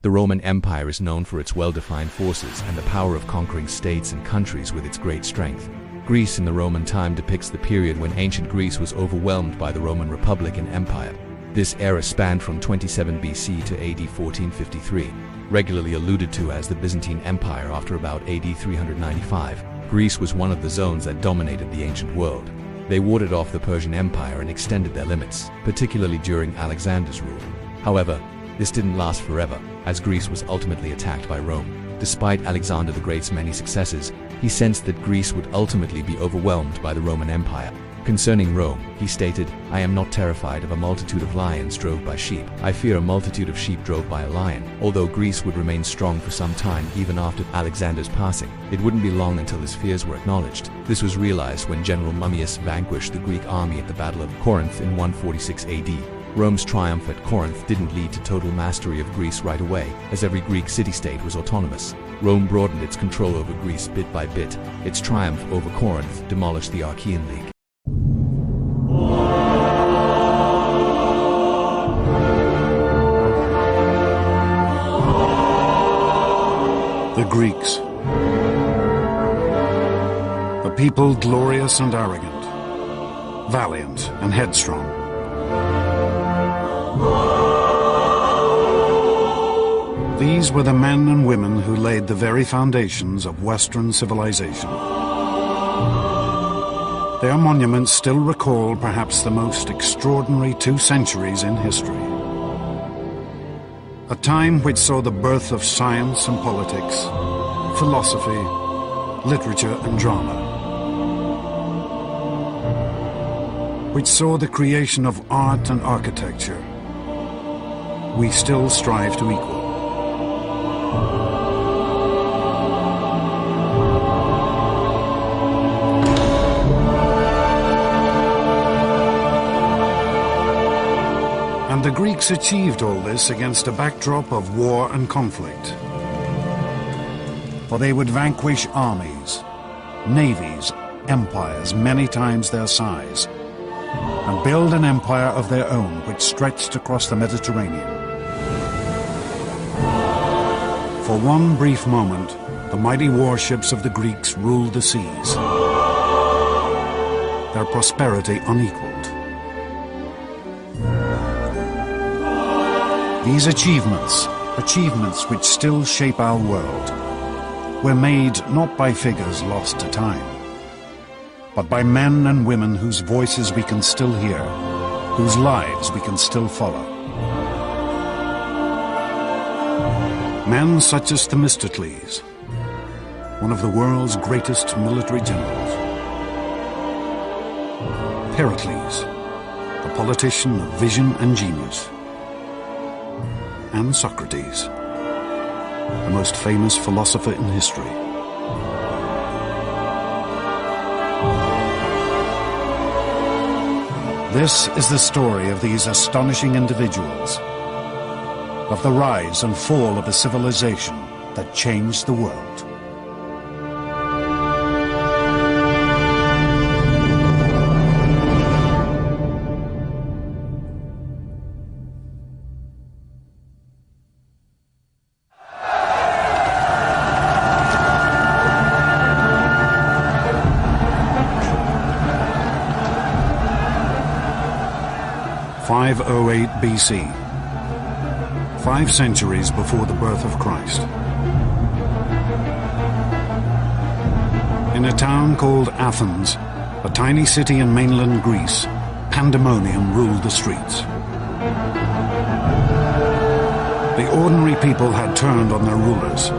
The Roman Empire is known for its well-defined forces and the power of conquering states and countries with its great strength. Greece in the Roman time depicts the period when ancient Greece was overwhelmed by the Roman Republic and Empire. This era spanned from 27 BC to AD 1453, regularly alluded to as the Byzantine Empire after about AD 395. Greece was one of the zones that dominated the ancient world. They warded off the Persian Empire and extended their limits, particularly during Alexander's rule. However, this didn't last forever, as Greece was ultimately attacked by Rome. Despite Alexander the Great's many successes, he sensed that Greece would ultimately be overwhelmed by the Roman Empire. Concerning Rome, he stated, "I am not terrified of a multitude of lions drove by sheep. I fear a multitude of sheep drove by a lion." Although Greece would remain strong for some time even after Alexander's passing, it wouldn't be long until his fears were acknowledged. This was realized when General Mummius vanquished the Greek army at the Battle of Corinth in 146 AD. Rome's triumph at Corinth didn't lead to total mastery of Greece right away, as every Greek city-state was autonomous. Rome broadened its control over Greece bit by bit. Its triumph over Corinth demolished the Achaean League. The Greeks. A people glorious and arrogant, valiant and headstrong. These were the men and women who laid the very foundations of Western civilization. Their monuments still recall perhaps the most extraordinary 2 centuries in history. A time which saw the birth of science and politics, philosophy, literature and drama. Which saw the creation of art and architecture. We still strive to equal. And the Greeks achieved all this against a backdrop of war and conflict. For they would vanquish armies, navies, empires many times their size, and build an empire of their own which stretched across the Mediterranean. For one brief moment, the mighty warships of the Greeks ruled the seas, their prosperity unequaled. These achievements which still shape our world, were made not by figures lost to time, but by men and women whose voices we can still hear, whose lives we can still follow. Men such as Themistocles, one of the world's greatest military generals. Pericles, a politician of vision and genius. And Socrates, the most famous philosopher in history. This is the story of these astonishing individuals, of the rise and fall of a civilization that changed the world. BC, 5 centuries before the birth of Christ. In a town called Athens, a tiny city in mainland Greece, pandemonium ruled the streets. The ordinary people had turned on their rulers,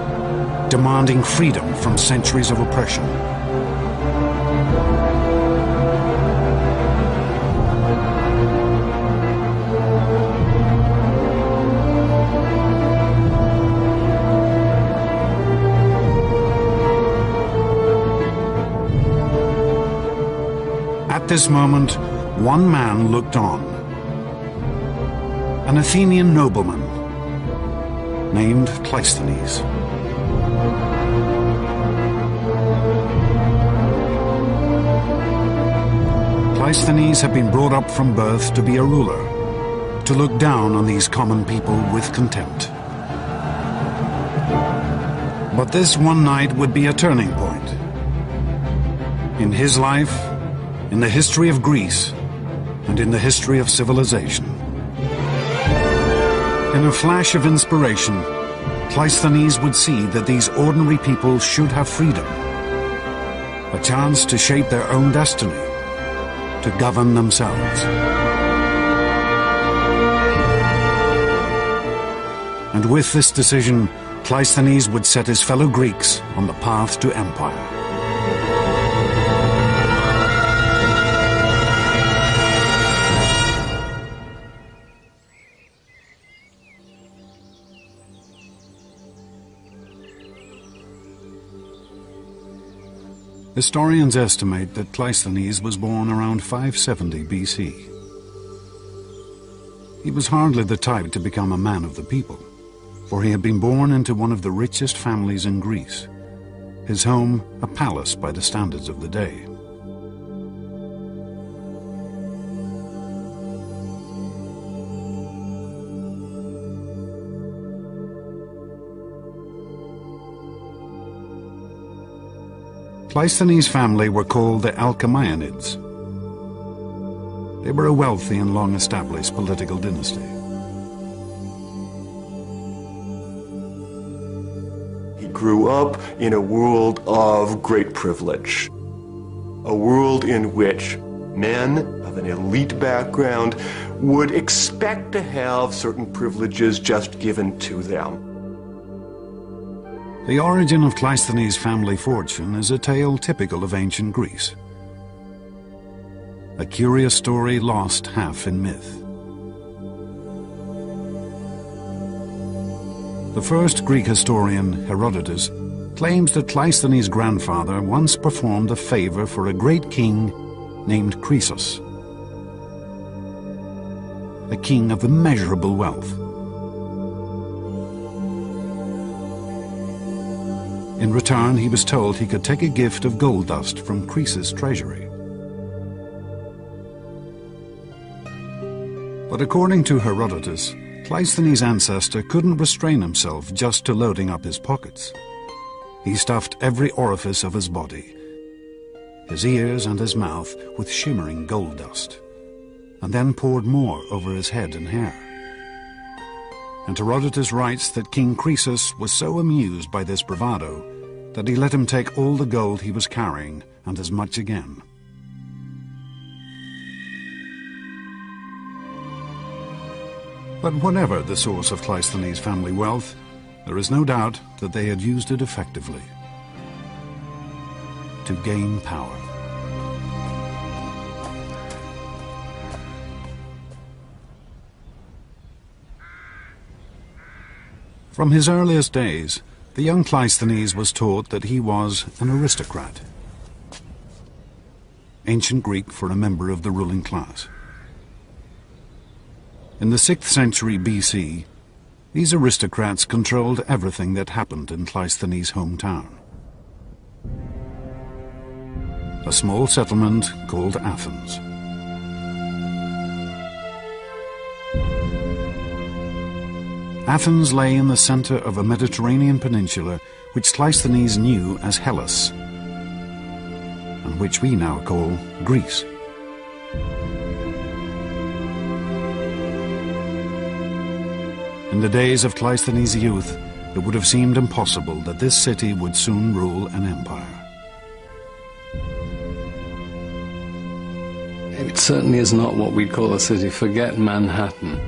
demanding freedom from centuries of oppression. At this moment, one man looked on. An Athenian nobleman named Cleisthenes. Cleisthenes had been brought up from birth to be a ruler, to look down on these common people with contempt. But this one night would be a turning point. In his life, in the history of Greece, and in the history of civilization. In a flash of inspiration, Cleisthenes would see that these ordinary people should have freedom, a chance to shape their own destiny, to govern themselves. And with this decision, Cleisthenes would set his fellow Greeks on the path to empire. Historians estimate that Cleisthenes was born around 570 BC. He was hardly the type to become a man of the people, for he had been born into one of the richest families in Greece, his home a palace by the standards of the day. Cleisthenes' family were called the Alcmaeonids. They were a wealthy and long-established political dynasty. He grew up in a world of great privilege, a world in which men of an elite background would expect to have certain privileges just given to them. The origin of Cleisthenes' family fortune is a tale typical of ancient Greece. A curious story lost half in myth. The first Greek historian, Herodotus, claims that Cleisthenes' grandfather once performed a favor for a great king named Croesus, a king of immeasurable wealth. In return, he was told he could take a gift of gold dust from Croesus' treasury. But according to Herodotus, Cleisthenes' ancestor couldn't restrain himself just to loading up his pockets. He stuffed every orifice of his body, his ears and his mouth, with shimmering gold dust, and then poured more over his head and hair. And Herodotus writes that King Croesus was so amused by this bravado that he let him take all the gold he was carrying and as much again. But whatever the source of Cleisthenes' family wealth, there is no doubt that they had used it effectively to gain power. From his earliest days, the young Cleisthenes was taught that he was an aristocrat, ancient Greek for a member of the ruling class. In the 6th century BC, these aristocrats controlled everything that happened in Cleisthenes' hometown, a small settlement called Athens. Athens lay in the center of a Mediterranean peninsula which Cleisthenes knew as Hellas, and which we now call Greece. In the days of Cleisthenes' youth, it would have seemed impossible that this city would soon rule an empire. It certainly is not what we'd call a city. Forget Manhattan.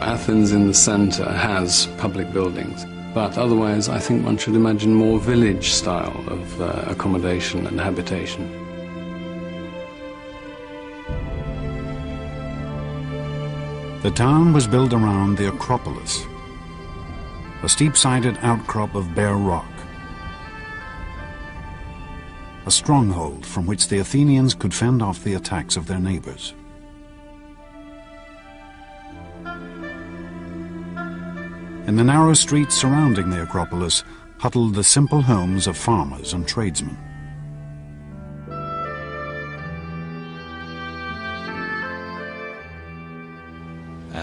Athens in the center has public buildings, but otherwise I think one should imagine more village style of accommodation and habitation. The town was built around the Acropolis, a steep-sided outcrop of bare rock, a stronghold from which the Athenians could fend off the attacks of their neighbors. In the narrow streets surrounding the Acropolis huddled the simple homes of farmers and tradesmen.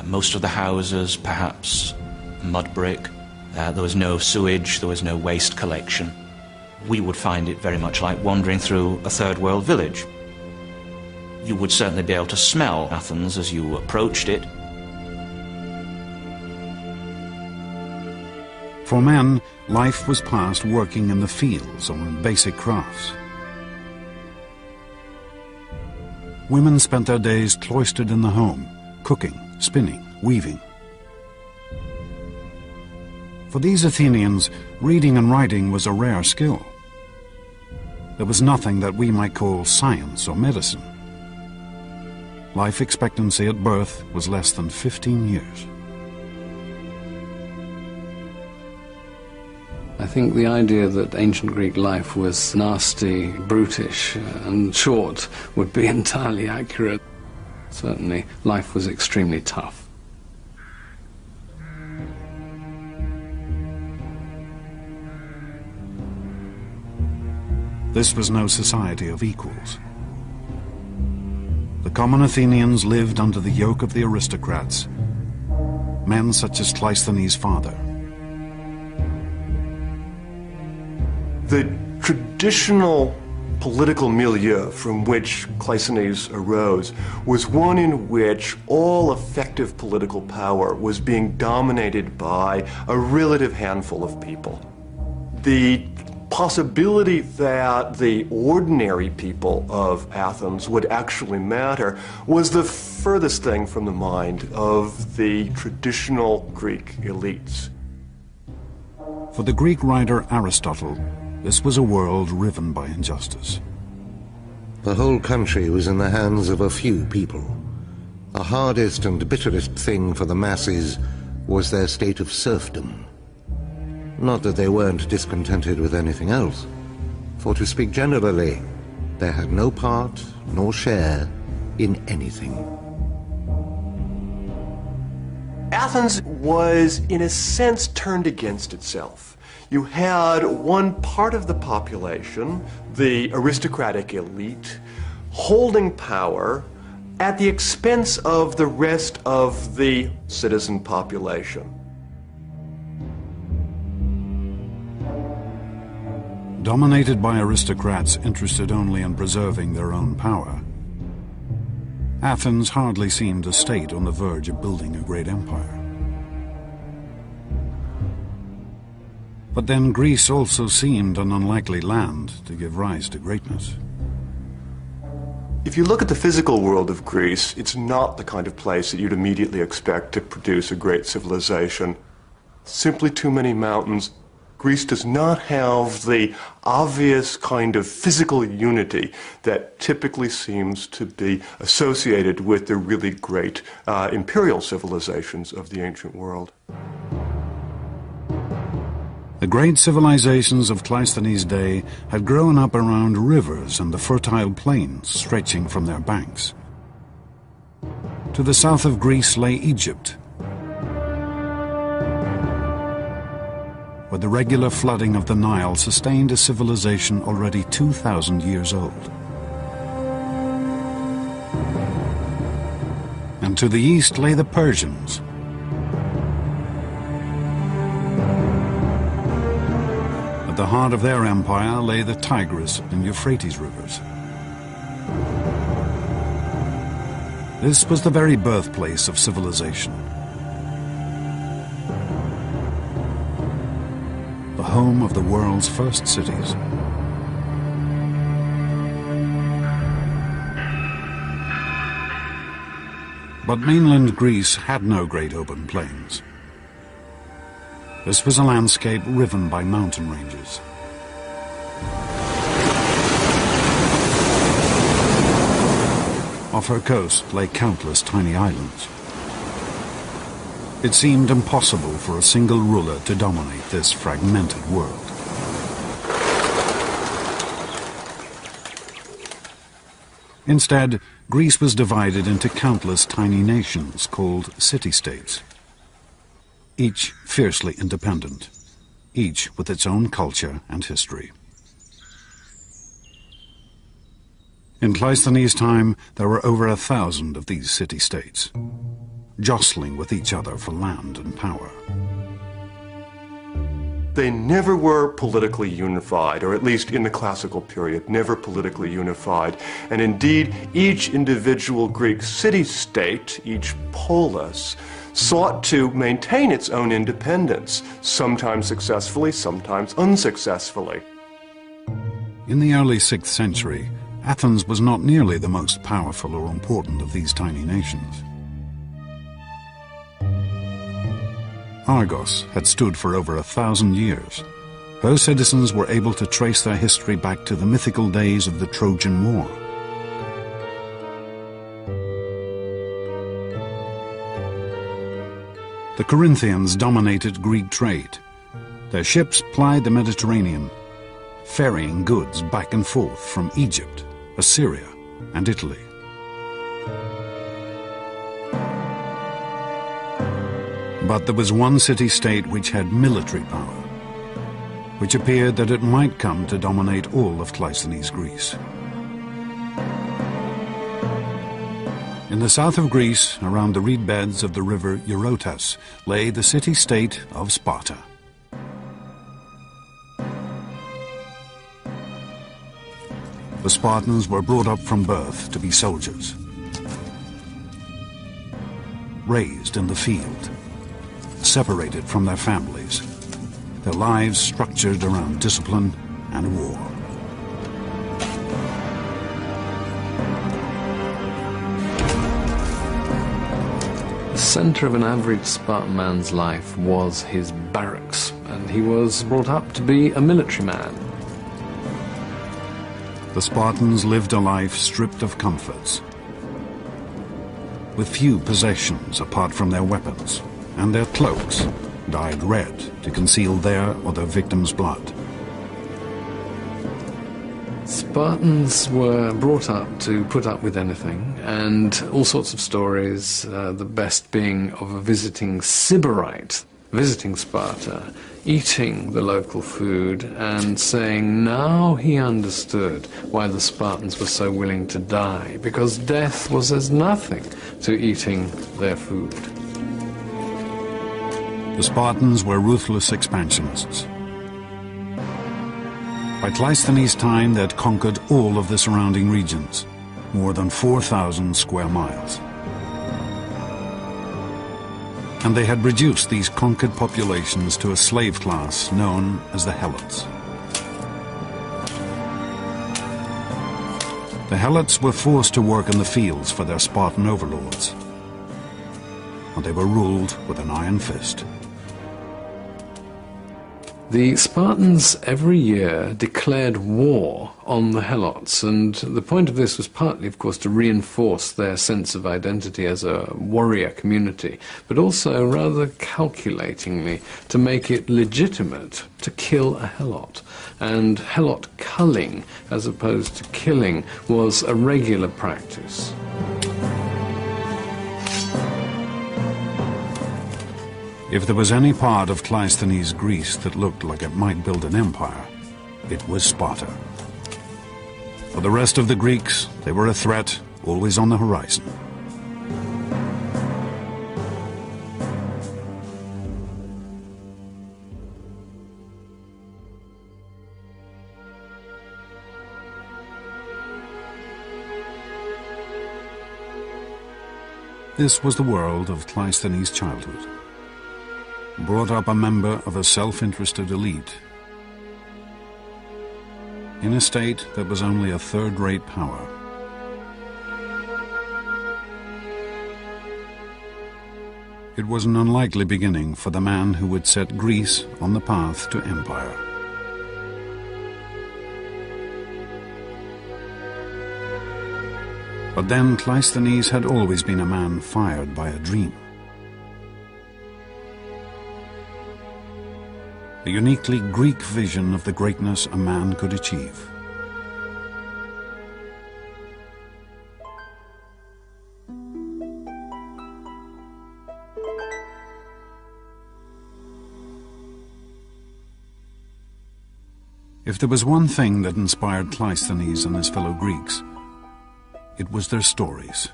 Most of the houses, perhaps mud brick, There was no sewage, there was no waste collection. We would find it very much like wandering through a third world village. You would certainly be able to smell Athens as you approached it. For men, life was passed working in the fields or in basic crafts. Women spent their days cloistered in the home, cooking, spinning, weaving. For these Athenians, reading and writing was a rare skill. There was nothing that we might call science or medicine. Life expectancy at birth was less than 15 years. I think the idea that ancient Greek life was nasty, brutish, and short would be entirely accurate. Certainly, life was extremely tough. This was no society of equals. The common Athenians lived under the yoke of the aristocrats, men such as Cleisthenes' father. The traditional political milieu from which Cleisthenes arose was one in which all effective political power was being dominated by a relative handful of people. The possibility that the ordinary people of Athens would actually matter was the furthest thing from the mind of the traditional Greek elites. For the Greek writer Aristotle, this was a world riven by injustice. The whole country was in the hands of a few people. The hardest and bitterest thing for the masses was their state of serfdom. Not that they weren't discontented with anything else, for to speak generally, they had no part nor share in anything. Athens was, in a sense, turned against itself. You had one part of the population, the aristocratic elite, holding power at the expense of the rest of the citizen population. Dominated by aristocrats interested only in preserving their own power, Athens hardly seemed a state on the verge of building a great empire. But then Greece also seemed an unlikely land to give rise to greatness. If you look at the physical world of Greece, it's not the kind of place that you'd immediately expect to produce a great civilization. Simply too many mountains. Greece does not have the obvious kind of physical unity that typically seems to be associated with the really great imperial civilizations of the ancient world. The great civilizations of Cleisthenes' day had grown up around rivers and the fertile plains stretching from their banks. To the south of Greece lay Egypt, where the regular flooding of the Nile sustained a civilization already 2,000 years old. And to the east lay the Persians, at the heart of their empire lay the Tigris and Euphrates rivers. This was the very birthplace of civilization, the home of the world's first cities. But mainland Greece had no great open plains. This was a landscape riven by mountain ranges. Off her coast lay countless tiny islands. It seemed impossible for a single ruler to dominate this fragmented world. Instead, Greece was divided into countless tiny nations called city-states, each fiercely independent, each with its own culture and history. In Cleisthenes' time, there were over 1,000 of these city-states, jostling with each other for land and power. They never were politically unified, or at least in the classical period, never politically unified. And indeed, each individual Greek city-state, each polis, sought to maintain its own independence, sometimes successfully, sometimes unsuccessfully. In the early 6th century, Athens was not nearly the most powerful or important of these tiny nations. Argos had stood for over 1,000 years. Her citizens were able to trace their history back to the mythical days of the Trojan War. The Corinthians dominated Greek trade. Their ships plied the Mediterranean, ferrying goods back and forth from Egypt, Assyria, and Italy. But there was one city-state which had military power, which appeared that it might come to dominate all of Cleisthenes Greece. In the south of Greece, around the reed beds of the river Eurotas, lay the city-state of Sparta. The Spartans were brought up from birth to be soldiers, raised in the field, separated from their families, their lives structured around discipline and war. The center of an average Spartan man's life was his barracks, and he was brought up to be a military man. The Spartans lived a life stripped of comforts, with few possessions apart from their weapons, and their cloaks dyed red to conceal their or their victims' blood. Spartans were brought up to put up with anything, and all sorts of stories, the best being of a visiting Sybarite, visiting Sparta, eating the local food and saying now he understood why the Spartans were so willing to die, because death was as nothing to eating their food. The Spartans were ruthless expansionists. By Cleisthenes' time, they had conquered all of the surrounding regions, more than 4,000 square miles. And they had reduced these conquered populations to a slave class known as the Helots. The Helots were forced to work in the fields for their Spartan overlords, and they were ruled with an iron fist. The Spartans every year declared war on the Helots, and the point of this was partly, of course, to reinforce their sense of identity as a warrior community, but also, rather calculatingly, to make it legitimate to kill a Helot. And Helot culling, as opposed to killing, was a regular practice. If there was any part of Cleisthenes Greece that looked like it might build an empire, it was Sparta. For the rest of the Greeks, they were a threat, always on the horizon. This was the world of Cleisthenes' childhood. Brought up a member of a self-interested elite, in a state that was only a third-rate power. It was an unlikely beginning for the man who would set Greece on the path to empire. But then Cleisthenes had always been a man fired by a dream. A uniquely Greek vision of the greatness a man could achieve. If there was one thing that inspired Cleisthenes and his fellow Greeks, it was their stories,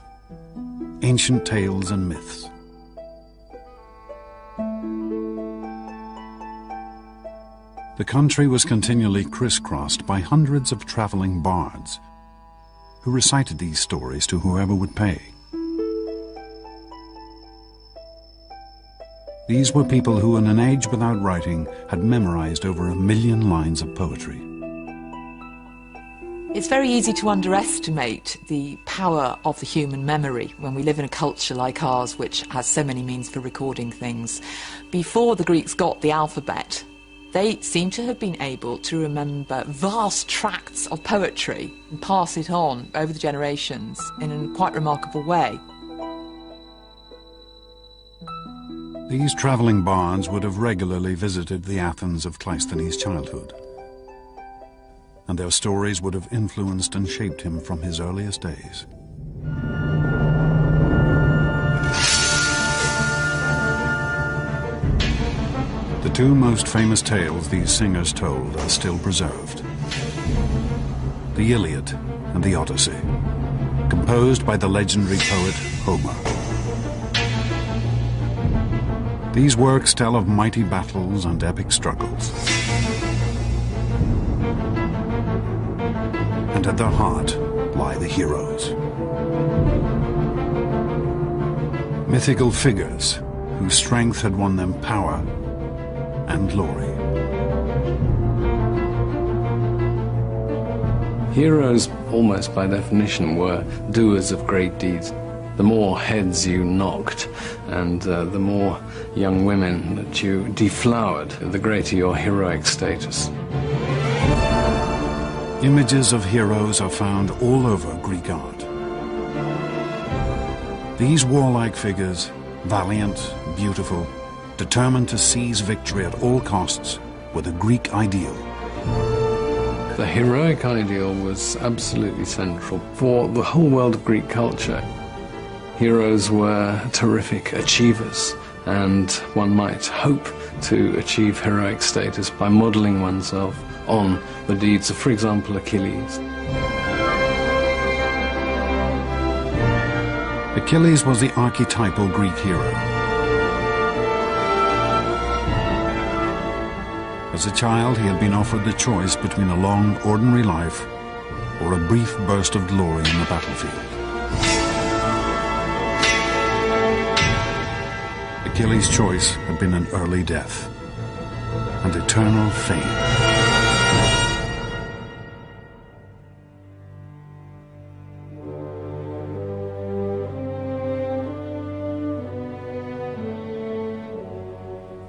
ancient tales and myths. The country was continually crisscrossed by hundreds of traveling bards who recited these stories to whoever would pay. These were people who, in an age without writing, had memorized over 1 million lines of poetry. It's very easy to underestimate the power of the human memory when we live in a culture like ours, which has so many means for recording things. Before the Greeks got the alphabet, they seem to have been able to remember vast tracts of poetry and pass it on over the generations in a quite remarkable way. These traveling bards would have regularly visited the Athens of Cleisthenes' childhood, and their stories would have influenced and shaped him from his earliest days. The two most famous tales these singers told are still preserved: the Iliad and the Odyssey, composed by the legendary poet Homer. These works tell of mighty battles and epic struggles. And at their heart lie the heroes. Mythical figures whose strength had won them power and glory. Heroes, almost by definition, were doers of great deeds. The more heads you knocked and the more young women that you deflowered, the greater your heroic status. Images of heroes are found all over Greek art. These warlike figures, valiant, beautiful, determined to seize victory at all costs, were the Greek ideal. The heroic ideal was absolutely central for the whole world of Greek culture. Heroes were terrific achievers, and one might hope to achieve heroic status by modeling oneself on the deeds of, for example, Achilles. Achilles was the archetypal Greek hero. As a child, he had been offered the choice between a long, ordinary life or a brief burst of glory in the battlefield. Achilles' choice had been an early death and eternal fame.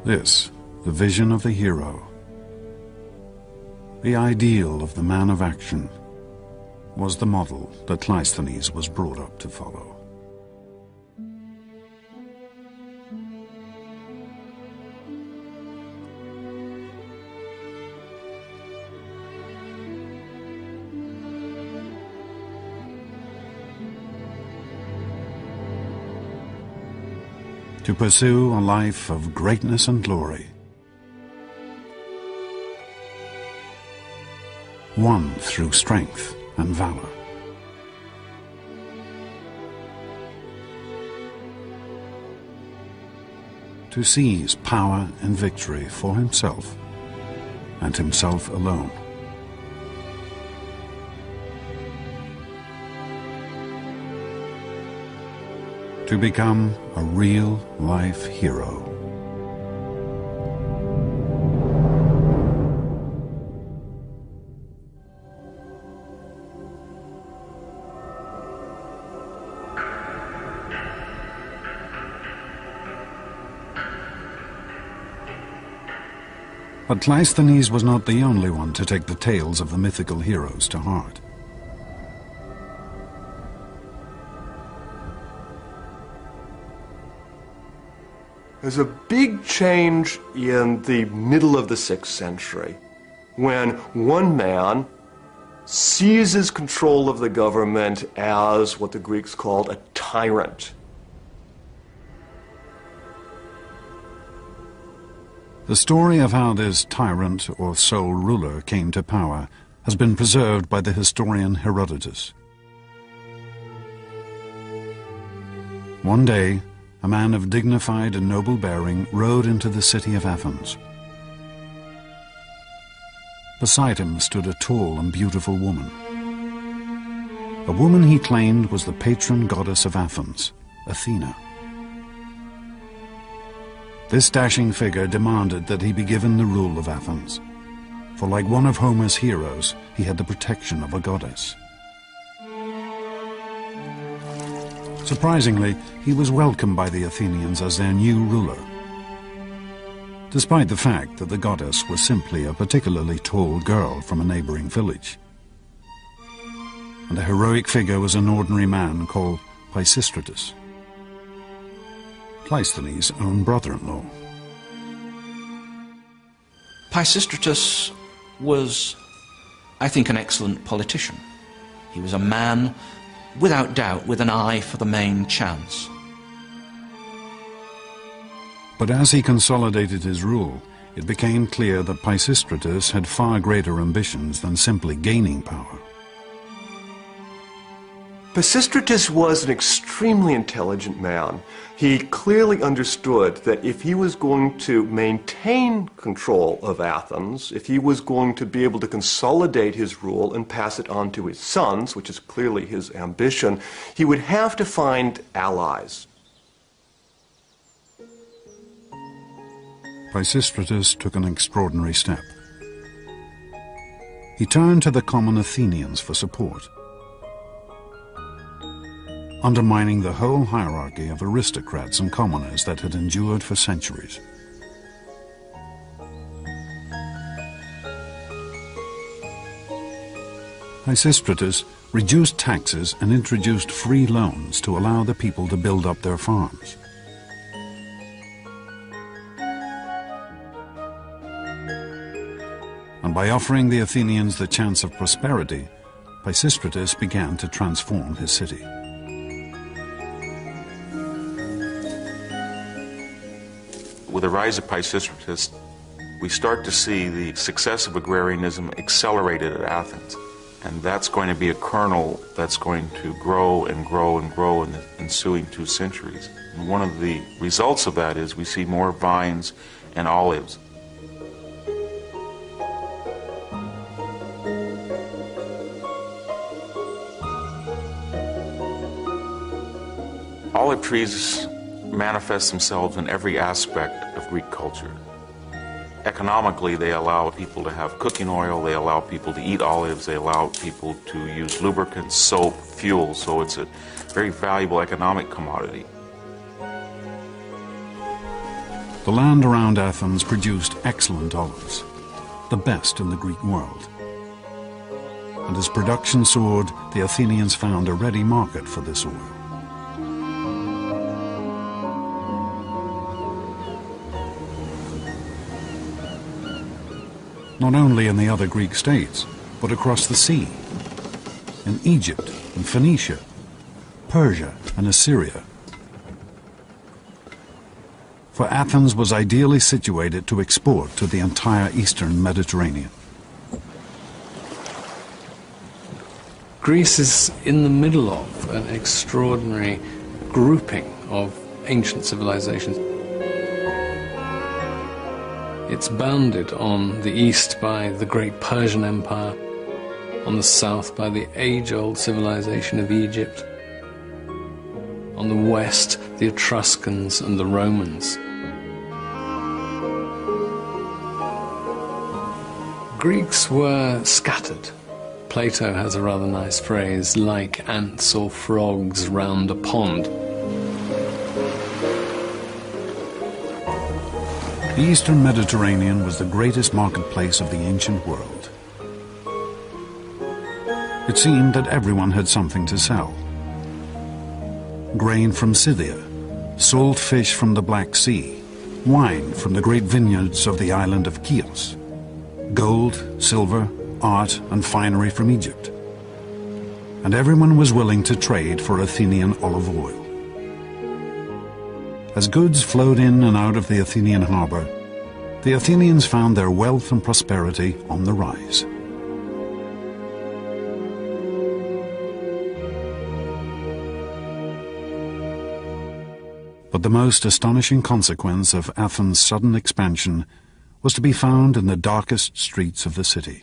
This, the vision of the hero, the ideal of the man of action, was the model that Cleisthenes was brought up to follow. To pursue a life of greatness and glory, won through strength and valor. To seize power and victory for himself and himself alone. To become a real-life hero. But Cleisthenes was not the only one to take the tales of the mythical heroes to heart. There's a big change in the middle of the 6th century when one man seizes control of the government as what the Greeks called a tyrant. The story of how this tyrant or sole ruler came to power has been preserved by the historian Herodotus. One day, a man of dignified and noble bearing rode into the city of Athens. Beside him stood a tall and beautiful woman. A woman he claimed was the patron goddess of Athens, Athena. This dashing figure demanded that he be given the rule of Athens, for like one of Homer's heroes, he had the protection of a goddess. Surprisingly, he was welcomed by the Athenians as their new ruler, despite the fact that the goddess was simply a particularly tall girl from a neighboring village. And the heroic figure was an ordinary man called Pisistratus, Cleisthenes' own brother-in-law. Pisistratus was, I think, an excellent politician. He was a man, without doubt, with an eye for the main chance. But as he consolidated his rule, it became clear that Pisistratus had far greater ambitions than simply gaining power. Pisistratus was an extremely intelligent man. He clearly understood that if he was going to maintain control of Athens, if he was going to be able to consolidate his rule and pass it on to his sons, which is clearly his ambition, he would have to find allies. Pisistratus took an extraordinary step. He turned to the common Athenians for support, undermining the whole hierarchy of aristocrats and commoners that had endured for centuries. Pisistratus reduced taxes and introduced free loans to allow the people to build up their farms. And by offering the Athenians the chance of prosperity, Pisistratus began to transform his city. With the rise of Pisistratus, we start to see the success of agrarianism accelerated at Athens. And that's going to be a kernel that's going to grow and grow and grow in the ensuing 2 centuries. And one of the results of that is we see more vines and olives. Olive trees manifest themselves in every aspect of Greek culture. Economically, they allow people to have cooking oil, they allow people to eat olives, they allow people to use lubricants, soap, fuel, so it's a very valuable economic commodity. The land around Athens produced excellent olives, the best in the Greek world. And as production soared, the Athenians found a ready market for this oil. Not only in the other Greek states, but across the sea, in Egypt and Phoenicia, Persia and Assyria. For Athens was ideally situated to export to the entire eastern Mediterranean. Greece is in the middle of an extraordinary grouping of ancient civilizations. It's bounded on the east by the great Persian Empire, on the south by the age-old civilization of Egypt, on the west the Etruscans and the Romans. Greeks were scattered. Plato has a rather nice phrase, like ants or frogs round a pond. The eastern Mediterranean was the greatest marketplace of the ancient world. It seemed that everyone had something to sell. Grain from Scythia, salt fish from the Black Sea, wine from the great vineyards of the island of Chios, gold, silver, art and finery from Egypt. And everyone was willing to trade for Athenian olive oil. As goods flowed in and out of the Athenian harbor, the Athenians found their wealth and prosperity on the rise. But the most astonishing consequence of Athens' sudden expansion was to be found in the darkest streets of the city.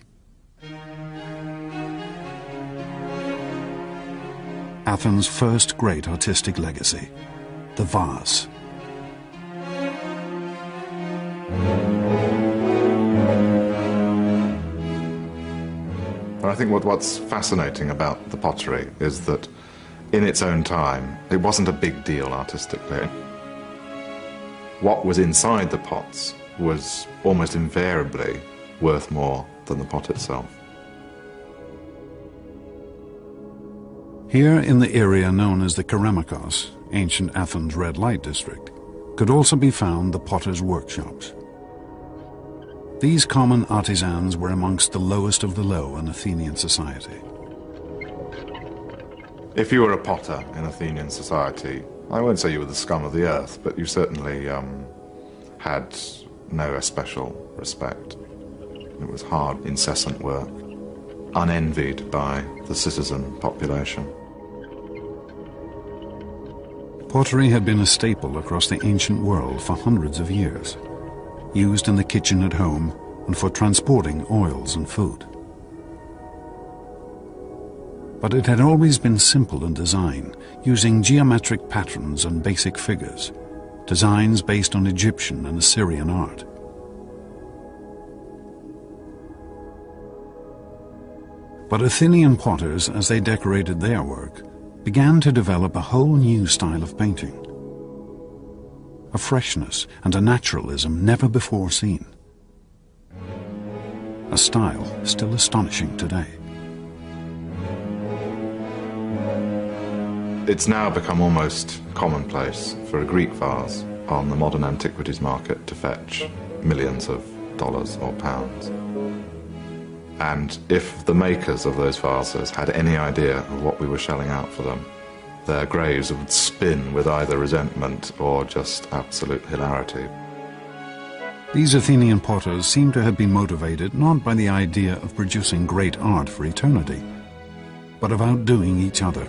Athens' first great artistic legacy, the vase. I think what's fascinating about the pottery is that in its own time, it wasn't a big deal artistically. What was inside the pots was almost invariably worth more than the pot itself. Here in the area known as the Keramikos, ancient Athens' red light district, could also be found the potters' workshops. These common artisans were amongst the lowest of the low in Athenian society. If you were a potter in Athenian society, I won't say you were the scum of the earth, but you certainly had no especial respect. It was hard, incessant work, unenvied by the citizen population. Pottery had been a staple across the ancient world for hundreds of years, used in the kitchen at home and for transporting oils and food. But it had always been simple in design, using geometric patterns and basic figures, designs based on Egyptian and Assyrian art. But Athenian potters, as they decorated their work, began to develop a whole new style of painting. A freshness and a naturalism never before seen. A style still astonishing today. It's now become almost commonplace for a Greek vase on the modern antiquities market to fetch millions of dollars or pounds. And if the makers of those vases had any idea of what we were shelling out for them, their graves would spin with either resentment or just absolute hilarity. These Athenian potters seem to have been motivated not by the idea of producing great art for eternity, but of outdoing each other.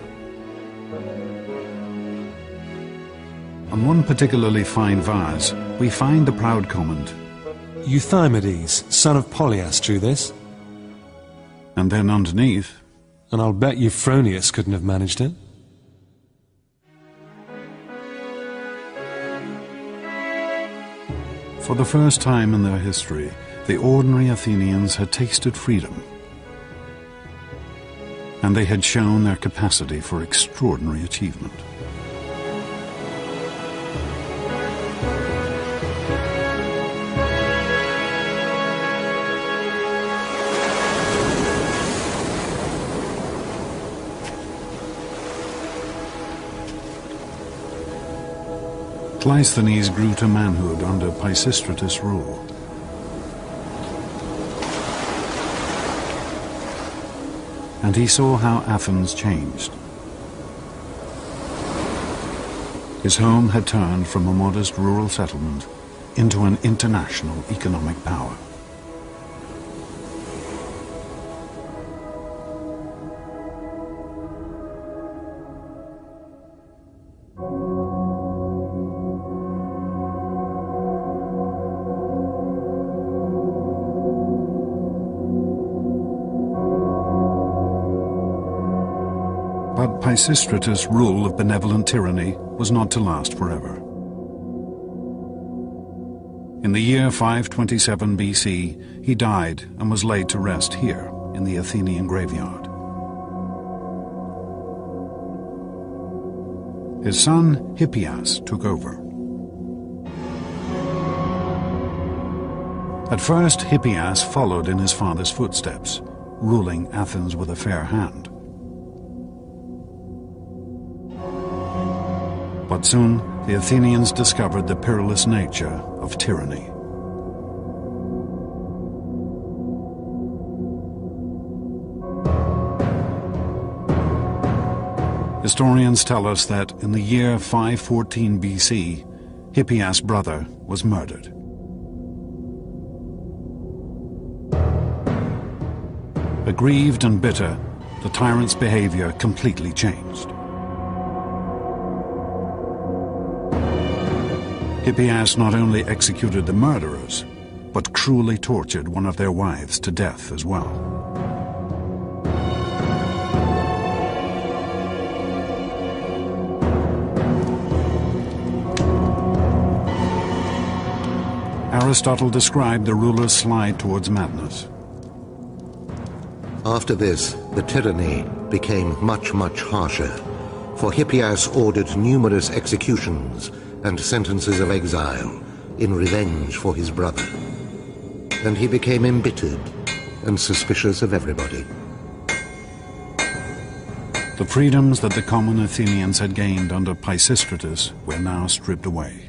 On one particularly fine vase, we find the proud comment, "Euthymides, son of Polias, drew this." and then underneath, "And I'll bet Euphronius couldn't have managed it." For the first time in their history, the ordinary Athenians had tasted freedom, and they had shown their capacity for extraordinary achievement. Cleisthenes grew to manhood under Pisistratus' rule. And he saw how Athens changed. His home had turned from a modest rural settlement into an international economic power. But Pisistratus' rule of benevolent tyranny was not to last forever. In the year 527 BC, he died and was laid to rest here in the Athenian graveyard. His son Hippias took over. At first, Hippias followed in his father's footsteps, ruling Athens with a fair hand. But soon, the Athenians discovered the perilous nature of tyranny. Historians tell us that in the year 514 BC, Hippias' brother was murdered. Aggrieved and bitter, the tyrant's behavior completely changed. Hippias not only executed the murderers, but cruelly tortured one of their wives to death as well. Aristotle described the ruler's slide towards madness. After this, the tyranny became much harsher, for Hippias ordered numerous executions and sentences of exile in revenge for his brother. And he became embittered and suspicious of everybody. The freedoms that the common Athenians had gained under Pisistratus were now stripped away.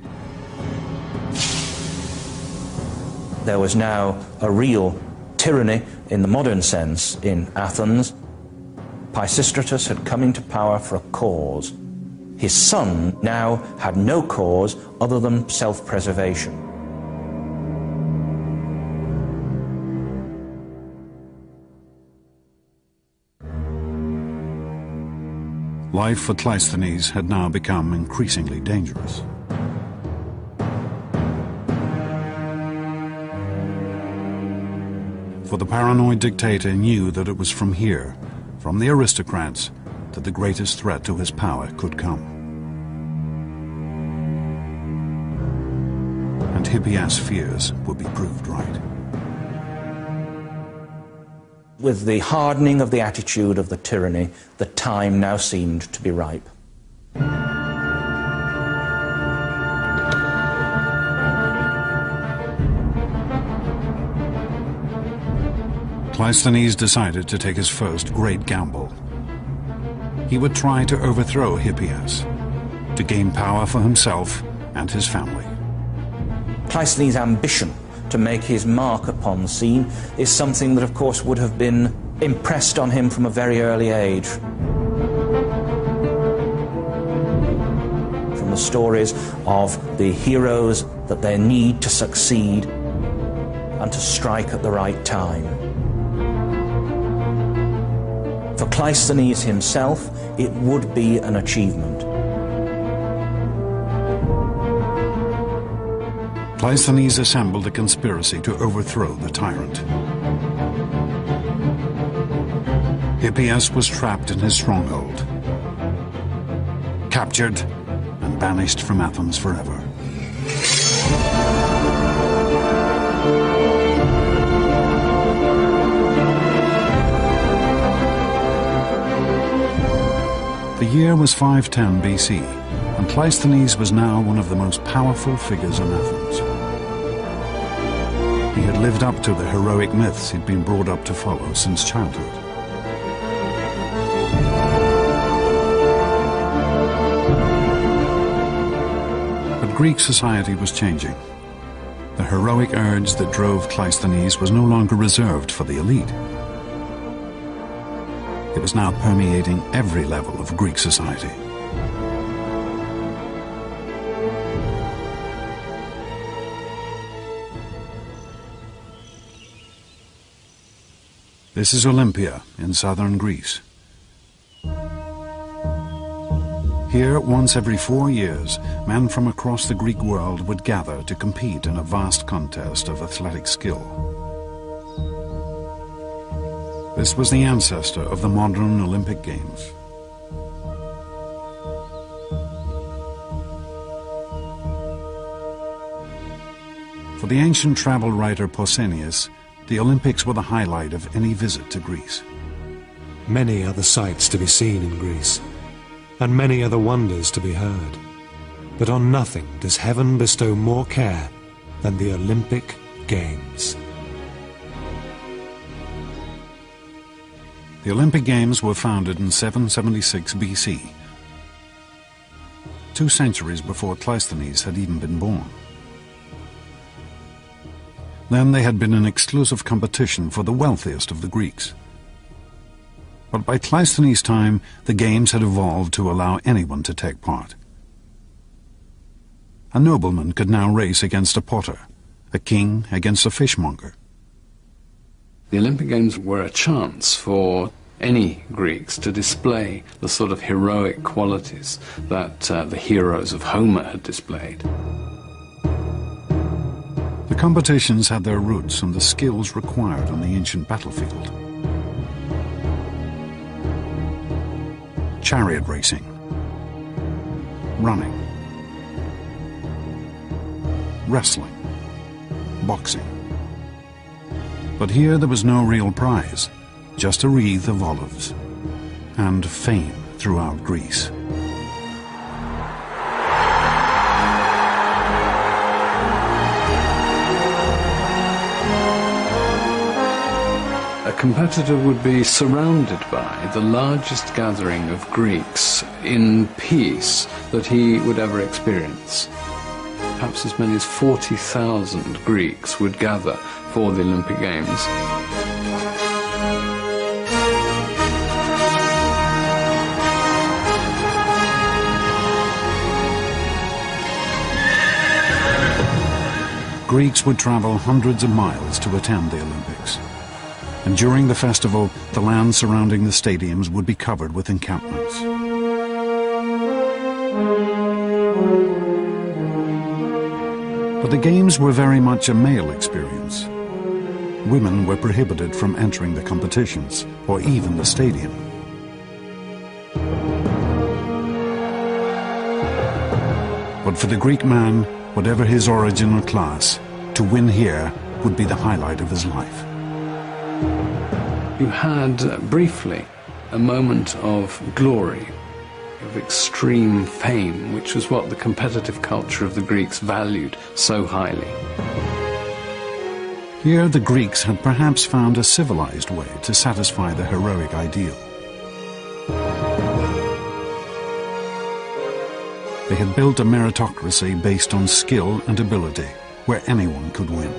There was now a real tyranny in the modern sense in Athens. Pisistratus had come into power for a cause. His son now had no cause other than self-preservation. Life for Cleisthenes had now become increasingly dangerous. For the paranoid dictator knew that it was from here, from the aristocrats, that the greatest threat to his power could come. And Hippias' fears would be proved right. With the hardening of the attitude of the tyranny, the time now seemed to be ripe. Cleisthenes decided to take his first great gamble. He would try to overthrow Hippias, to gain power for himself and his family. Cleisthenes' ambition to make his mark upon the scene is something that, of course, would have been impressed on him from a very early age. From the stories of the heroes, that they need to succeed and to strike at the right time. For Cleisthenes himself, it would be an achievement. Cleisthenes assembled a conspiracy to overthrow the tyrant. Hippias was trapped in his stronghold, captured and banished from Athens forever. The year was 510 BC, and Cleisthenes was now one of the most powerful figures in Athens. He had lived up to the heroic myths he'd been brought up to follow since childhood. But Greek society was changing. The heroic urge that drove Cleisthenes was no longer reserved for the elite. It was now permeating every level of Greek society. This is Olympia in southern Greece. Here, once every 4 years, men from across the Greek world would gather to compete in a vast contest of athletic skill. This was the ancestor of the modern Olympic Games. For the ancient travel writer Pausanias, the Olympics were the highlight of any visit to Greece. Many are the sights to be seen in Greece, and many are the wonders to be heard. But on nothing does heaven bestow more care than the Olympic Games. The Olympic Games were founded in 776 BC, 2 centuries before Cleisthenes had even been born. Then they had been an exclusive competition for the wealthiest of the Greeks. But by Cleisthenes' time, the Games had evolved to allow anyone to take part. A nobleman could now race against a potter, a king against a fishmonger. The Olympic Games were a chance for any Greeks to display the sort of heroic qualities that the heroes of Homer had displayed. The The competitions had their roots in the skills required on the ancient battlefield. Chariot racing, running, wrestling, boxing. But here there was no real prize, just a wreath of olives and fame throughout Greece. A competitor would be surrounded by the largest gathering of Greeks in peace that he would ever experience. Perhaps as many as 40,000 Greeks would gather for the Olympic Games. Greeks would travel hundreds of miles to attend the Olympics. And during the festival, the land surrounding the stadiums would be covered with encampments. But the games were very much a male experience. Women were prohibited from entering the competitions, or even the stadium. But for the Greek man, whatever his origin or class, to win here would be the highlight of his life. You had, briefly, a moment of glory, of extreme fame, which was what the competitive culture of the Greeks valued so highly. Here the Greeks had perhaps found a civilized way to satisfy the heroic ideal. They had built a meritocracy based on skill and ability, where anyone could win.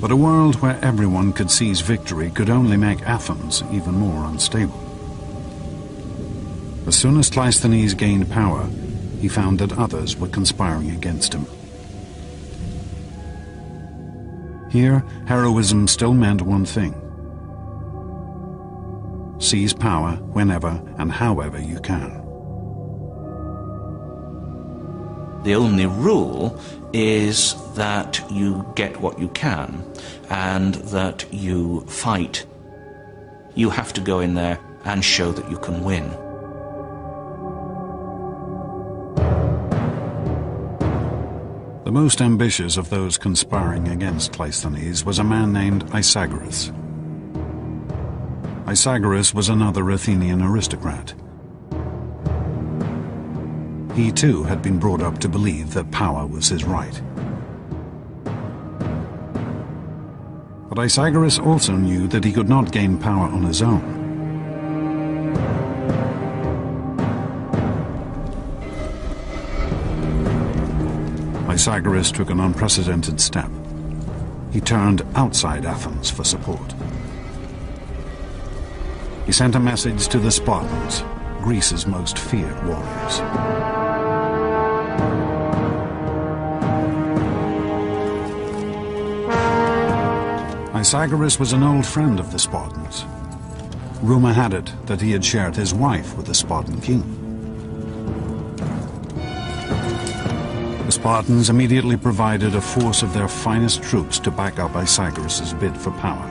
But a world where everyone could seize victory could only make Athens even more unstable. As soon as Cleisthenes gained power, he found that others were conspiring against him. Here, heroism still meant one thing: seize power whenever and however you can. The only rule is that you get what you can, and that you fight. You have to go in there and show that you can win. The most ambitious of those conspiring against Cleisthenes was a man named Isagoras. Isagoras was another Athenian aristocrat. He too had been brought up to believe that power was his right. But Isagoras also knew that he could not gain power on his own. Isagoras took an unprecedented step. He turned outside Athens for support. He sent a message to the Spartans, Greece's most feared warriors. Isagoras was an old friend of the Spartans. Rumor had it that he had shared his wife with the Spartan king. The Spartans immediately provided a force of their finest troops to back up Isagoras' bid for power,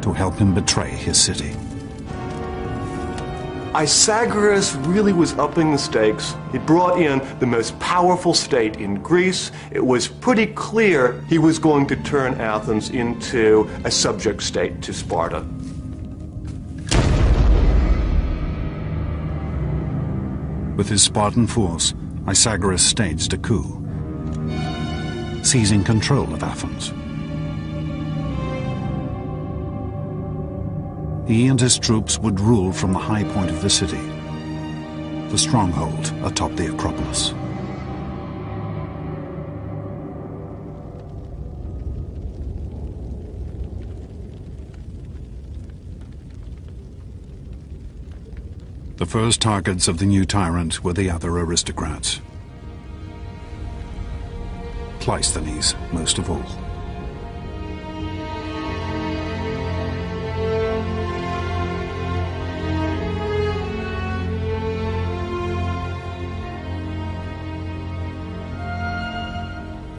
to help him betray his city. Isagoras really was upping the stakes. He brought in the most powerful state in Greece. It was pretty clear he was going to turn Athens into a subject state to Sparta. With his Spartan force, Isagoras staged a coup, seizing control of Athens. He and his troops would rule from the high point of the city, the stronghold atop the Acropolis. The first targets of the new tyrant were the other aristocrats. Cleisthenes most of all.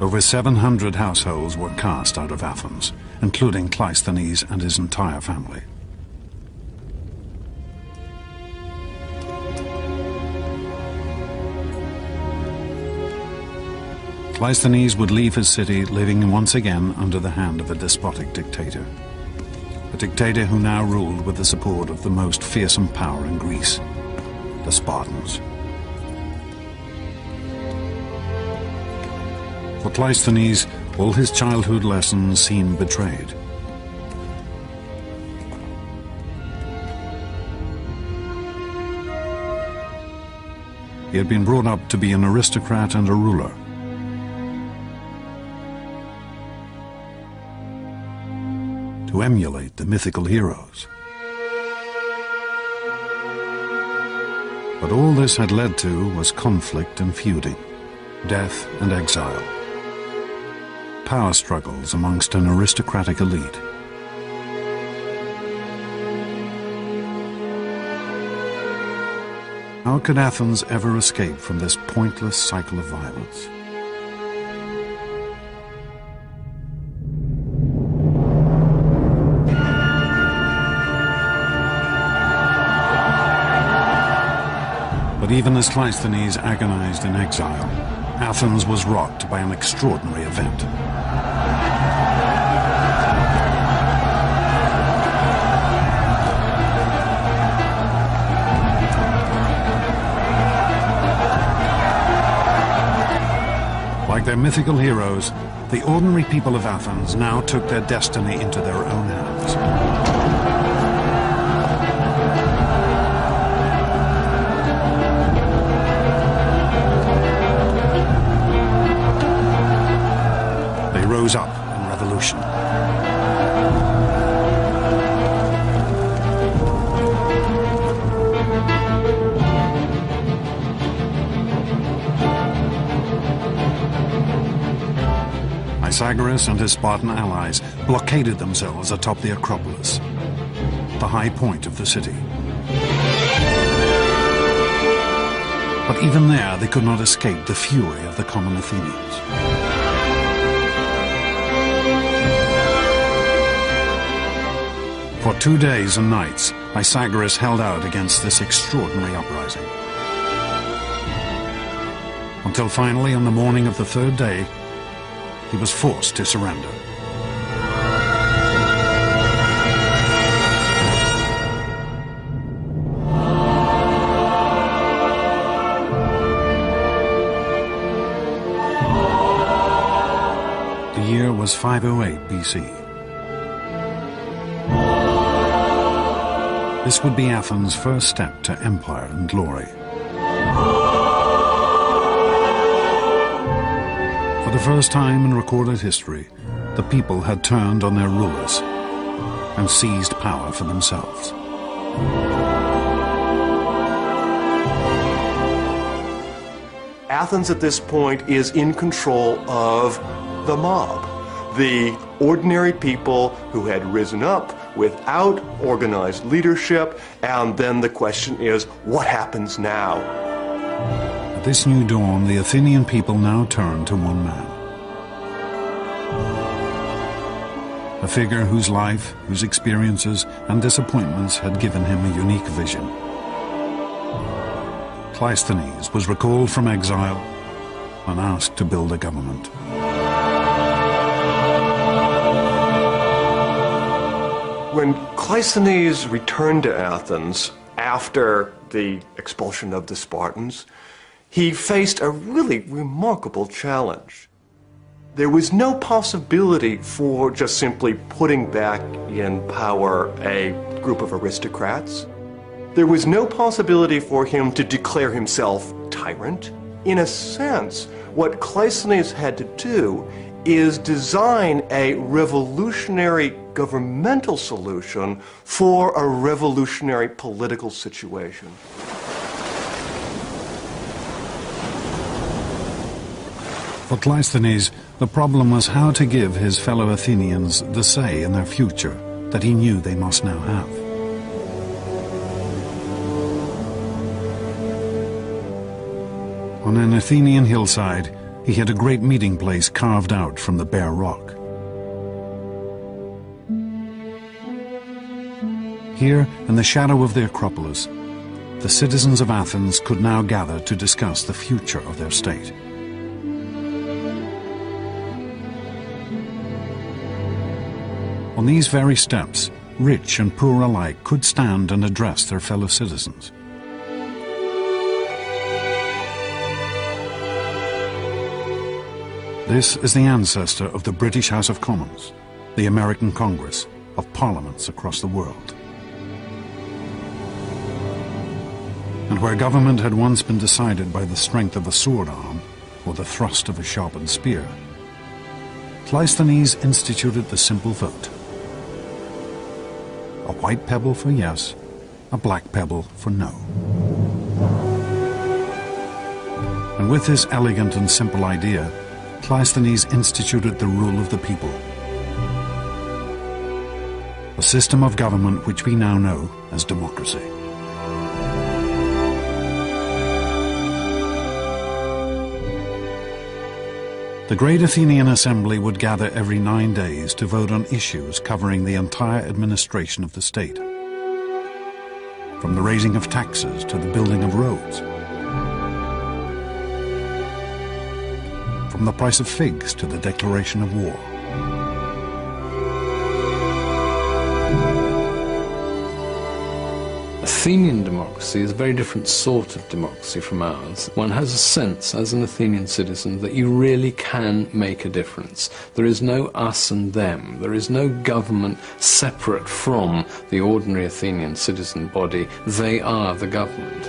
Over 700 households were cast out of Athens, including Cleisthenes and his entire family. Cleisthenes would leave his city living once again under the hand of a despotic dictator. A dictator who now ruled with the support of the most fearsome power in Greece, the Spartans. For Cleisthenes, all his childhood lessons seemed betrayed. He had been brought up to be an aristocrat and a ruler. To emulate the mythical heroes. But all this had led to was conflict and feuding, death and exile, power struggles amongst an aristocratic elite. How could Athens ever escape from this pointless cycle of violence? But even as Cleisthenes agonized in exile, Athens was rocked by an extraordinary event. Like their mythical heroes, the ordinary people of Athens now took their destiny into their own hands. Rose up in revolution. Isagorus and his Spartan allies blockaded themselves atop the Acropolis, the high point of the city. But even there, they could not escape the fury of the common Athenians. For 2 days and nights, Isagorus held out against this extraordinary uprising. Until finally, on the morning of the 3rd day, he was forced to surrender. The year was 508 BC. This would be Athens' first step to empire and glory. For the first time in recorded history, the people had turned on their rulers and seized power for themselves. Athens at this point is in control of the mob, the ordinary people who had risen up without organized leadership, and then the question is, what happens now? At this new dawn, the Athenian people now turned to one man. A figure whose life, whose experiences and disappointments had given him a unique vision. Cleisthenes was recalled from exile and asked to build a government. When Cleisthenes returned to Athens after the expulsion of the Spartans, he faced a really remarkable challenge. There was no possibility for just simply putting back in power a group of aristocrats. There was no possibility for him to declare himself tyrant. In a sense, what Cleisthenes had to do is design a revolutionary governmental solution for a revolutionary political situation. For Cleisthenes, the problem was how to give his fellow Athenians the say in their future that he knew they must now have. On an Athenian hillside, he had a great meeting place carved out from the bare rock. Here, in the shadow of the Acropolis, the citizens of Athens could now gather to discuss the future of their state. On these very steps, rich and poor alike could stand and address their fellow citizens. This is the ancestor of the British House of Commons, the American Congress, of parliaments across the world. And where government had once been decided by the strength of a sword arm or the thrust of a sharpened spear, Cleisthenes instituted the simple vote. A white pebble for yes, a black pebble for no. And with this elegant and simple idea, Cleisthenes instituted the rule of the people. A system of government which we now know as democracy. The great Athenian assembly would gather every 9 days to vote on issues covering the entire administration of the state, from the raising of taxes to the building of roads, from the price of figs to the declaration of war. Athenian democracy is a very different sort of democracy from ours. One has a sense, as an Athenian citizen, that you really can make a difference. There is no us and them. There is no government separate from the ordinary Athenian citizen body. They are the government.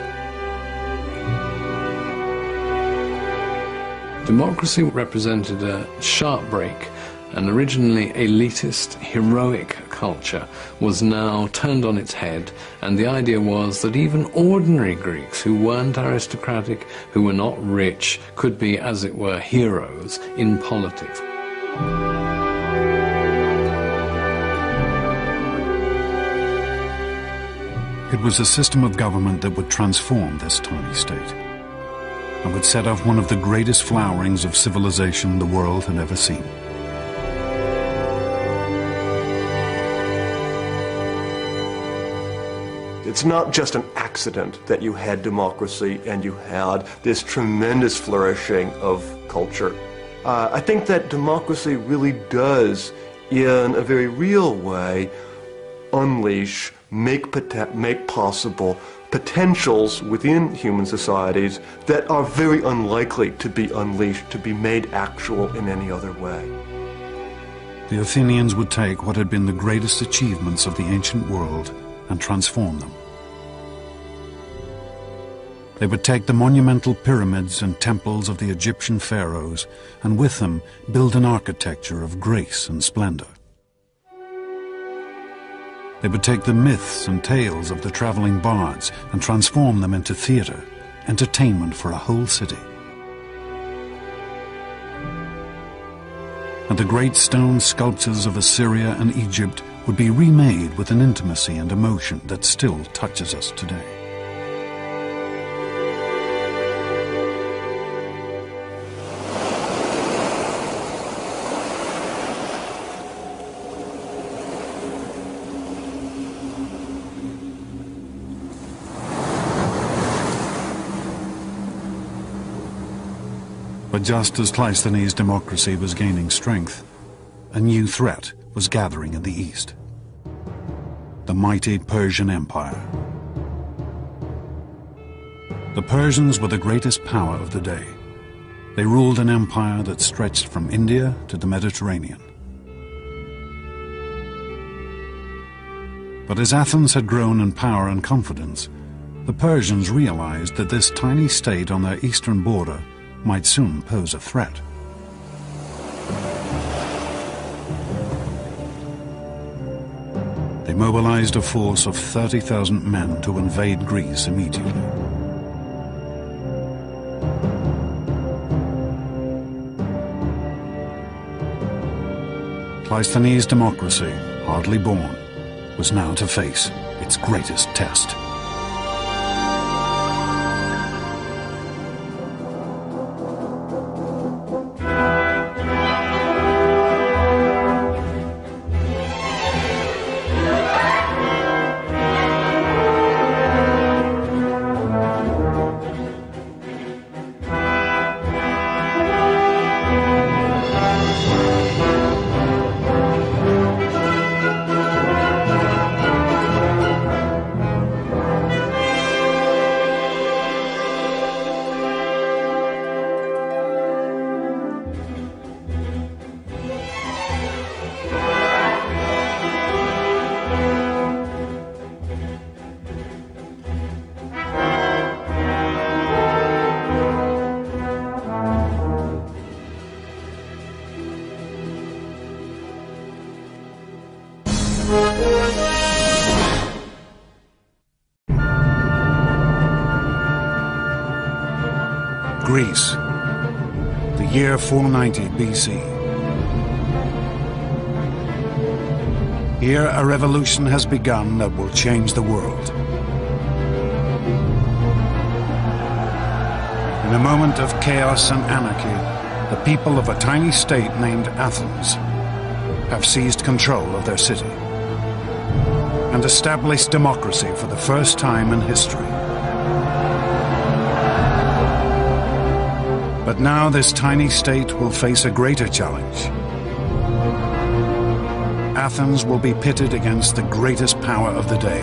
Democracy represented a sharp break. An originally elitist, heroic culture was now turned on its head, and the idea was that even ordinary Greeks who weren't aristocratic, who were not rich, could be, as it were, heroes in politics. It was a system of government that would transform this tiny state, and would set off one of the greatest flowerings of civilization the world had ever seen. It's not just an accident that you had democracy and you had this tremendous flourishing of culture. I think that democracy really does, in a very real way, unleash, make possible potentials within human societies that are very unlikely to be unleashed, to be made actual in any other way. The Athenians would take what had been the greatest achievements of the ancient world and transform them. They would take the monumental pyramids and temples of the Egyptian pharaohs and with them build an architecture of grace and splendor. They would take the myths and tales of the traveling bards and transform them into theater, entertainment for a whole city. And the great stone sculptures of Assyria and Egypt would be remade with an intimacy and emotion that still touches us today. But just as Cleisthenes' democracy was gaining strength, a new threat was gathering in the east. The mighty Persian Empire. The Persians were the greatest power of the day. They ruled an empire that stretched from India to the Mediterranean. But as Athens had grown in power and confidence, the Persians realized that this tiny state on their eastern border might soon pose a threat. They mobilized a force of 30,000 men to invade Greece immediately. Cleisthenes' democracy, hardly born, was now to face its greatest test. Greece, the year 490 BC. Here a revolution has begun that will change the world. In a moment of chaos and anarchy, the people of a tiny state named Athens have seized control of their city and established democracy for the first time in history. But now this tiny state will face a greater challenge. Athens will be pitted against the greatest power of the day,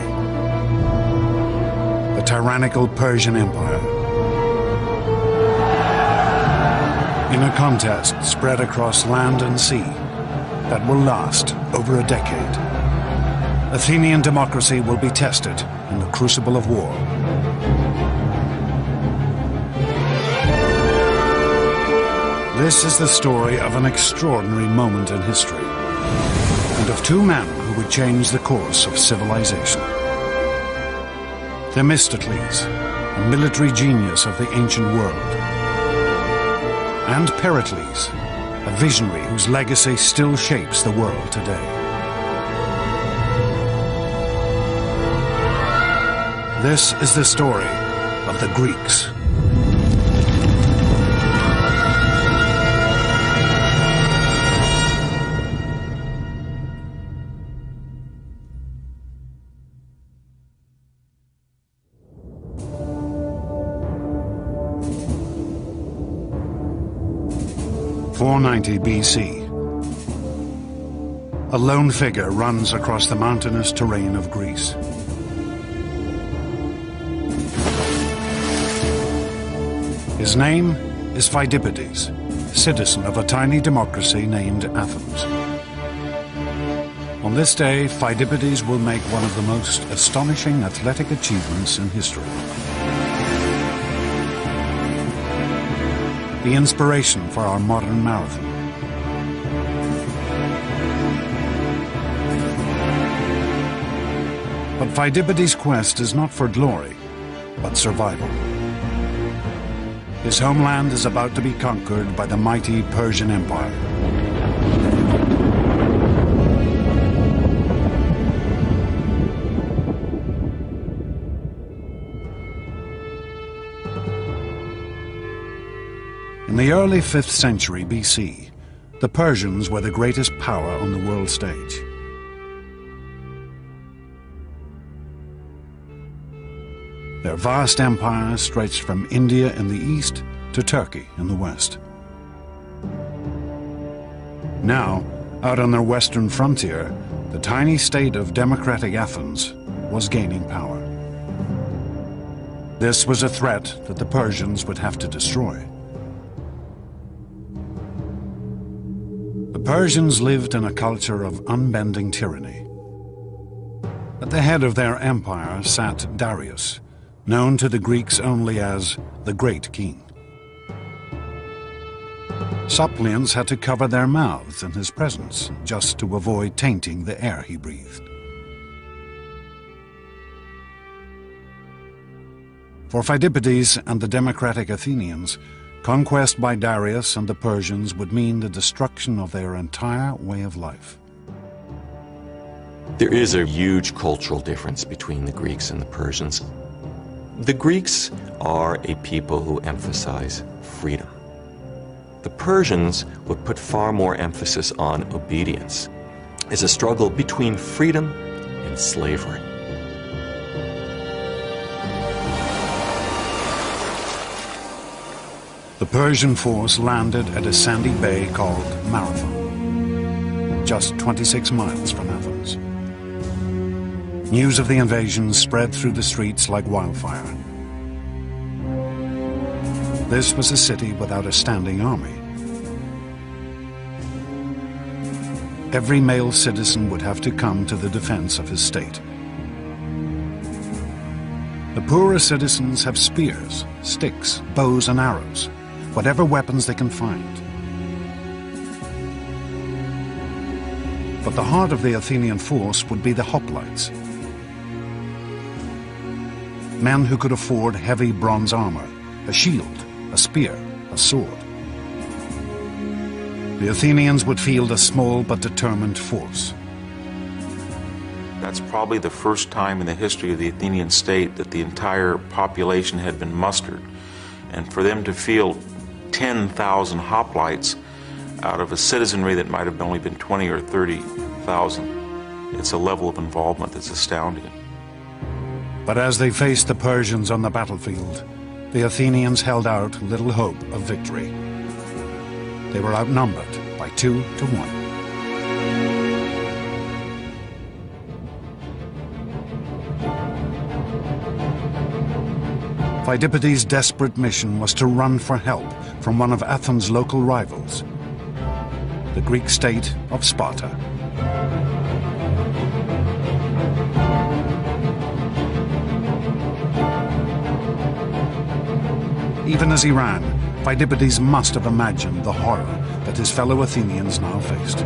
the tyrannical Persian Empire. In a contest spread across land and sea that will last over a decade, Athenian democracy will be tested in the crucible of war. This is the story of an extraordinary moment in history, and of two men who would change the course of civilization. Themistocles, a military genius of the ancient world, and Pericles, a visionary whose legacy still shapes the world today. This is the story of the Greeks. (490 BC). A lone figure runs across the mountainous terrain of Greece. His name is Phidippides, citizen of a tiny democracy named Athens. On this day, Phidippides will make one of the most astonishing athletic achievements in history. The inspiration for our modern marathon. But Phidippides' quest is not for glory, but survival. His homeland is about to be conquered by the mighty Persian Empire. In the early 5th century BC, the Persians were the greatest power on the world stage. Their vast empire stretched from India in the east to Turkey in the west. Now, out on their western frontier, the tiny state of democratic Athens was gaining power. This was a threat that the Persians would have to destroy. The Persians lived in a culture of unbending tyranny. At the head of their empire sat Darius, known to the Greeks only as the Great King. Suppliants had to cover their mouths in his presence just to avoid tainting the air he breathed. For Phidippides and the democratic Athenians, Conquest by Darius and the Persians would mean the destruction of their entire way of life. There is a huge cultural difference between the Greeks and the Persians. The Greeks are a people who emphasize freedom. The Persians would put far more emphasis on obedience. It's a struggle between freedom and slavery. The Persian force landed at a sandy bay called Marathon, just 26 miles from Athens. News of the invasion spread through the streets like wildfire. This was a city without a standing army. Every male citizen would have to come to the defense of his state. The poorer citizens have spears, sticks, bows and arrows, whatever weapons they can find. But the heart of the Athenian force would be the hoplites, men who could afford heavy bronze armor, a shield, a spear, a sword. The Athenians would field a small but determined force. That's probably the first time in the history of the Athenian state that the entire population had been mustered. And for them to field 10,000 hoplites out of a citizenry that might have only been 20 or 30,000, it's a level of involvement that's astounding. But as they faced the Persians on the battlefield, the Athenians held out little hope of victory. They were outnumbered by 2 to 1. Pheidippides' desperate mission was to run for help from one of Athens' local rivals, the Greek state of Sparta. Even as he ran, Pheidippides must have imagined the horror that his fellow Athenians now faced.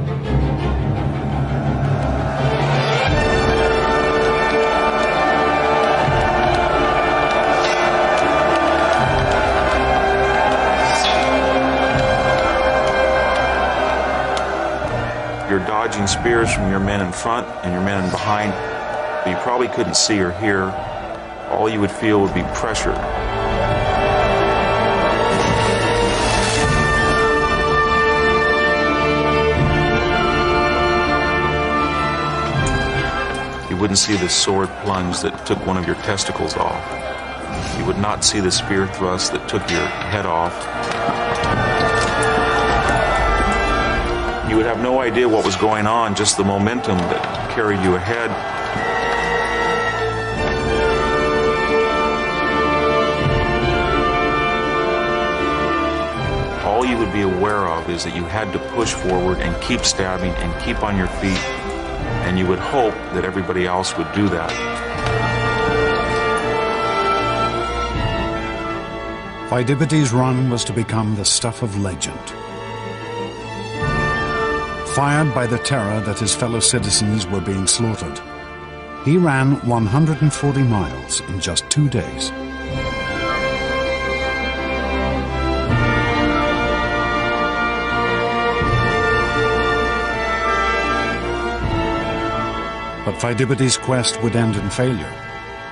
You're dodging spears from your men in front and your men in behind. You probably couldn't see or hear. All you would feel would be pressure. You wouldn't see the sword plunge that took one of your testicles off. You would not see the spear thrust that took your head off. You would have no idea what was going on, just the momentum that carried you ahead. All you would be aware of is that you had to push forward and keep stabbing and keep on your feet, and you would hope that everybody else would do that. Pheidippides' run was to become the stuff of legend. Fired by the terror that his fellow citizens were being slaughtered, he ran 140 miles in just 2 days. But Pheidippides' quest would end in failure.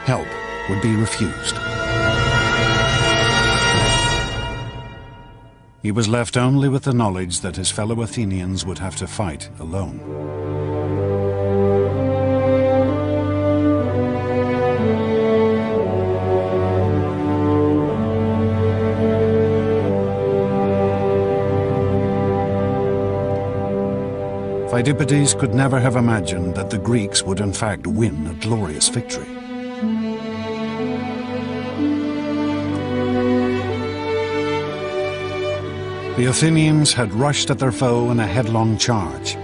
Help would be refused. He was left only with the knowledge that his fellow Athenians would have to fight alone. Pheidippides could never have imagined that the Greeks would in fact win a glorious victory. The Athenians had rushed at their foe in a headlong charge.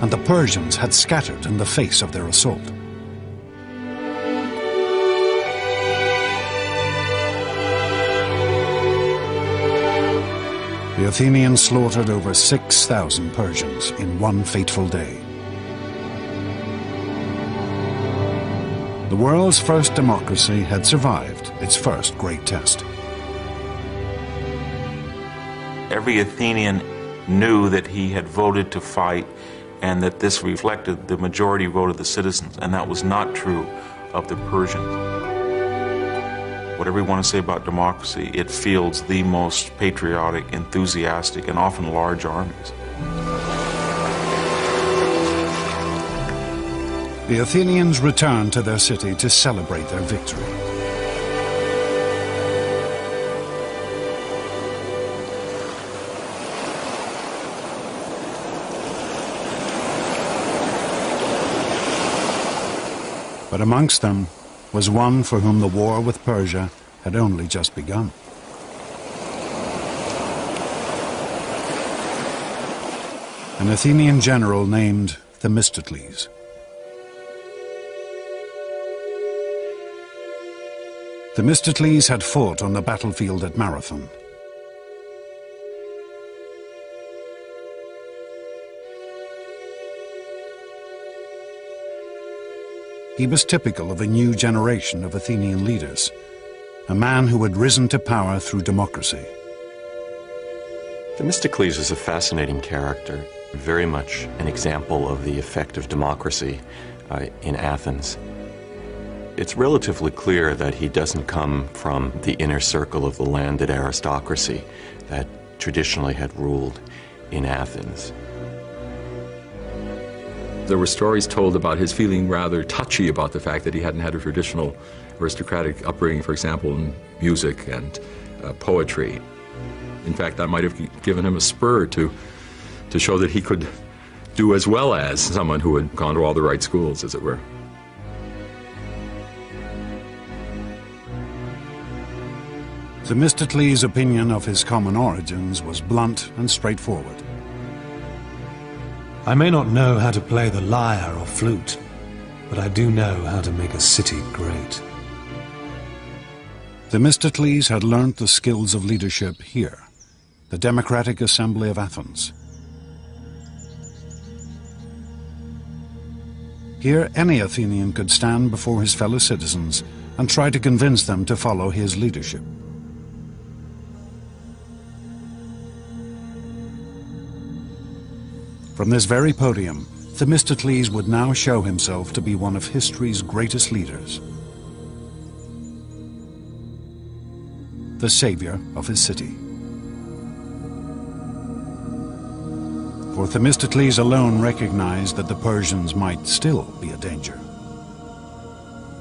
And the Persians had scattered in the face of their assault. The Athenians slaughtered over 6,000 Persians in one fateful day. The world's first democracy had survived its first great test. Every Athenian knew that he had voted to fight and that this reflected the majority vote of the citizens, and that was not true of the Persians. Whatever you want to say about democracy, it fields the most patriotic, enthusiastic, and often large armies. The Athenians returned to their city to celebrate their victory. But amongst them was one for whom the war with Persia had only just begun. An Athenian general named Themistocles. Themistocles had fought on the battlefield at Marathon. He was typical of a new generation of Athenian leaders, a man who had risen to power through democracy. Themistocles is a fascinating character, very much an example of the effect of democracy in Athens. It's relatively clear that he doesn't come from the inner circle of the landed aristocracy that traditionally had ruled in Athens. There were stories told about his feeling rather touchy about the fact that he hadn't had a traditional aristocratic upbringing, for example, in music and poetry. In fact, that might have given him a spur to show that he could do as well as someone who had gone to all the right schools, as it were. Themistocles' opinion of his common origins was blunt and straightforward. I may not know how to play the lyre or flute, but I do know how to make a city great. Themistocles had learnt the skills of leadership here, the Democratic Assembly of Athens. Here, any Athenian could stand before his fellow citizens and try to convince them to follow his leadership. From this very podium, Themistocles would now show himself to be one of history's greatest leaders, the savior of his city. For Themistocles alone recognized that the Persians might still be a danger,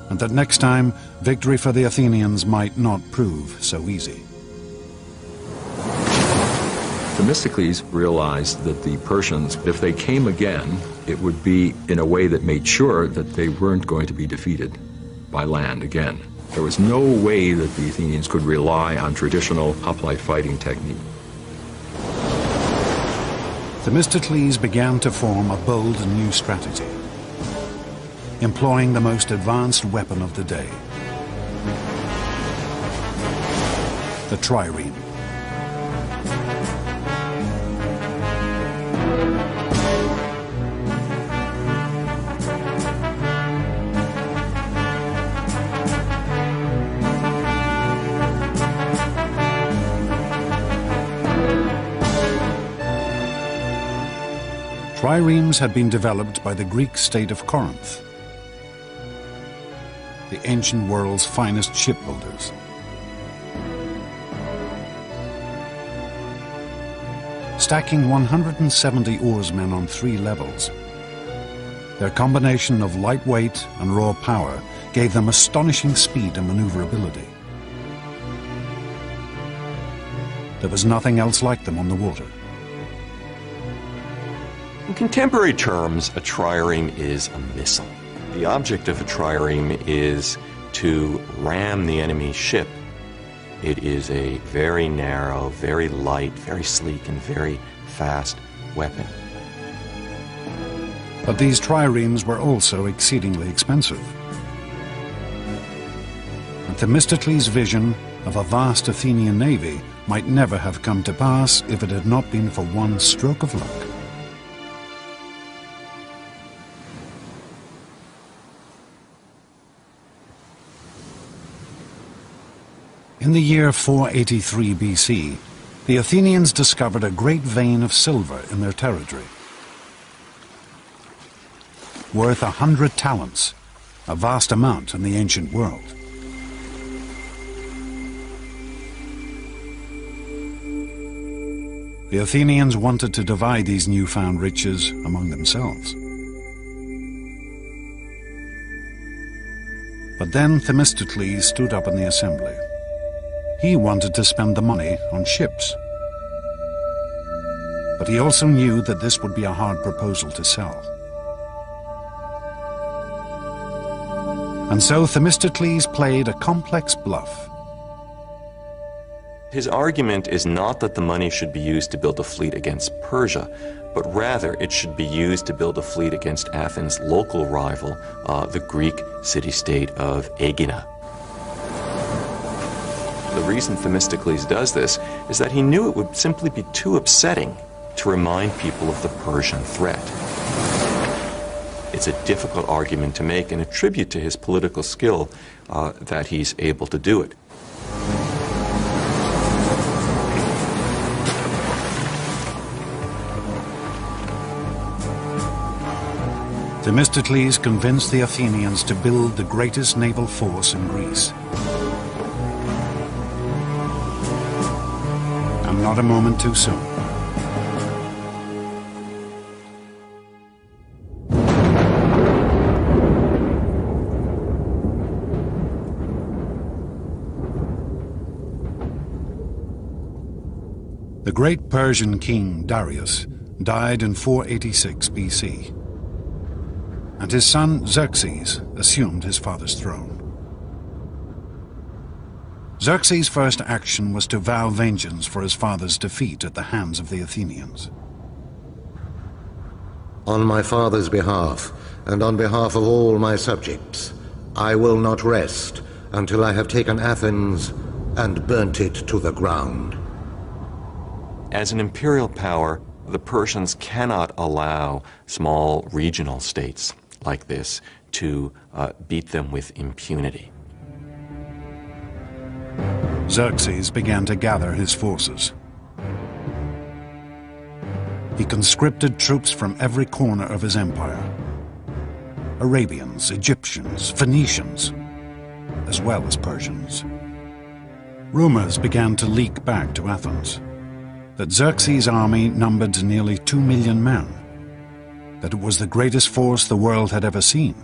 and that next time victory for the Athenians might not prove so easy. Themistocles realized that the Persians, if they came again, it would be in a way that made sure that they weren't going to be defeated by land again. There was no way that the Athenians could rely on traditional hoplite fighting technique. Themistocles began to form a bold and new strategy, employing the most advanced weapon of the day, the trireme. Triremes had been developed by the Greek state of Corinth, the ancient world's finest shipbuilders. Stacking 170 oarsmen on 3 levels, their combination of lightweight and raw power gave them astonishing speed and maneuverability. There was nothing else like them on the water. In contemporary terms, a trireme is a missile. The object of a trireme is to ram the enemy's ship. It is a very narrow, very light, very sleek, and very fast weapon. But these triremes were also exceedingly expensive. And Themistocles' vision of a vast Athenian navy might never have come to pass if it had not been for one stroke of luck. In the year 483 BC, the Athenians discovered a great vein of silver in their territory, worth 100 talents, a vast amount in the ancient world. The Athenians wanted to divide these newfound riches among themselves. But then Themistocles stood up in the assembly. He wanted to spend the money on ships. But he also knew that this would be a hard proposal to sell. And so Themistocles played a complex bluff. His argument is not that the money should be used to build a fleet against Persia, but rather it should be used to build a fleet against Athens' local rival, the Greek city-state of Aegina. The reason Themistocles does this is that he knew it would simply be too upsetting to remind people of the Persian threat. It's a difficult argument to make and a tribute to his political skill that he's able to do it. Themistocles convinced the Athenians to build the greatest naval force in Greece. And not a moment too soon. The great Persian king Darius died in 486 BC. And his son Xerxes assumed his father's throne. Xerxes' first action was to vow vengeance for his father's defeat at the hands of the Athenians. On my father's behalf, and on behalf of all my subjects, I will not rest until I have taken Athens and burnt it to the ground. As an imperial power, the Persians cannot allow small regional states like this to beat them with impunity. Xerxes began to gather his forces. He conscripted troops from every corner of his empire. Arabians, Egyptians, Phoenicians, as well as Persians. Rumors began to leak back to Athens that Xerxes' army numbered nearly 2 million men, that it was the greatest force the world had ever seen,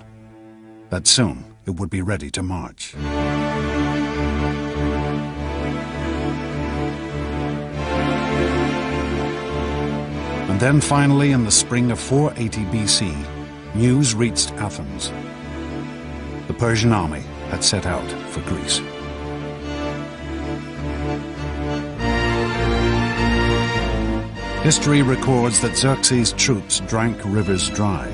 that soon it would be ready to march. And then finally, in the spring of 480 BC, news reached Athens. The Persian army had set out for Greece. History records that Xerxes' troops drank rivers dry.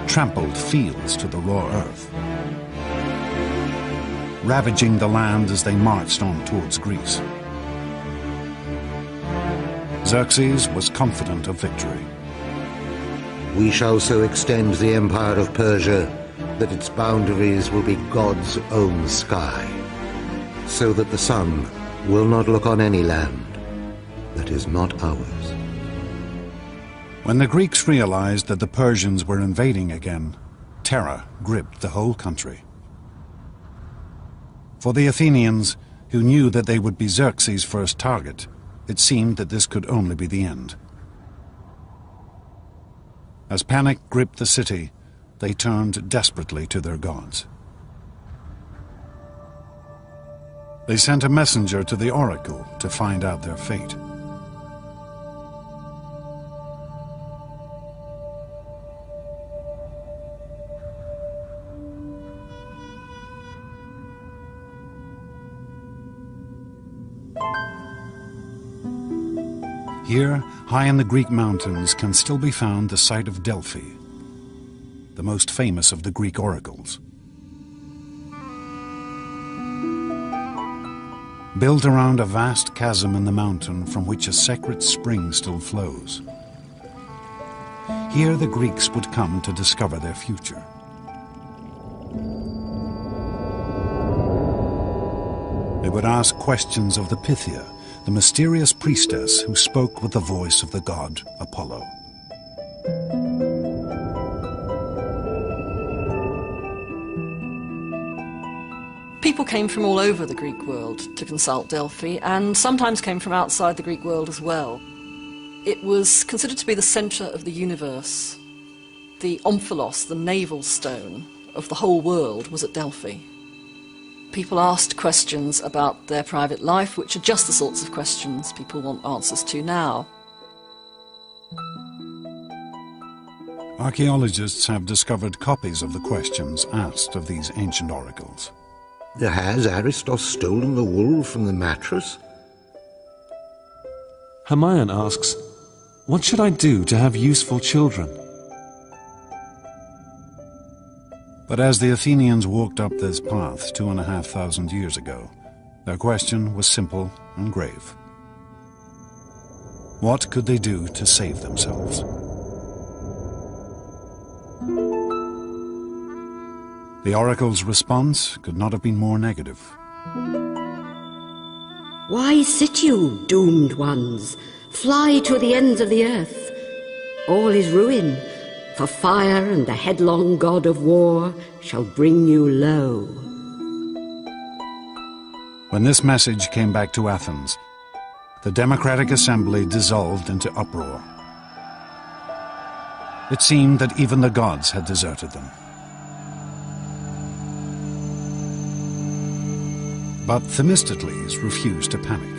Trampled fields to the raw earth, ravaging the land as they marched on towards Greece. Xerxes was confident of victory. We shall so extend the empire of Persia that its boundaries will be God's own sky, so that the sun will not look on any land that is not ours. When the Greeks realized that the Persians were invading again, terror gripped the whole country. For the Athenians, who knew that they would be Xerxes' first target, it seemed that this could only be the end. As panic gripped the city, they turned desperately to their gods. They sent a messenger to the oracle to find out their fate. Here, high in the Greek mountains, can still be found the site of Delphi, the most famous of the Greek oracles. Built around a vast chasm in the mountain from which a sacred spring still flows. Here the Greeks would come to discover their future. They would ask questions of the Pythia, the mysterious priestess who spoke with the voice of the god Apollo. People came from all over the Greek world to consult Delphi, and sometimes came from outside the Greek world as well. It was considered to be the centre of the universe. The omphalos, the navel stone of the whole world, was at Delphi. People asked questions about their private life, which are just the sorts of questions people want answers to now. Archaeologists have discovered copies of the questions asked of these ancient oracles. Has Aristos stolen the wool from the mattress? Hermione asks, "What should I do to have useful children?" But as the Athenians walked up this path 2,500 years ago, their question was simple and grave. What could they do to save themselves? The oracle's response could not have been more negative. Why sit you, doomed ones? Fly to the ends of the earth. All is ruin, for fire and the headlong god of war shall bring you low. When this message came back to Athens, the Democratic Assembly dissolved into uproar. It seemed that even the gods had deserted them. But Themistocles refused to panic.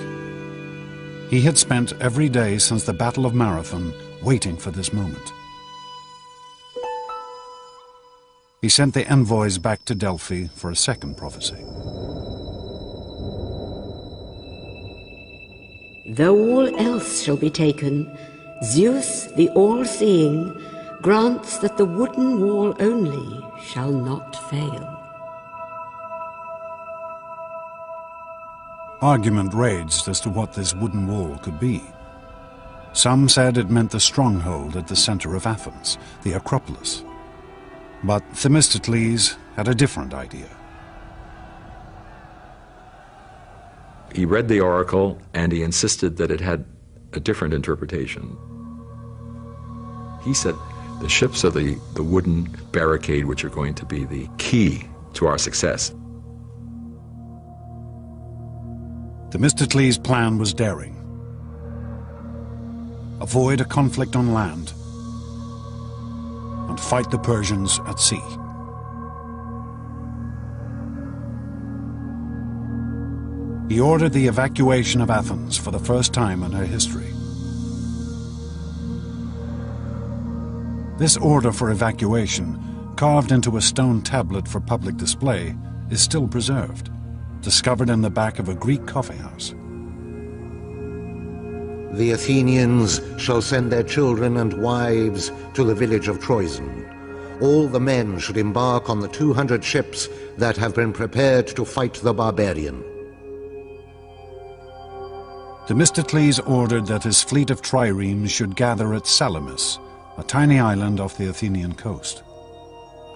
He had spent every day since the Battle of Marathon waiting for this moment. He sent the envoys back to Delphi for a second prophecy. Though all else shall be taken, Zeus, the all-seeing, grants that the wooden wall only shall not fail. Argument raged as to what this wooden wall could be. Some said it meant the stronghold at the center of Athens, the Acropolis. But Themistocles had a different idea. He read the oracle and he insisted that it had a different interpretation. He said the ships are the wooden barricade which are going to be the key to our success. Themistocles' plan was daring. Avoid a conflict on land and fight the Persians at sea. He ordered the evacuation of Athens for the first time in her history. This order for evacuation, carved into a stone tablet for public display, is still preserved, discovered in the back of a Greek coffeehouse. The Athenians shall send their children and wives to the village of Troezen. All the men should embark on the 200 ships that have been prepared to fight the barbarian. Themistocles ordered that his fleet of triremes should gather at Salamis, a tiny island off the Athenian coast.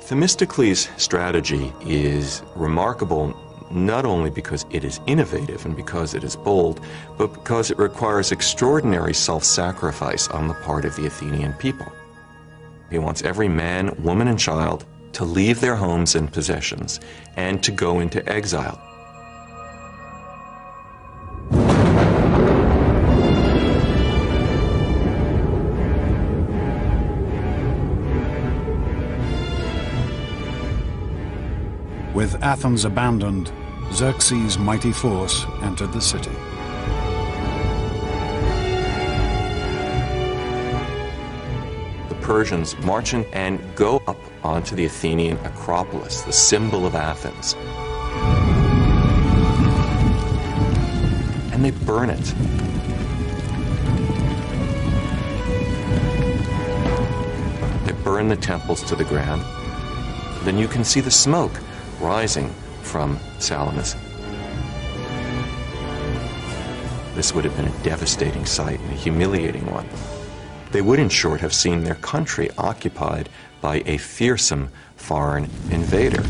Themistocles' strategy is remarkable not only because it is innovative and because it is bold, but because it requires extraordinary self-sacrifice on the part of the Athenian people. He wants every man, woman, and child to leave their homes and possessions and to go into exile. With Athens abandoned, Xerxes' mighty force entered the city. The Persians march in and go up onto the Athenian Acropolis, the symbol of Athens. And they burn it. They burn the temples to the ground. Then you can see the smoke rising from Salamis. This would have been a devastating sight and a humiliating one. They would, in short, have seen their country occupied by a fearsome foreign invader.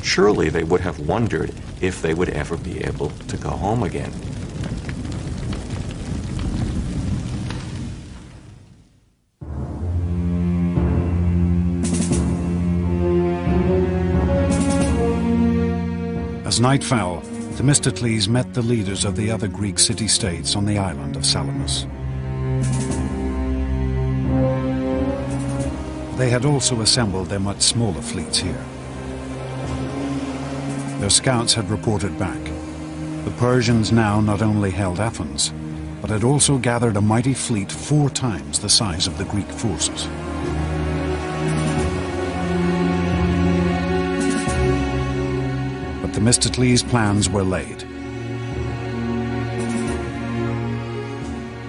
surely they would have wondered if they would ever be able to go home again. As night fell, Themistocles met the leaders of the other Greek city-states on the island of Salamis. They had also assembled their much smaller fleets here. Their scouts had reported back. The Persians now not only held Athens, but had also gathered a mighty fleet 4 times the size of the Greek forces. But Themistocles' plans were laid.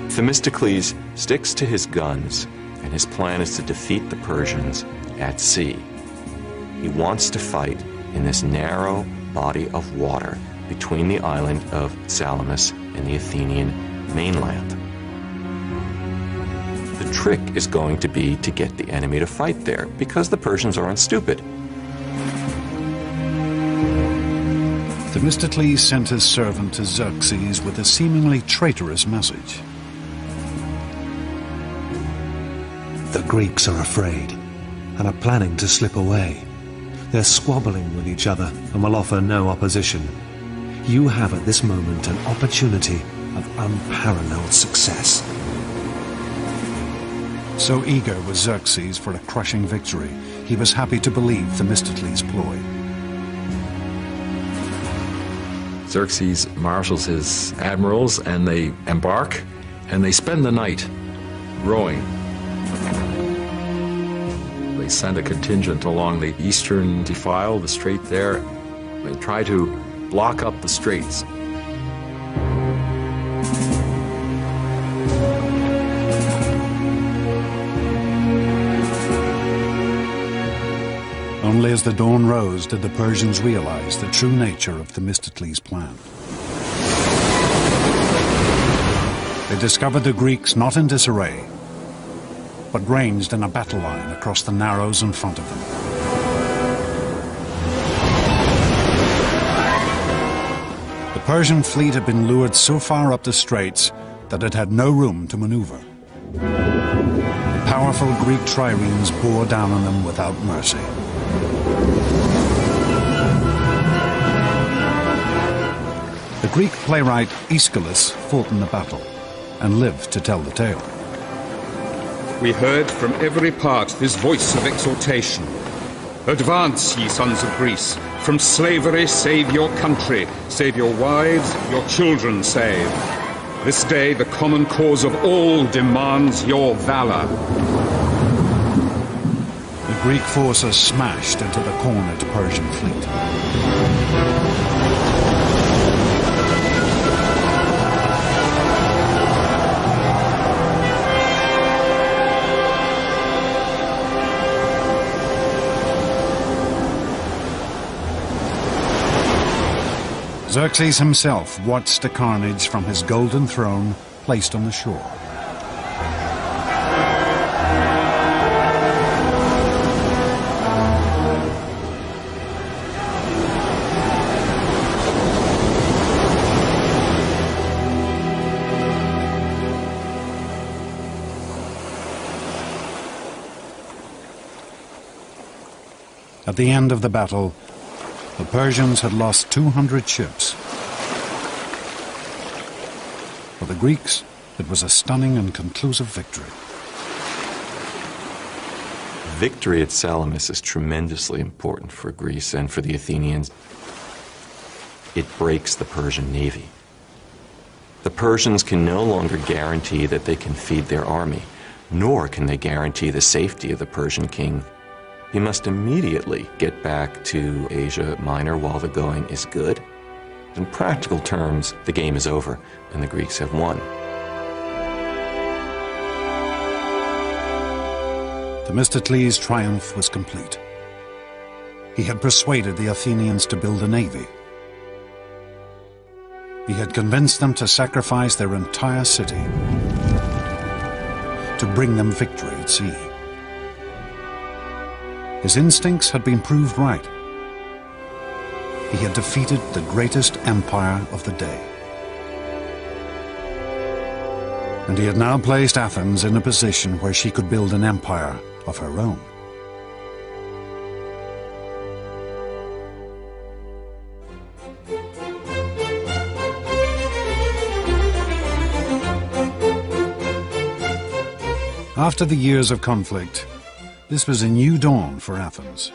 Themistocles sticks to his guns, and his plan is to defeat the Persians at sea. He wants to fight in this narrow body of water between the island of Salamis and the Athenian mainland. The trick is going to be to get the enemy to fight there, because the Persians aren't stupid. Themistocles sent his servant to Xerxes with a seemingly traitorous message. The Greeks are afraid and are planning to slip away. They're squabbling with each other and will offer no opposition. You have at this moment an opportunity of unparalleled success. So eager was Xerxes for a crushing victory, he was happy to believe Themistocles' ploy. Xerxes marshals his admirals, and they embark, and they spend the night rowing. They send a contingent along the eastern defile, the strait there. They try to block up the straits. Only as the dawn rose did the Persians realize the true nature of Themistocles' plan. They discovered the Greeks not in disarray, but ranged in a battle line across the narrows in front of them. The Persian fleet had been lured so far up the straits that it had no room to maneuver. The powerful Greek triremes bore down on them without mercy. The Greek playwright Aeschylus fought in the battle and lived to tell the tale. We heard from every part this voice of exhortation. Advance, ye sons of Greece, from slavery save your country, save your wives, your children save. This day the common cause of all demands your valor. The Greek forces smashed into the cornered Persian fleet. Xerxes himself watched the carnage from his golden throne placed on the shore. At the end of the battle, the Persians had lost 200 ships. For the Greeks, it was a stunning and conclusive victory. Victory at Salamis is tremendously important for Greece and for the Athenians. It breaks the Persian navy. The Persians can no longer guarantee that they can feed their army, nor can they guarantee the safety of the Persian king. He must immediately get back to Asia Minor while the going is good. In practical terms, the game is over, and the Greeks have won. Themistocles' triumph was complete. He had persuaded the Athenians to build a navy. He had convinced them to sacrifice their entire city to bring them victory at sea. His instincts had been proved right. he had defeated the greatest empire of the day. And he had now placed Athens in a position where she could build an empire of her own. After the years of conflict, this was a new dawn for Athens.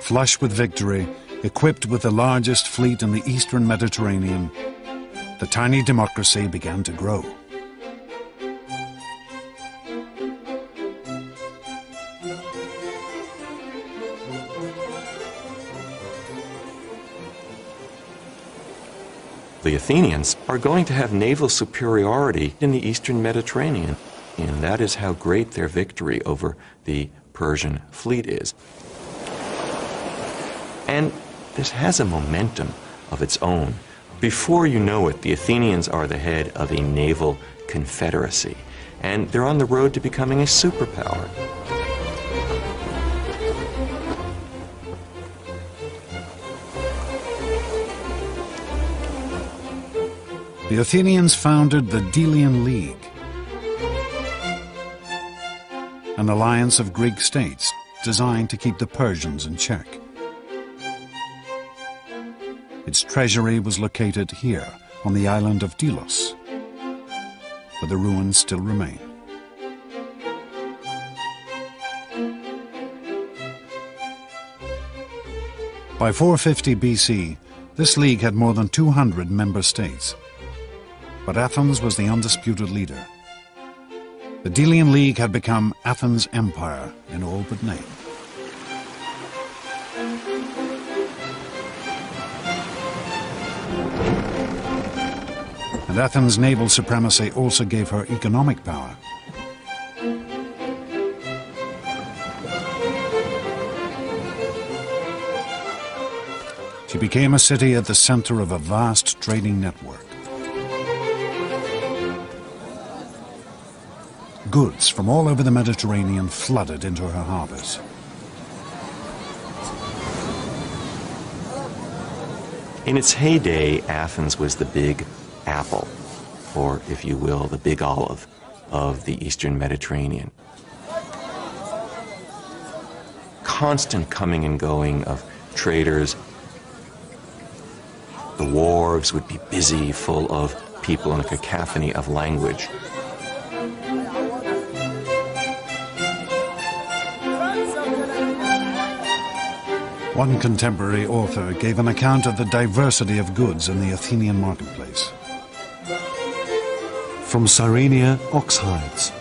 Flush with victory, equipped with the largest fleet in the eastern Mediterranean, the tiny democracy began to grow. The Athenians are going to have naval superiority in the eastern Mediterranean, and that is how great their victory over the Persian fleet is. And this has a momentum of its own. Before you know it, the Athenians are the head of a naval confederacy, and they're on the road to becoming a superpower. The Athenians founded the Delian League, an alliance of Greek states designed to keep the Persians in check. Its treasury was located here on the island of Delos, where the ruins still remain. By 450 BC, this league had more than 200 member states. But Athens was the undisputed leader. The Delian League had become Athens' empire in all but name. And Athens' naval supremacy also gave her economic power. She became a city at the center of a vast trading network. Goods from all over the Mediterranean flooded into her harbors. In its heyday, Athens was the big apple, or if you will, the big olive of the eastern Mediterranean. Constant coming and going of traders. The wharves would be busy, full of people in a cacophony of language. One contemporary author gave an account of the diversity of goods in the Athenian marketplace. From Cyrenia, ox hides.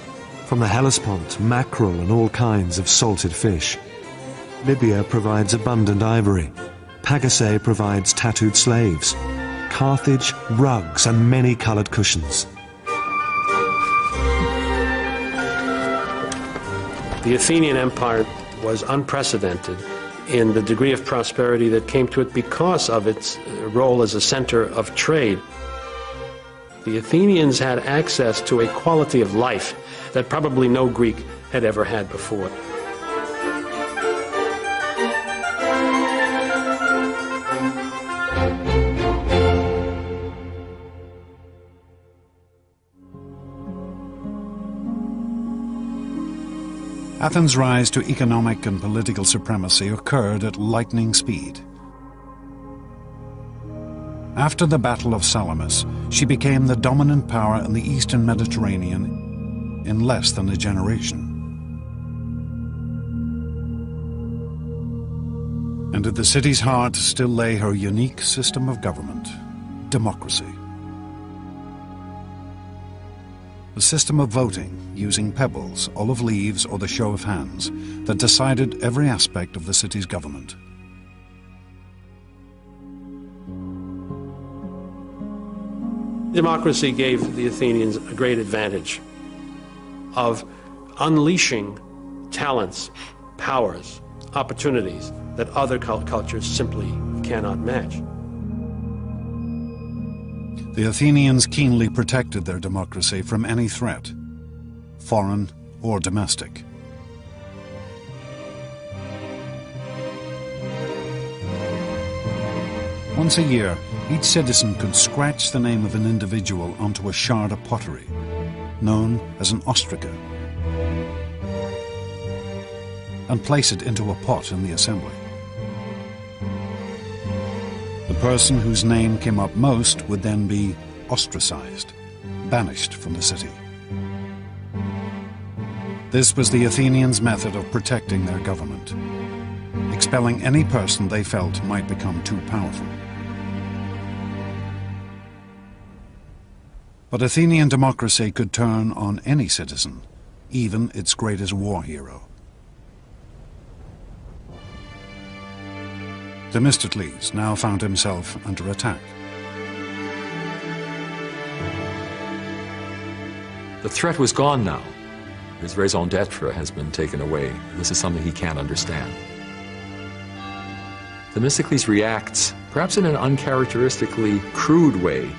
From the Hellespont, mackerel and all kinds of salted fish. Libya provides abundant ivory. Pagasae provides tattooed slaves. Carthage, rugs and many coloured cushions. The Athenian Empire was unprecedented in the degree of prosperity that came to it because of its role as a center of trade. The Athenians had access to a quality of life that probably no Greek had ever had before. Athens' rise to economic and political supremacy occurred at lightning speed. After the Battle of Salamis, she became the dominant power in the eastern Mediterranean in less than a generation. And at the city's heart still lay her unique system of government, democracy. A system of voting using pebbles, olive leaves, or the show of hands that decided every aspect of the city's government. Democracy gave the Athenians a great advantage of unleashing talents, powers, opportunities that other cultures simply cannot match. The Athenians keenly protected their democracy from any threat, foreign or domestic. Once a year, each citizen could scratch the name of an individual onto a shard of pottery, known as an ostraca, and place it into a pot in the assembly. The person whose name came up most would then be ostracized, banished from the city. This was the Athenians' method of protecting their government, expelling any person they felt might become too powerful. But Athenian democracy could turn on any citizen, even its greatest war hero. Themistocles now found himself under attack. The threat was gone now. His raison d'etre has been taken away. This is something he can't understand. Themistocles reacts, perhaps in an uncharacteristically crude way.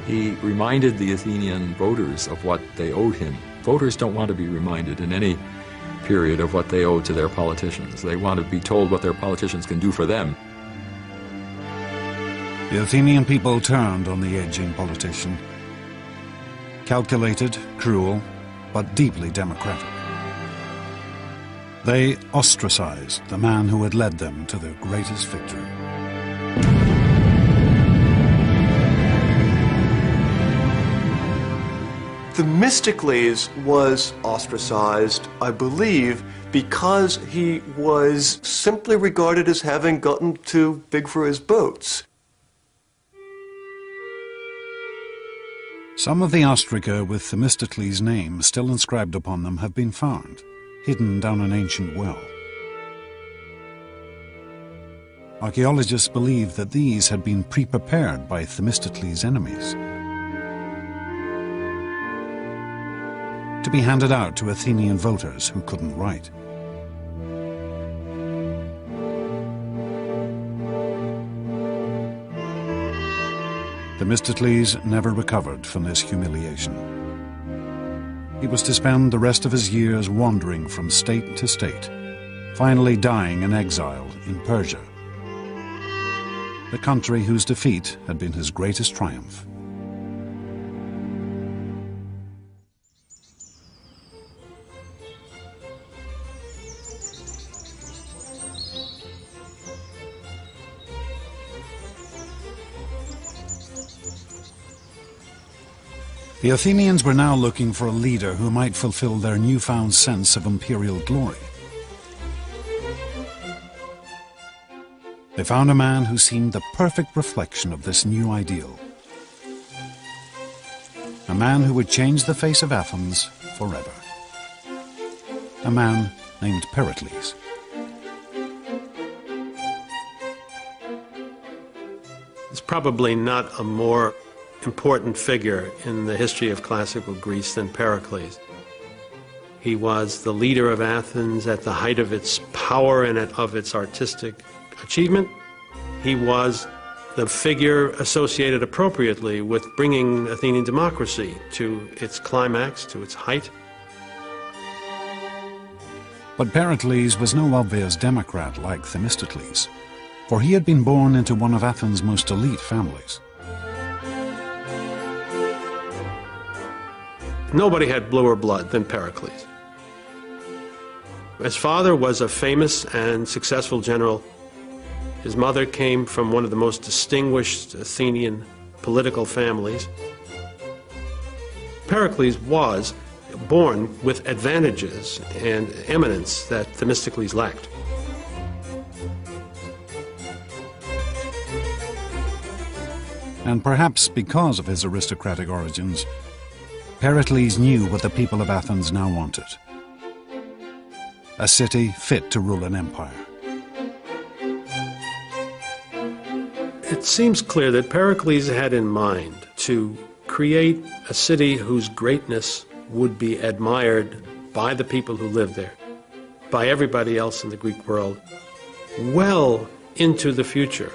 He reminded the Athenian voters of what they owed him. Voters don't want to be reminded in any period of what they owe to their politicians. They want to be told what their politicians can do for them. The Athenian people turned on the aging politician. Calculated, cruel, but deeply democratic. They ostracized the man who had led them to their greatest victory. Themistocles was ostracized, I believe, because he was simply regarded as having gotten too big for his boots. Some of the ostraca with Themistocles' name still inscribed upon them have been found, hidden down an ancient well. Archaeologists believe that these had been pre-prepared by Themistocles' enemies, to be handed out to Athenian voters who couldn't write. Themistocles never recovered from this humiliation. He was to spend the rest of his years wandering from state to state, finally dying in exile in Persia, the country whose defeat had been his greatest triumph. The Athenians were now looking for a leader who might fulfill their newfound sense of imperial glory. They found a man who seemed the perfect reflection of this new ideal. A man who would change the face of Athens forever. A man named Pericles. It's probably not a more important figure in the history of classical Greece than Pericles. He was the leader of Athens at the height of its power and of its artistic achievement. He was the figure associated appropriately with bringing Athenian democracy to its climax, to its height. But Pericles was no obvious democrat like Themistocles, for he had been born into one of Athens' most elite families. Nobody had bluer blood than Pericles. His father was a famous and successful general. His mother came from one of the most distinguished Athenian political families. Pericles was born with advantages and eminence that Themistocles lacked. And perhaps because of his aristocratic origins, Pericles knew what the people of Athens now wanted. A city fit to rule an empire. It seems clear that Pericles had in mind to create a city whose greatness would be admired by the people who lived there, by everybody else in the Greek world, well into the future.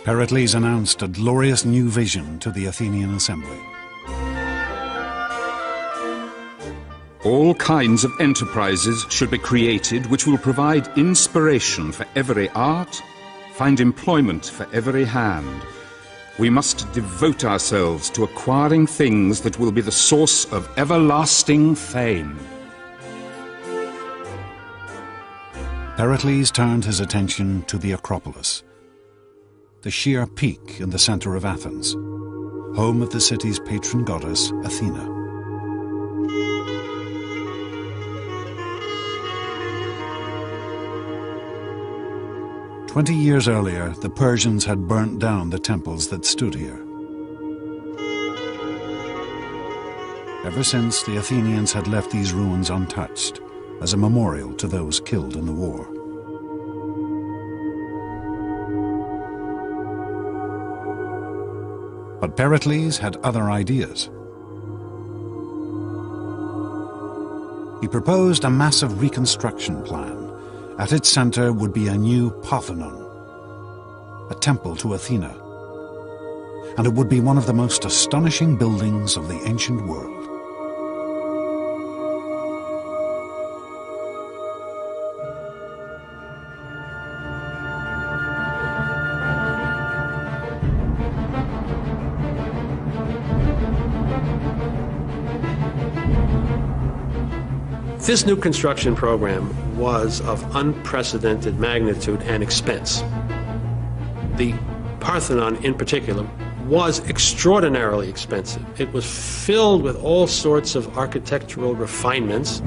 Pericles announced a glorious new vision to the Athenian assembly. All kinds of enterprises should be created which will provide inspiration for every art, find employment for every hand. We must devote ourselves to acquiring things that will be the source of everlasting fame. Pericles turned his attention to the Acropolis, the sheer peak in the center of Athens, home of the city's patron goddess, Athena. "20 years earlier, the Persians had burnt down the temples that stood here. Ever since, the Athenians had left these ruins untouched, as a memorial to those killed in the war. But Pericles had other ideas. He proposed a massive reconstruction plan. At its center would be a new Parthenon, a temple to Athena, and it would be one of the most astonishing buildings of the ancient world. This new construction program was of unprecedented magnitude and expense. The Parthenon in particular was extraordinarily expensive. It was filled with all sorts of architectural refinements.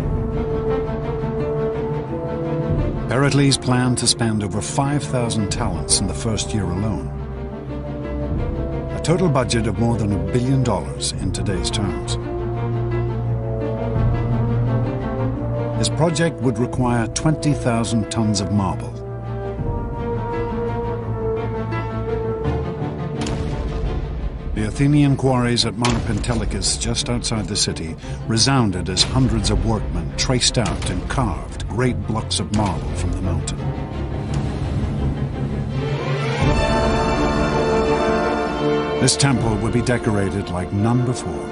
Pericles planned to spend over 5,000 talents in the first year alone, a total budget of more than $1 billion in today's terms. His project would require 20,000 tons of marble. The Athenian quarries at Mount Pentelicus, just outside the city, resounded as hundreds of workmen traced out and carved great blocks of marble from the mountain. This temple would be decorated like none before.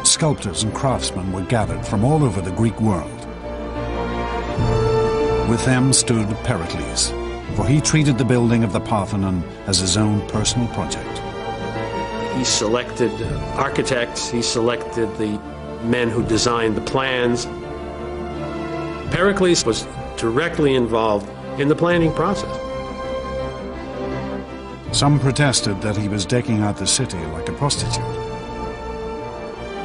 Sculptors and craftsmen were gathered from all over the Greek world. With them stood Pericles, for he treated the building of the Parthenon as his own personal project. He selected architects, he selected the men who designed the plans. Pericles was directly involved in the planning process. Some protested that he was decking out the city like a prostitute.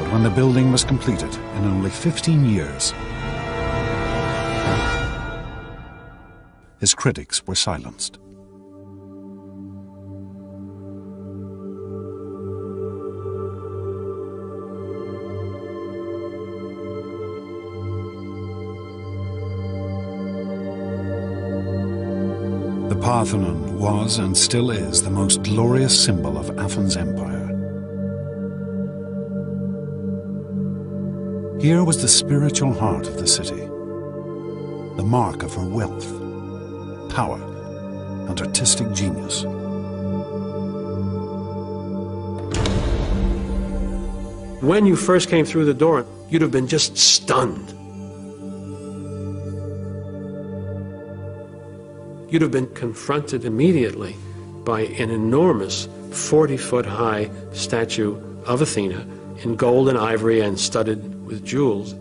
But when the building was completed in only 15 years, his critics were silenced. The Parthenon was and still is the most glorious symbol of Athens' empire. Here was the spiritual heart of the city, the mark of her wealth, power, and artistic genius. When you first came through the door, you'd have been just stunned. You'd have been confronted immediately by an enormous 40-foot-high statue of Athena in gold and ivory and studded with jewels.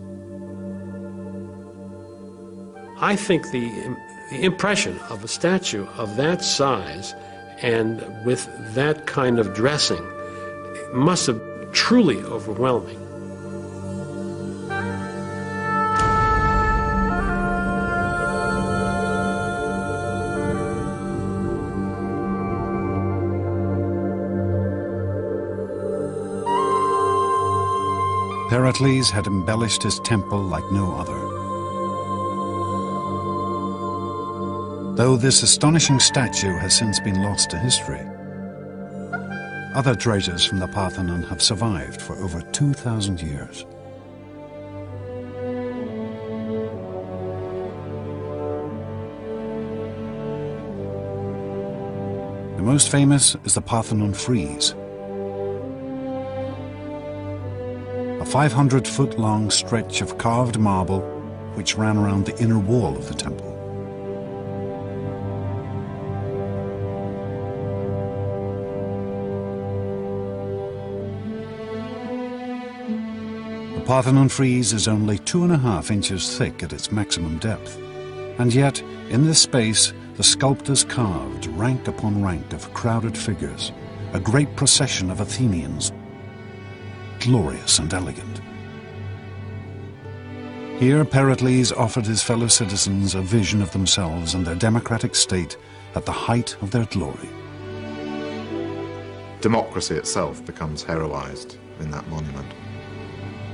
I think the impression of a statue of that size and with that kind of dressing must have been truly overwhelming. Pericles had embellished his temple like no other. Though this astonishing statue has since been lost to history, other treasures from the Parthenon have survived for over 2,000 years. The most famous is the Parthenon frieze. 500-foot-long stretch of carved marble which ran around the inner wall of the temple. The Parthenon frieze is only 2.5 inches thick at its maximum depth, and yet in this space the sculptors carved rank upon rank of crowded figures, a great procession of Athenians, glorious and elegant. Here Pericles offered his fellow citizens a vision of themselves and their democratic state at the height of their glory. Democracy itself becomes heroized in that monument.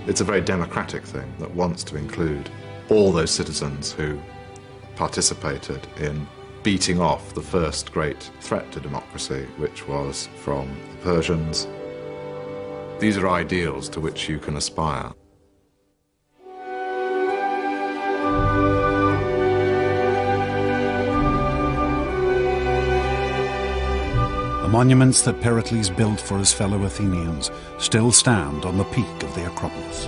It's a very democratic thing that wants to include all those citizens who participated in beating off the first great threat to democracy, which was from the Persians. These are ideals to which you can aspire. The monuments that Pericles built for his fellow Athenians still stand on the peak of the Acropolis.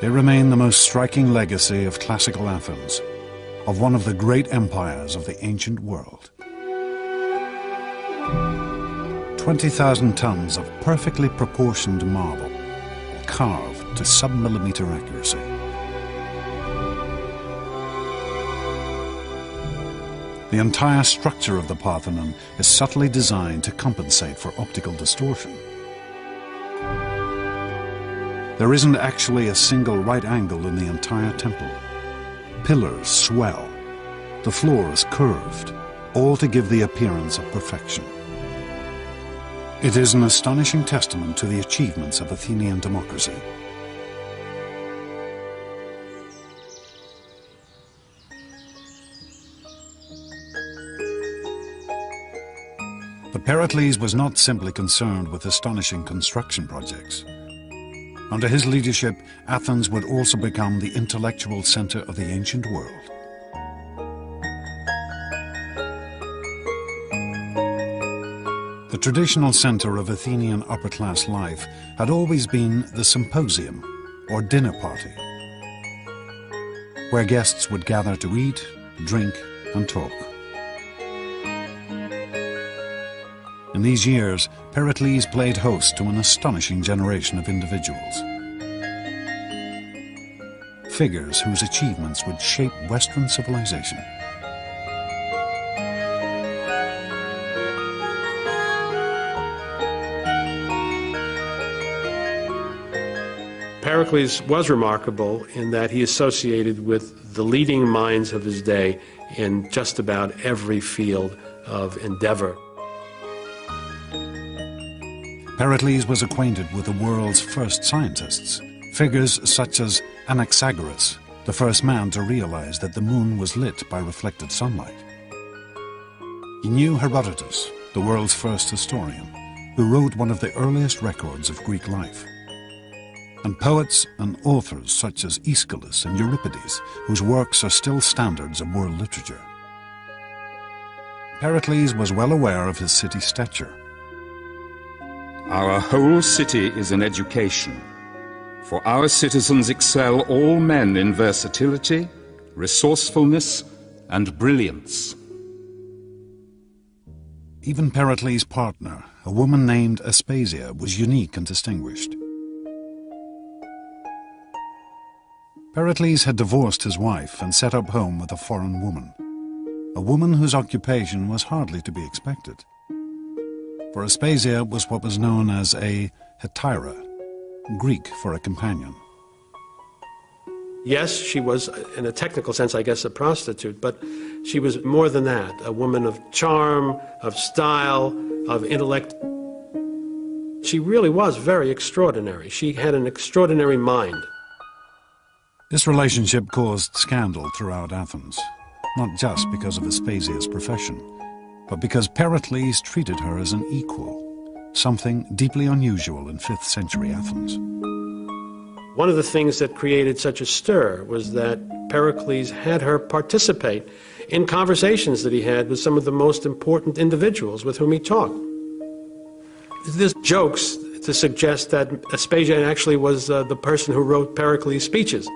They remain the most striking legacy of classical Athens, of one of the great empires of the ancient world. 20,000 tons of perfectly proportioned marble, carved to sub-millimeter accuracy. The entire structure of the Parthenon is subtly designed to compensate for optical distortion. There isn't actually a single right angle in the entire temple. Pillars swell. The floor is curved, all to give the appearance of perfection. It is an astonishing testament to the achievements of Athenian democracy. But Pericles was not simply concerned with astonishing construction projects. Under his leadership, Athens would also become the intellectual center of the ancient world. The traditional center of Athenian upper-class life had always been the symposium, or dinner party, where guests would gather to eat, drink, and talk. In these years, Pericles played host to an astonishing generation of individuals. Figures whose achievements would shape Western civilization. Pericles was remarkable in that he associated with the leading minds of his day in just about every field of endeavor. Pericles was acquainted with the world's first scientists, figures such as Anaxagoras, the first man to realize that the moon was lit by reflected sunlight. He knew Herodotus, the world's first historian, who wrote one of the earliest records of Greek life, and poets and authors such as Aeschylus and Euripides, whose works are still standards of world literature. Pericles was well aware of his city's stature. Our whole city is an education, for our citizens excel all men in versatility, resourcefulness, and brilliance. Even Pericles' partner, a woman named Aspasia, was unique and distinguished. Pericles had divorced his wife and set up home with a foreign woman, a woman whose occupation was hardly to be expected. For Aspasia was what was known as a hetaira, Greek for a companion. Yes, she was, in a technical sense, I guess, a prostitute, but she was more than that, a woman of charm, of style, of intellect. She really was very extraordinary. She had an extraordinary mind. This relationship caused scandal throughout Athens, not just because of Aspasia's profession, but because Pericles treated her as an equal, something deeply unusual in 5th century Athens. One of the things that created such a stir was that Pericles had her participate in conversations that he had with some of the most important individuals with whom he talked. There's jokes to suggest that Vespasian actually was the person who wrote Pericles' speeches.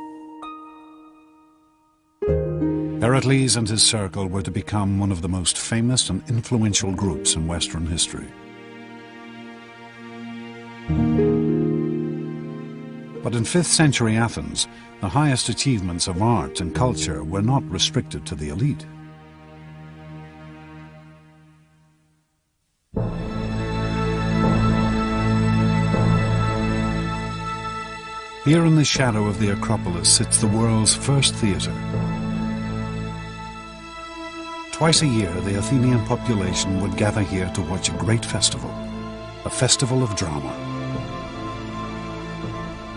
Pericles and his circle were to become one of the most famous and influential groups in Western history. But in 5th century Athens, the highest achievements of art and culture were not restricted to the elite. Here in the shadow of the Acropolis sits the world's first theatre. Twice a year, the Athenian population would gather here to watch a great festival, a festival of drama.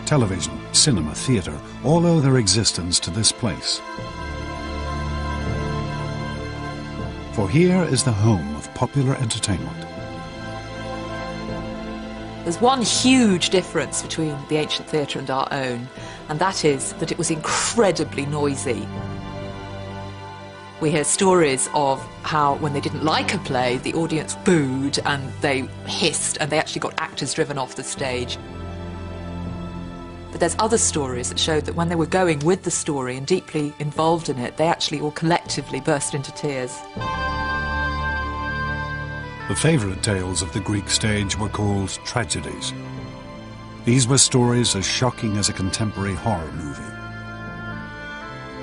Television, cinema, theatre all owe their existence to this place. For here is the home of popular entertainment. There's one huge difference between the ancient theatre and our own, and that is that it was incredibly noisy. We hear stories of how when they didn't like a play, the audience booed and they hissed and they actually got actors driven off the stage. But there's other stories that showed that when they were going with the story and deeply involved in it, they actually all collectively burst into tears. The favourite tales of the Greek stage were called tragedies. These were stories as shocking as a contemporary horror movie.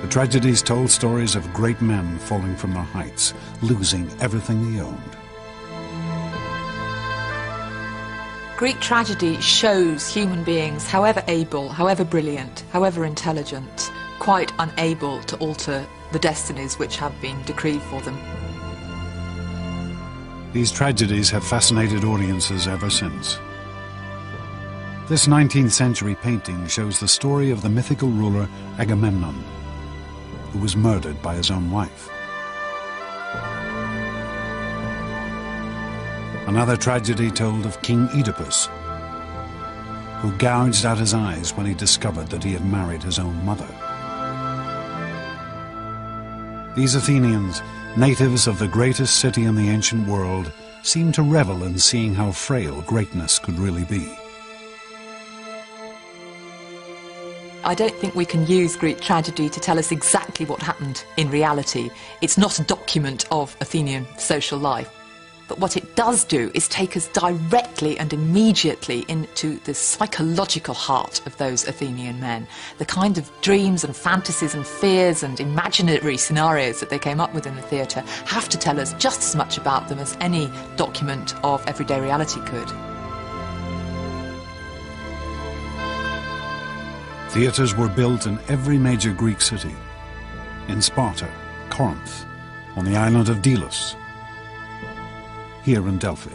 The tragedies told stories of great men falling from their heights, losing everything they owned. Greek tragedy shows human beings, however able, however brilliant, however intelligent, quite unable to alter the destinies which have been decreed for them. These tragedies have fascinated audiences ever since. This 19th century painting shows the story of the mythical ruler Agamemnon, who was murdered by his own wife. Another tragedy told of King Oedipus, who gouged out his eyes when he discovered that he had married his own mother. These Athenians, natives of the greatest city in the ancient world, seemed to revel in seeing how frail greatness could really be. I don't think we can use Greek tragedy to tell us exactly what happened in reality. It's not a document of Athenian social life. But what it does do is take us directly and immediately into the psychological heart of those Athenian men. The kind of dreams and fantasies and fears and imaginary scenarios that they came up with in the theatre have to tell us just as much about them as any document of everyday reality could. Theatres were built in every major Greek city, in Sparta, Corinth, on the island of Delos, here in Delphi.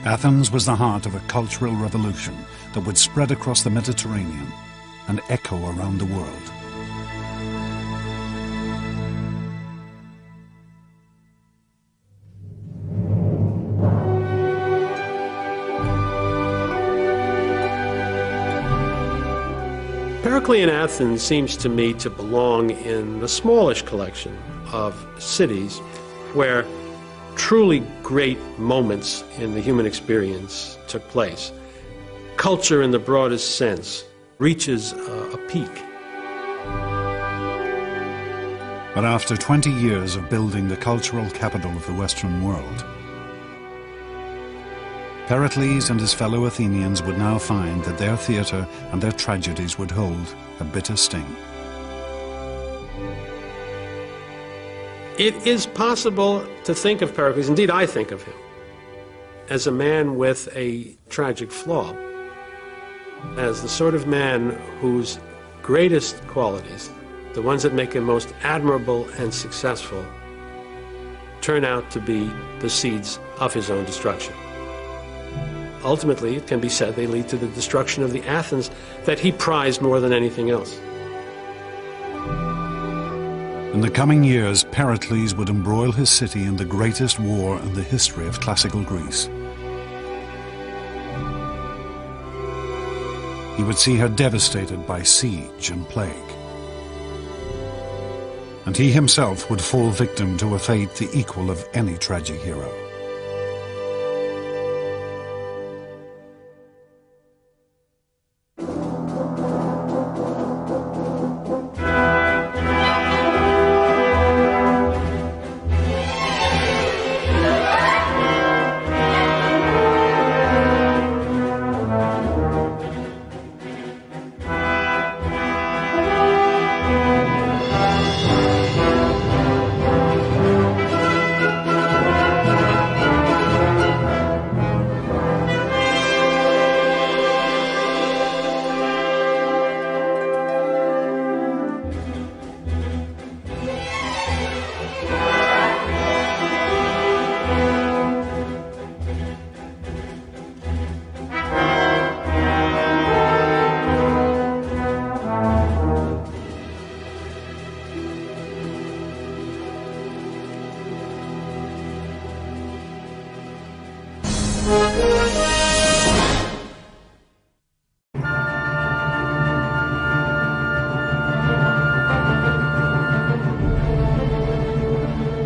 Athens was the heart of a cultural revolution that would spread across the Mediterranean and echo around the world. Periclean Athens seems to me to belong in the smallish collection of cities where truly great moments in the human experience took place. Culture in the broadest sense reaches a peak. But after 20 years of building the cultural capital of the Western world, Pericles and his fellow Athenians would now find that their theatre and their tragedies would hold a bitter sting. It is possible to think of Pericles, indeed I think of him, as a man with a tragic flaw, as the sort of man whose greatest qualities, the ones that make him most admirable and successful, turn out to be the seeds of his own destruction. Ultimately, it can be said they lead to the destruction of the Athens that he prized more than anything else. In the coming years, Pericles would embroil his city in the greatest war in the history of classical Greece. He would see her devastated by siege and plague. And he himself would fall victim to a fate the equal of any tragic hero.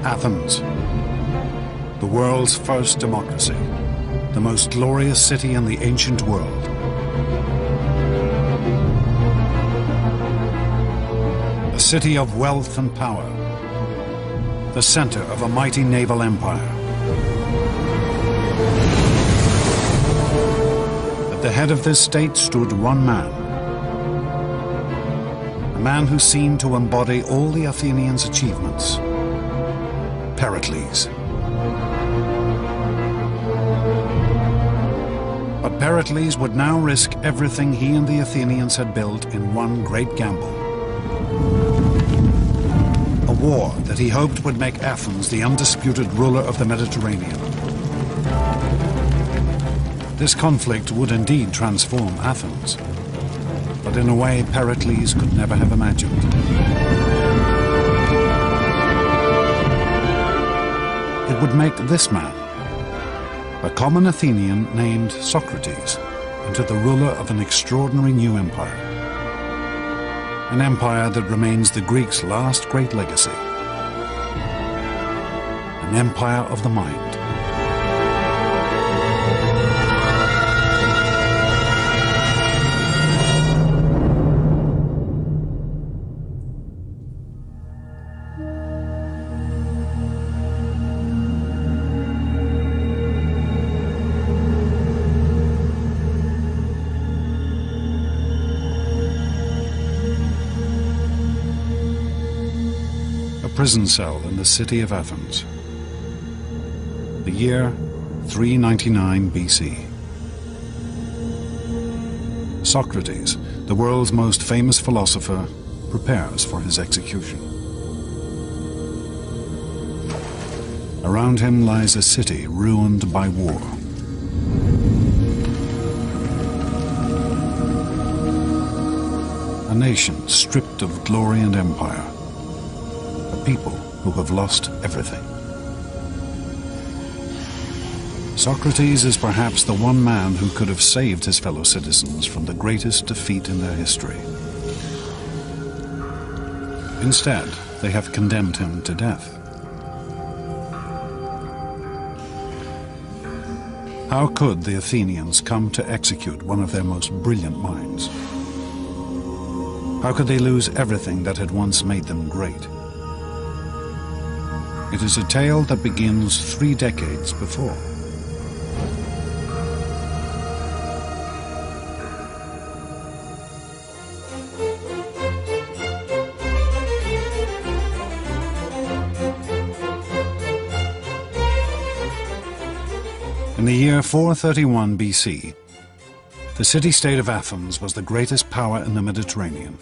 Athens, the world's first democracy, the most glorious city in the ancient world. A city of wealth and power, the center of a mighty naval empire. At the head of this state stood one man, a man who seemed to embody all the Athenians' achievements, Pericles. But Pericles would now risk everything he and the Athenians had built in one great gamble. A war that he hoped would make Athens the undisputed ruler of the Mediterranean. This conflict would indeed transform Athens, but in a way Pericles could never have imagined. It would make this man, a common Athenian named Socrates, into the ruler of an extraordinary new empire. An empire that remains the Greeks' last great legacy. An empire of the mind. Prison cell in the city of Athens. The year 399 BC. Socrates, the world's most famous philosopher, prepares for his execution. Around him lies a city ruined by war. A nation stripped of glory and empire. People who have lost everything. Socrates is perhaps the one man who could have saved his fellow citizens from the greatest defeat in their history. Instead, they have condemned him to death. How could the Athenians come to execute one of their most brilliant minds? How could they lose everything that had once made them great? It is a tale that begins 3 decades before. In the year 431 BC, the city-state of Athens was the greatest power in the Mediterranean.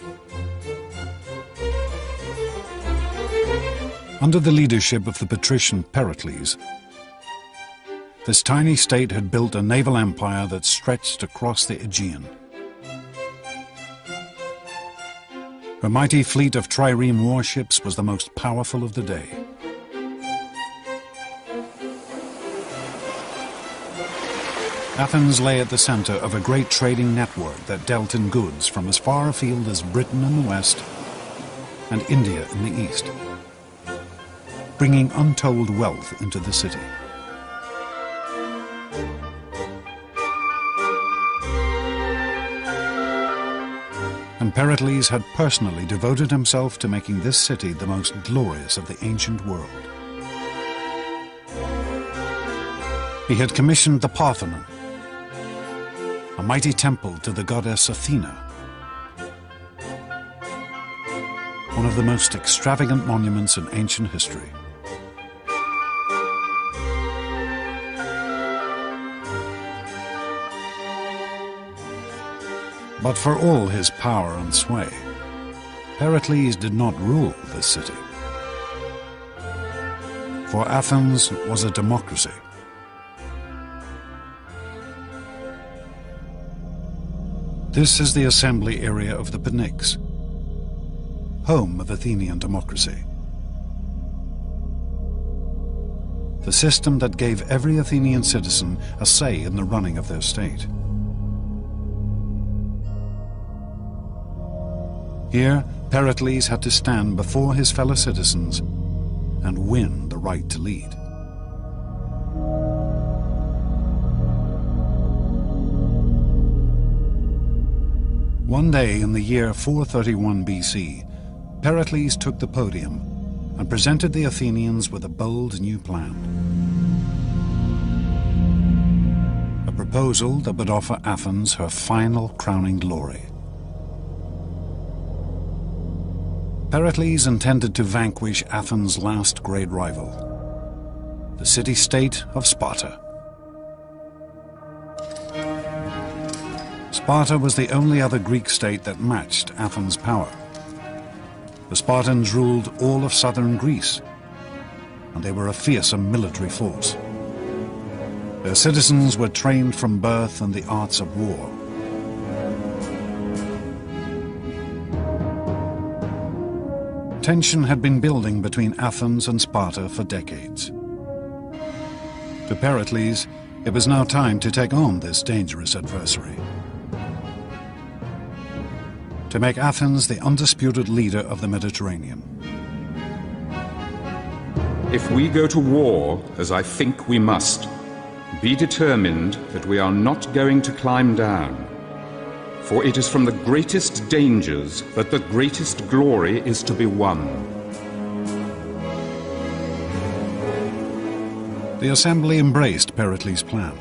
Under the leadership of the patrician Pericles, this tiny state had built a naval empire that stretched across the Aegean. Her mighty fleet of trireme warships was the most powerful of the day. Athens lay at the center of a great trading network that dealt in goods from as far afield as Britain in the west and India in the east, bringing untold wealth into the city. And Pericles had personally devoted himself to making this city the most glorious of the ancient world. He had commissioned the Parthenon, a mighty temple to the goddess Athena, one of the most extravagant monuments in ancient history. But for all his power and sway, Pericles did not rule this city. For Athens was a democracy. This is the assembly area of the Pnyx, home of Athenian democracy. The system that gave every Athenian citizen a say in the running of their state. Here, Pericles had to stand before his fellow citizens and win the the right to lead. One day in the year 431 BC, Pericles took the podium and presented the Athenians with a bold new plan. A proposal that would offer Athens her final crowning glory. Pericles intended to vanquish Athens' last great rival, the city-state of Sparta. Sparta was the only other Greek state that matched Athens' power. The Spartans ruled all of southern Greece, and they were a fearsome military force. Their citizens were trained from birth in the arts of war. Tension had been building between Athens and Sparta for decades. To Pericles, it was now time to take on this dangerous adversary. To make Athens the undisputed leader of the Mediterranean. If we go to war, as I think we must, be determined that we are not going to climb down. For it is from the greatest dangers that the greatest glory is to be won. The assembly embraced Pericles' plan.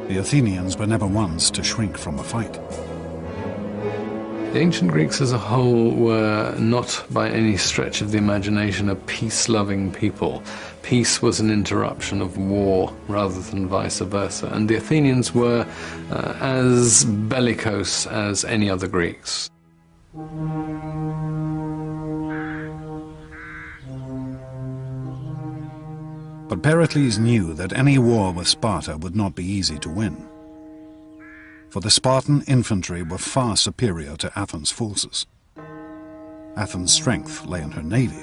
The Athenians were never ones to shrink from a fight. The ancient Greeks as a whole were not by any stretch of the imagination a peace-loving people. Peace was an interruption of war rather than vice versa, and the Athenians were as bellicose as any other Greeks. But Pericles knew that any war with Sparta would not be easy to win. For the Spartan infantry were far superior to Athens' forces. Athens' strength lay in her navy.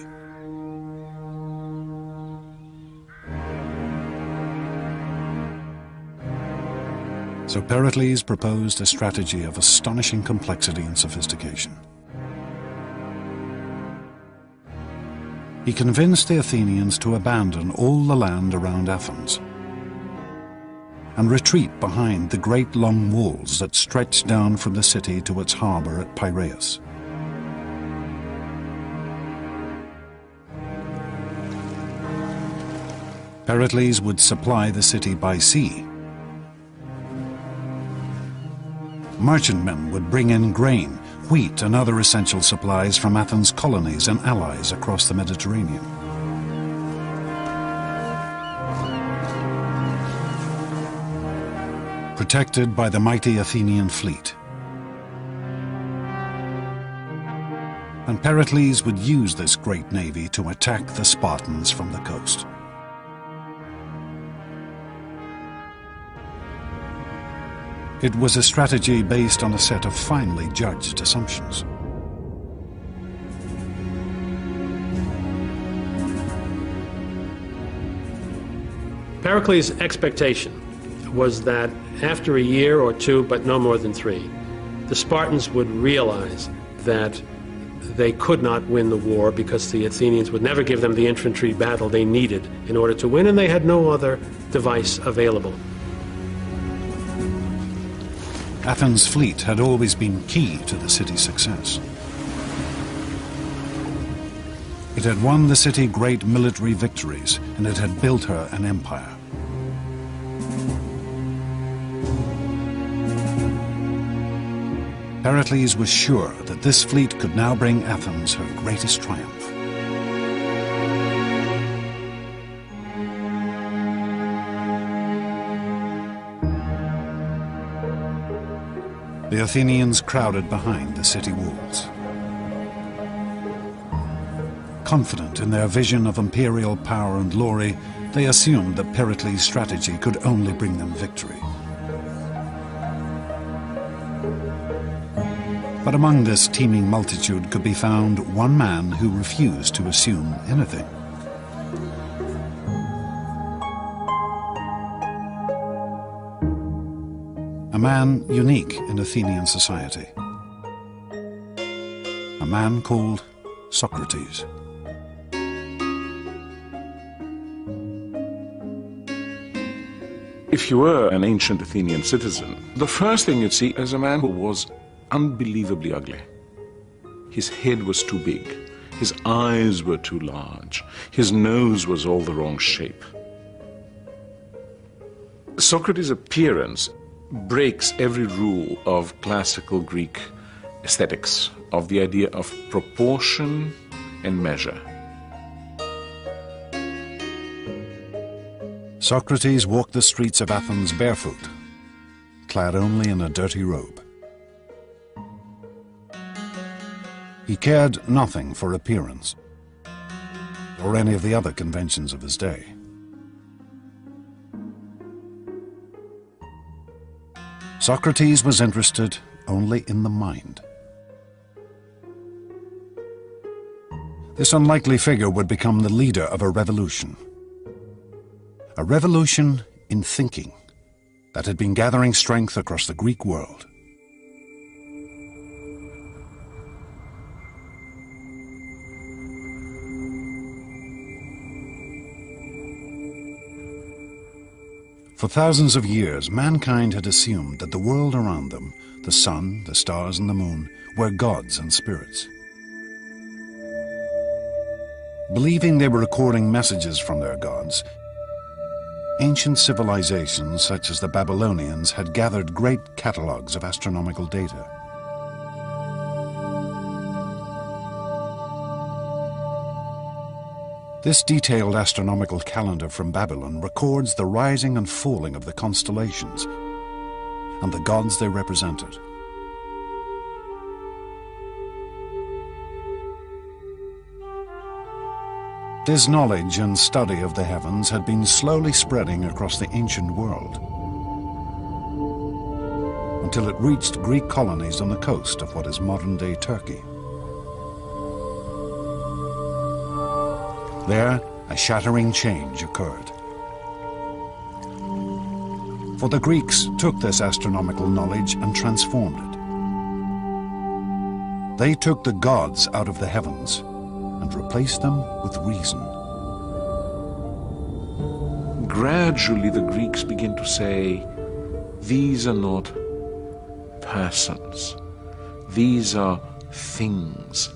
So Pericles proposed a strategy of astonishing complexity and sophistication. He convinced the Athenians to abandon all the land around Athens and retreat behind the great long walls that stretched down from the city to its harbor at Piraeus. Pericles would supply the city by sea. Merchantmen would bring in grain, wheat, and other essential supplies from Athens' colonies and allies across the Mediterranean. Protected by the mighty Athenian fleet. And Pericles would use this great navy to attack the Spartans from the coast. It was a strategy based on a set of finely judged assumptions. Pericles' expectation was that after a year or two, but no more than 3, the Spartans would realize that they could not win the war because the Athenians would never give them the infantry battle they needed in order to win, and they had no other device available. Athens' fleet had always been key to the city's success. It had won the city great military victories, and it had built her an empire. Pericles was sure that this fleet could now bring Athens her greatest triumph. The Athenians crowded behind the city walls. Confident in their vision of imperial power and glory, they assumed that Pericles' strategy could only bring them victory. But among this teeming multitude could be found one man who refused to assume anything. A man unique in Athenian society. A man called Socrates. If you were an ancient Athenian citizen, the first thing you'd see is a man who was unbelievably ugly. His head was too big, his eyes were too large, his nose was all the wrong shape. Socrates' appearance breaks every rule of classical Greek aesthetics, of the idea of proportion and measure. Socrates walked the streets of Athens barefoot, clad only in a dirty robe. He cared nothing for appearance or any of the other conventions of his day. Socrates was interested only in the mind. This unlikely figure would become the leader of a revolution in thinking that had been gathering strength across the Greek world. For thousands of years, mankind had assumed that the world around them, the sun, the stars, and the moon, were gods and spirits. Believing they were recording messages from their gods, ancient civilizations such as the Babylonians had gathered great catalogues of astronomical data. This detailed astronomical calendar from Babylon records the rising and falling of the constellations and the gods they represented. This knowledge and study of the heavens had been slowly spreading across the ancient world until it reached Greek colonies on the coast of what is modern-day Turkey. There, a shattering change occurred. For the Greeks took this astronomical knowledge and transformed it. They took the gods out of the heavens and replaced them with reason. Gradually, the Greeks begin to say, these are not persons, these are things.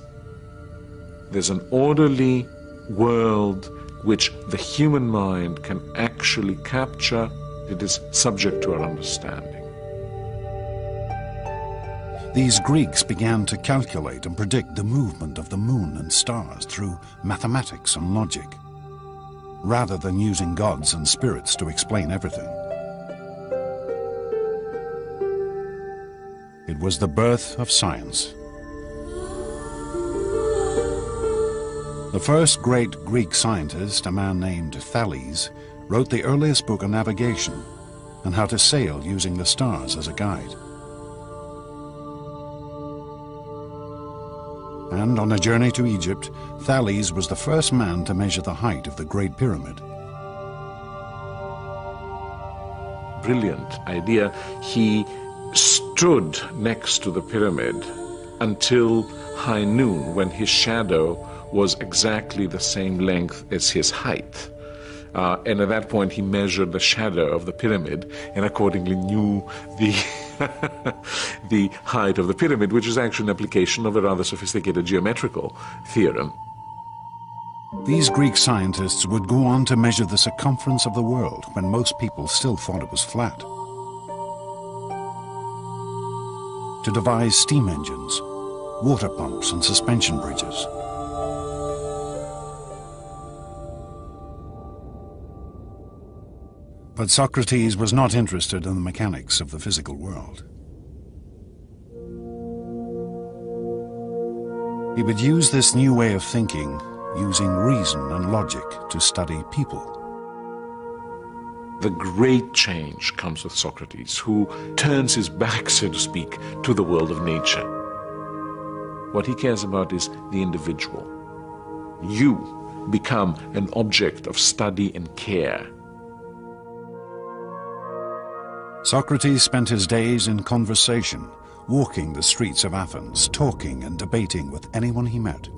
There's an orderly world which the human mind can actually capture. It is subject to our understanding. These Greeks began to calculate and predict the movement of the moon and stars through mathematics and logic, rather than using gods and spirits to explain everything. It was the birth of science. The first great Greek scientist, a man named Thales, wrote the earliest book on navigation and how to sail using the stars as a guide. And on a journey to Egypt, Thales was the first man to measure the height of the Great Pyramid. Brilliant idea. He stood next to the pyramid until high noon, when his shadow was exactly the same length as his height. And at that point he measured the shadow of the pyramid and accordingly knew the the height of the pyramid, which is actually an application of a rather sophisticated geometrical theorem. These Greek scientists would go on to measure the circumference of the world when most people still thought it was flat, to devise steam engines, water pumps, and suspension bridges. But Socrates was not interested in the mechanics of the physical world. He would use this new way of thinking, using reason and logic, to study people. The great change comes with Socrates, who turns his back, so to speak, to the world of nature. What he cares about is the individual. You become an object of study and care. Socrates spent his days in conversation, walking the streets of Athens, talking and debating with anyone he met.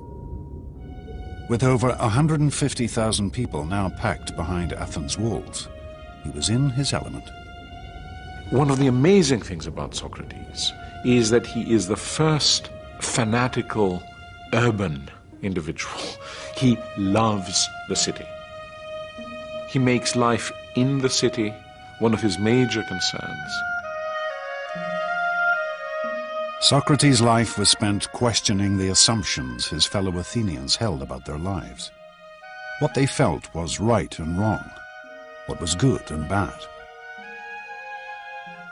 With over 150,000 people now packed behind Athens' walls, He was in his element. One of the amazing things about Socrates is that he is the first fanatical urban individual. He loves the city. He makes life in the city one of his major concerns. Socrates' life was spent questioning the assumptions his fellow Athenians held about their lives. What they felt was right and wrong, what was good and bad.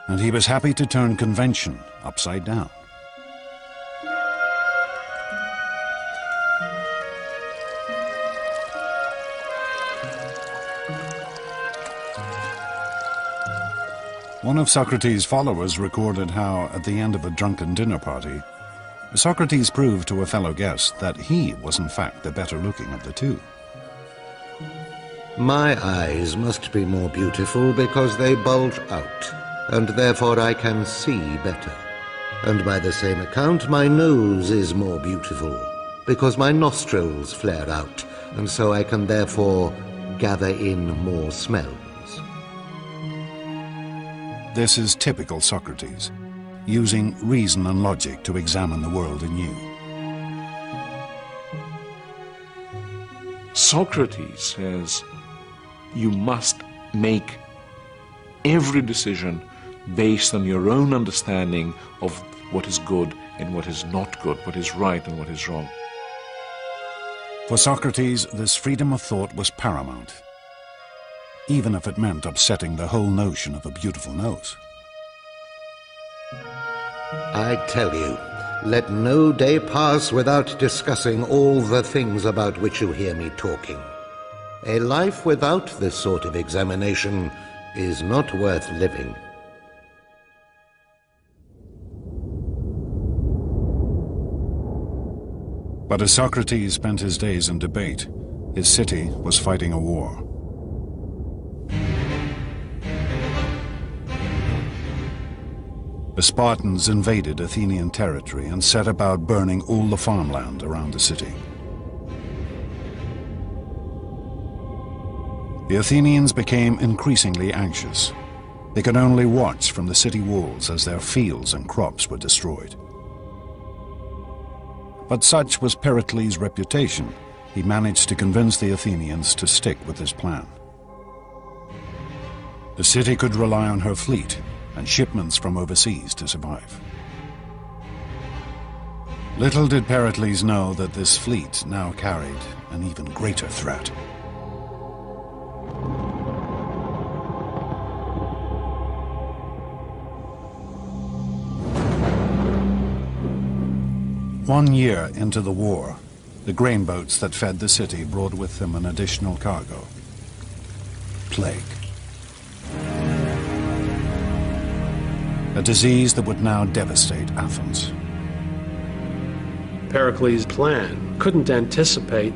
And he was happy to turn convention upside down. One of Socrates' followers recorded how, at the end of a drunken dinner party, Socrates proved to a fellow guest that he was in fact the better looking of the two. My eyes must be more beautiful because they bulge out, and therefore I can see better. And by the same account, my nose is more beautiful because my nostrils flare out, and so I can therefore gather in more smells. This is typical Socrates, using reason and logic to examine the world anew. Socrates says you must make every decision based on your own understanding of what is good and what is not good, what is right and what is wrong. For Socrates, this freedom of thought was paramount, even if it meant upsetting the whole notion of a beautiful nose. I tell you, let no day pass without discussing all the things about which you hear me talking. A life without this sort of examination is not worth living. But as Socrates spent his days in debate, his city was fighting a war. The Spartans invaded Athenian territory and set about burning all the farmland around the city. The Athenians became increasingly anxious. They could only watch from the city walls as their fields and crops were destroyed. But such was Pericles' reputation, he managed to convince the Athenians to stick with his plan. The city could rely on her fleet and shipments from overseas to survive. Little did Pericles know that this fleet now carried an even greater threat. One year into the war, the grain boats that fed the city brought with them an additional cargo: plague. A disease that would now devastate Athens. Pericles' plan couldn't anticipate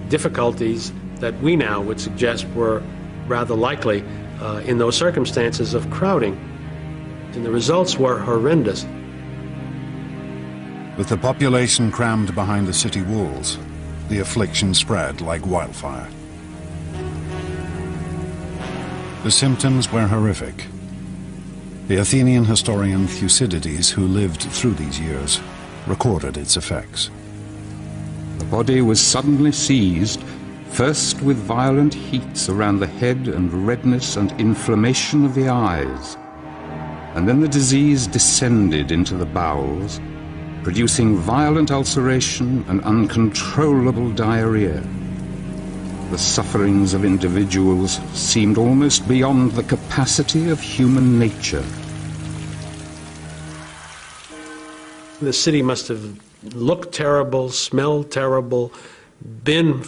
difficulties that we now would suggest were rather likely in those circumstances of crowding. And the results were horrendous. With the population crammed behind the city walls, the affliction spread like wildfire. The symptoms were horrific. The Athenian historian Thucydides, who lived through these years, recorded its effects. The body was suddenly seized, first with violent heats around the head and redness and inflammation of the eyes, and then the disease descended into the bowels, producing violent ulceration and uncontrollable diarrhea. The sufferings of individuals seemed almost beyond the capacity of human nature. The city must have looked terrible, smelled terrible, been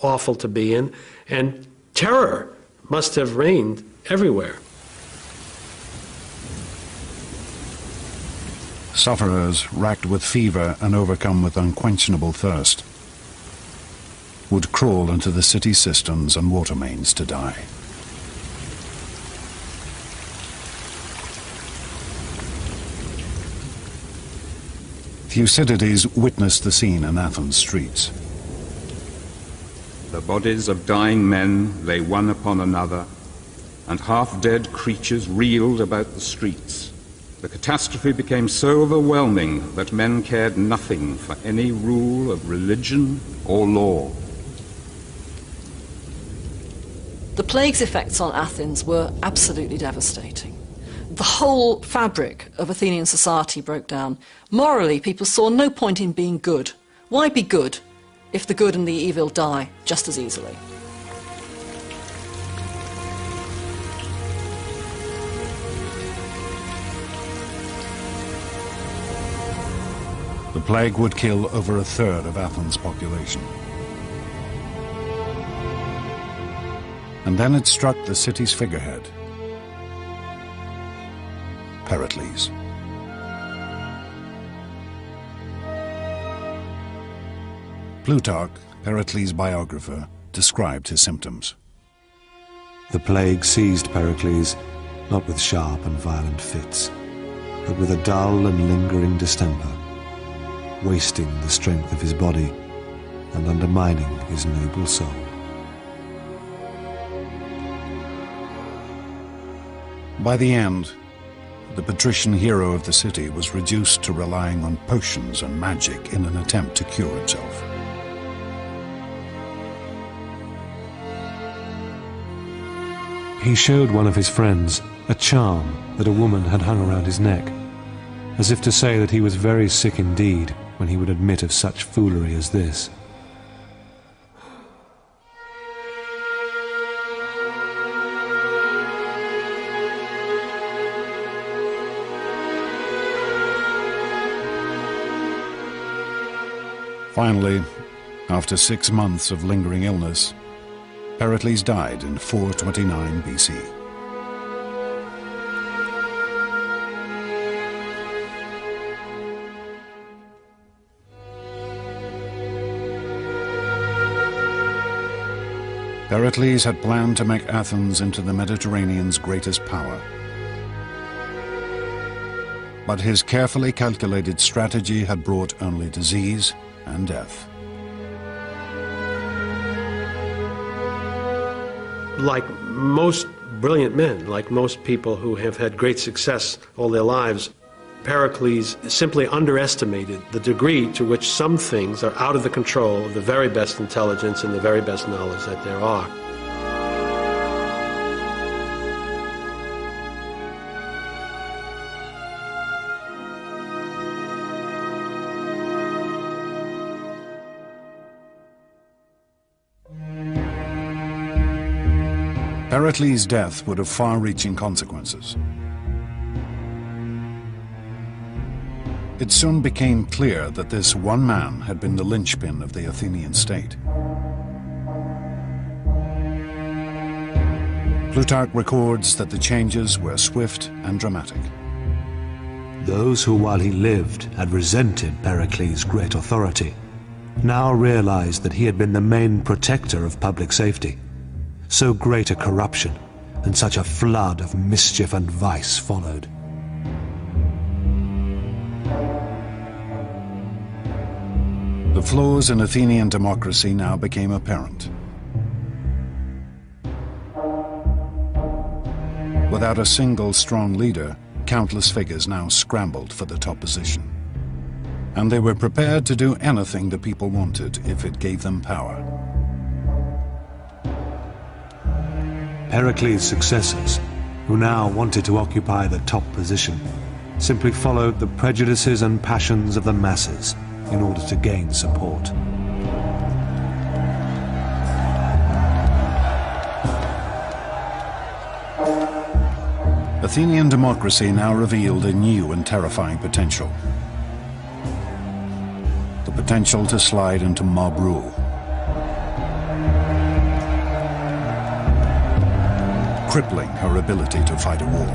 awful to be in, and terror must have reigned everywhere. Sufferers, racked with fever and overcome with unquenchable thirst, would crawl into the city cisterns and water mains to die. Thucydides witnessed the scene in Athens streets. The bodies of dying men lay one upon another, and half-dead creatures reeled about the streets. The catastrophe became so overwhelming that men cared nothing for any rule of religion or law. The plague's effects on Athens were absolutely devastating. The whole fabric of Athenian society broke down. Morally, people saw no point in being good. Why be good if the good and the evil die just as easily? The plague would kill over a third of Athens' population. And then it struck the city's figurehead, Pericles. Plutarch, Pericles' biographer, described his symptoms. The plague seized Pericles, not with sharp and violent fits, but with a dull and lingering distemper, wasting the strength of his body and undermining his noble soul. By the end, the patrician hero of the city was reduced to relying on potions and magic in an attempt to cure himself. He showed one of his friends a charm that a woman had hung around his neck, as if to say that he was very sick indeed when he would admit of such foolery as this. Finally, after 6 months of lingering illness, Pericles died in 429 BC. Pericles had planned to make Athens into the Mediterranean's greatest power. But his carefully calculated strategy had brought only disease and death. Like most brilliant men, like most people who have had great success all their lives, Pericles simply underestimated the degree to which some things are out of the control of the very best intelligence and the very best knowledge that there are. Pericles' death would have far-reaching consequences. It soon became clear that this one man had been the linchpin of the Athenian state. Plutarch records that the changes were swift and dramatic. Those who, while he lived, had resented Pericles' great authority, now realized that he had been the main protector of public safety. So great a corruption and such a flood of mischief and vice followed. The flaws in Athenian democracy now became apparent. Without a single strong leader, countless figures now scrambled for the top position. And they were prepared to do anything the people wanted if it gave them power. Pericles' successors, who now wanted to occupy the top position, simply followed the prejudices and passions of the masses in order to gain support. Athenian democracy now revealed a new and terrifying potential. The potential to slide into mob rule. Crippling her ability to fight a war.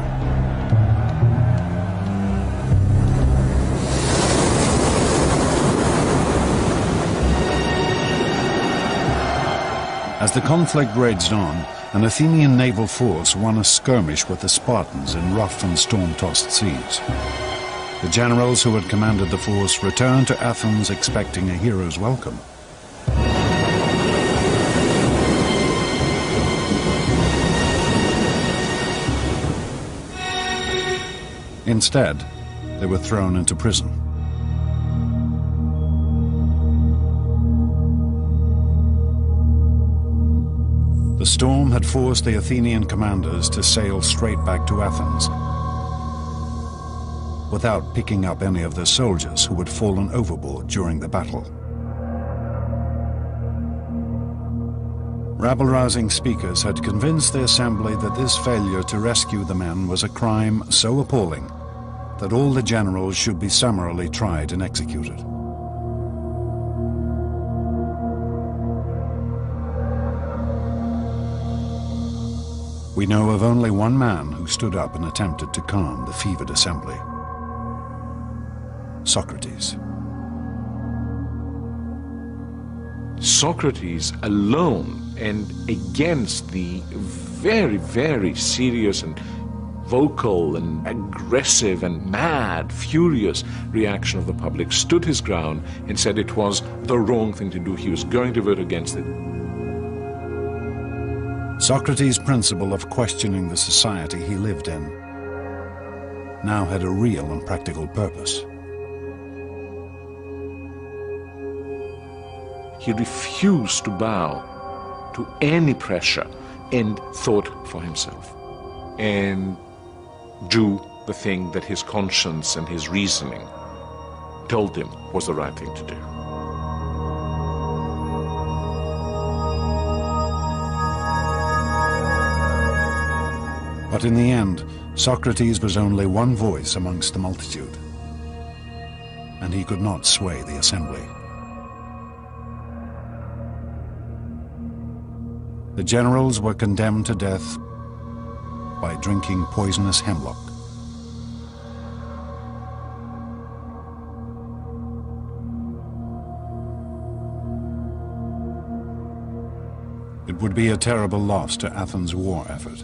As the conflict raged on, an Athenian naval force won a skirmish with the Spartans in rough and storm-tossed seas. The generals who had commanded the force returned to Athens expecting a hero's welcome. Instead, they were thrown into prison. The storm had forced the Athenian commanders to sail straight back to Athens, without picking up any of their soldiers who had fallen overboard during the battle. Rabble-rousing speakers had convinced the assembly that this failure to rescue the men was a crime so appalling that all the generals should be summarily tried and executed. We know of only one man who stood up and attempted to calm the fevered assembly: Socrates. Socrates alone, and against the very, very serious and vocal and aggressive and mad, furious reaction of the public, stood his ground and said it was the wrong thing to do. He was going to vote against it. Socrates' principle of questioning the society he lived in now had a real and practical purpose. He refused to bow to any pressure and thought for himself and do the thing that his conscience and his reasoning told him was the right thing to do. But in the end, Socrates was only one voice amongst the multitude, and he could not sway the assembly. The generals were condemned to death by drinking poisonous hemlock. It would be a terrible loss to Athens' war effort.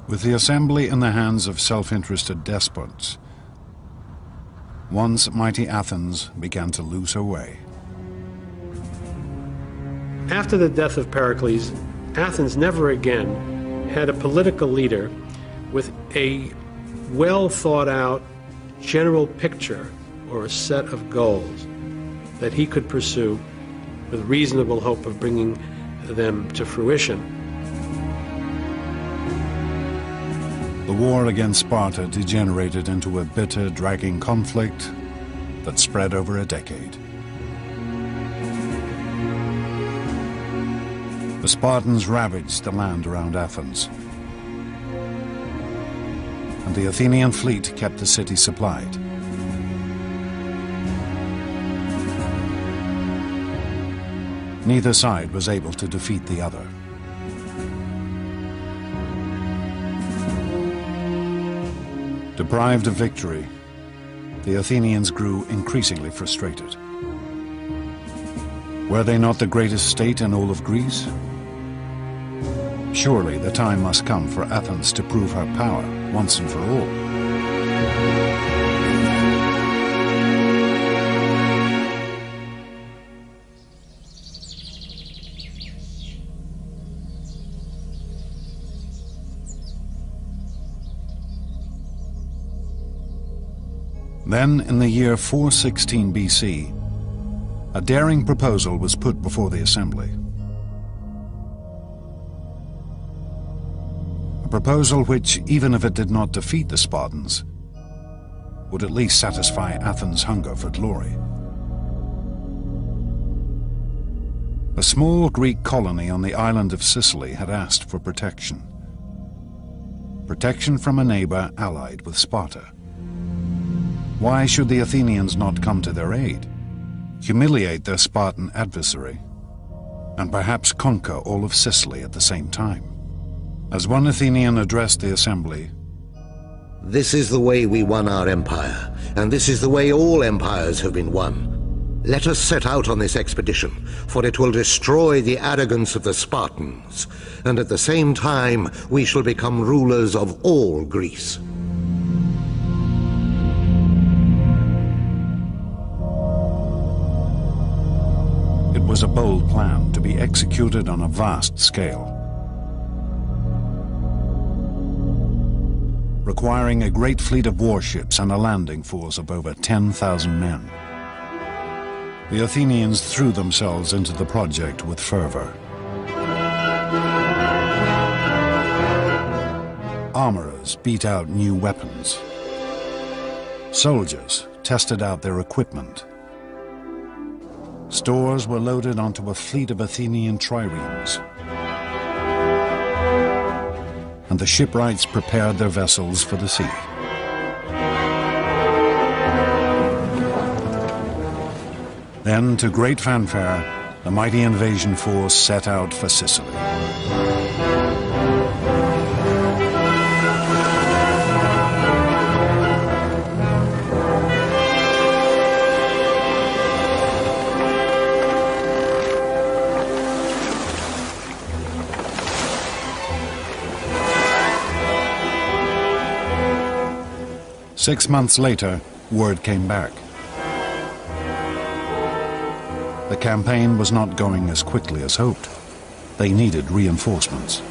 With the assembly in the hands of self-interested despots, once mighty Athens began to lose her way. After the death of Pericles, Athens never again had a political leader with a well-thought-out general picture or a set of goals that he could pursue with reasonable hope of bringing them to fruition. The war against Sparta degenerated into a bitter, dragging conflict that spread over a decade. The Spartans ravaged the land around Athens, and the Athenian fleet kept the city supplied. Neither side was able to defeat the other. Deprived of victory, the Athenians grew increasingly frustrated. Were they not the greatest state in all of Greece? Surely the time must come for Athens to prove her power once and for all. Then, in the year 416 BC, a daring proposal was put before the assembly. A proposal which, even if it did not defeat the Spartans, would at least satisfy Athens' hunger for glory. A small Greek colony on the island of Sicily had asked for protection. Protection from a neighbor allied with Sparta. Why should the Athenians not come to their aid, humiliate their Spartan adversary, and perhaps conquer all of Sicily at the same time? As one Athenian addressed the assembly, "This is the way we won our empire, and this is the way all empires have been won. Let us set out on this expedition, for it will destroy the arrogance of the Spartans, and at the same time we shall become rulers of all Greece." bold plan to be executed on a vast scale, requiring a great fleet of warships and a landing force of over 10,000 men. The Athenians threw themselves into the project with fervor. Armorers beat out new weapons. Soldiers tested out their equipment. Stores were loaded onto a fleet of Athenian triremes. And the shipwrights prepared their vessels for the sea. Then, to great fanfare, the mighty invasion force set out for Sicily. Six months later, word came back. The campaign was not going as quickly as hoped. They needed reinforcements.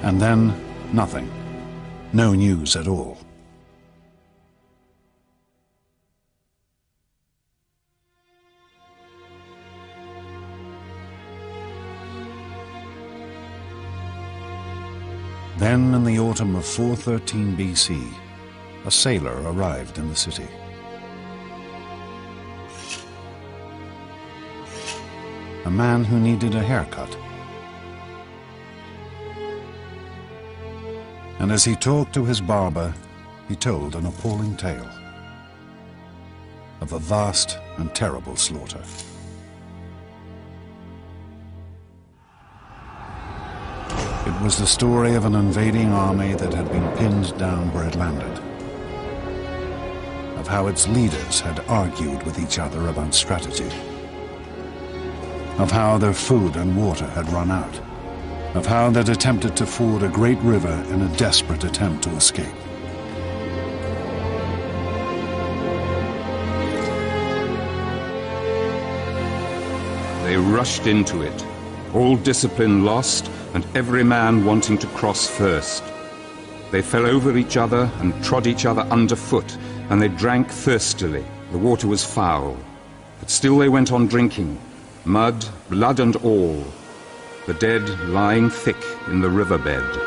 And then, nothing. No news at all. Then, in the autumn of 413 BC, a sailor arrived in the city. A man who needed a haircut. And as he talked to his barber, he told an appalling tale of a vast and terrible slaughter. It was the story of an invading army that had been pinned down where it landed. Of how its leaders had argued with each other about strategy. Of how their food and water had run out. Of how they'd attempted to ford a great river in a desperate attempt to escape. They rushed into it, all discipline lost, and every man wanting to cross first. They fell over each other and trod each other underfoot, and they drank thirstily. The water was foul, but still they went on drinking, mud, blood and all, the dead lying thick in the riverbed.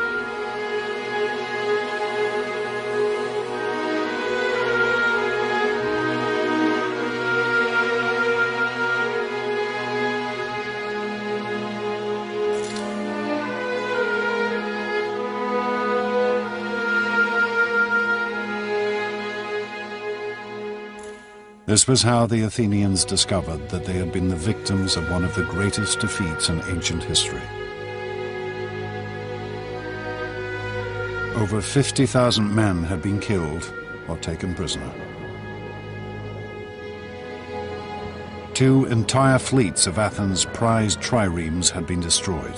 This was how the Athenians discovered that they had been the victims of one of the greatest defeats in ancient history. Over 50,000 men had been killed or taken prisoner. 2 entire fleets of Athens' prized triremes had been destroyed.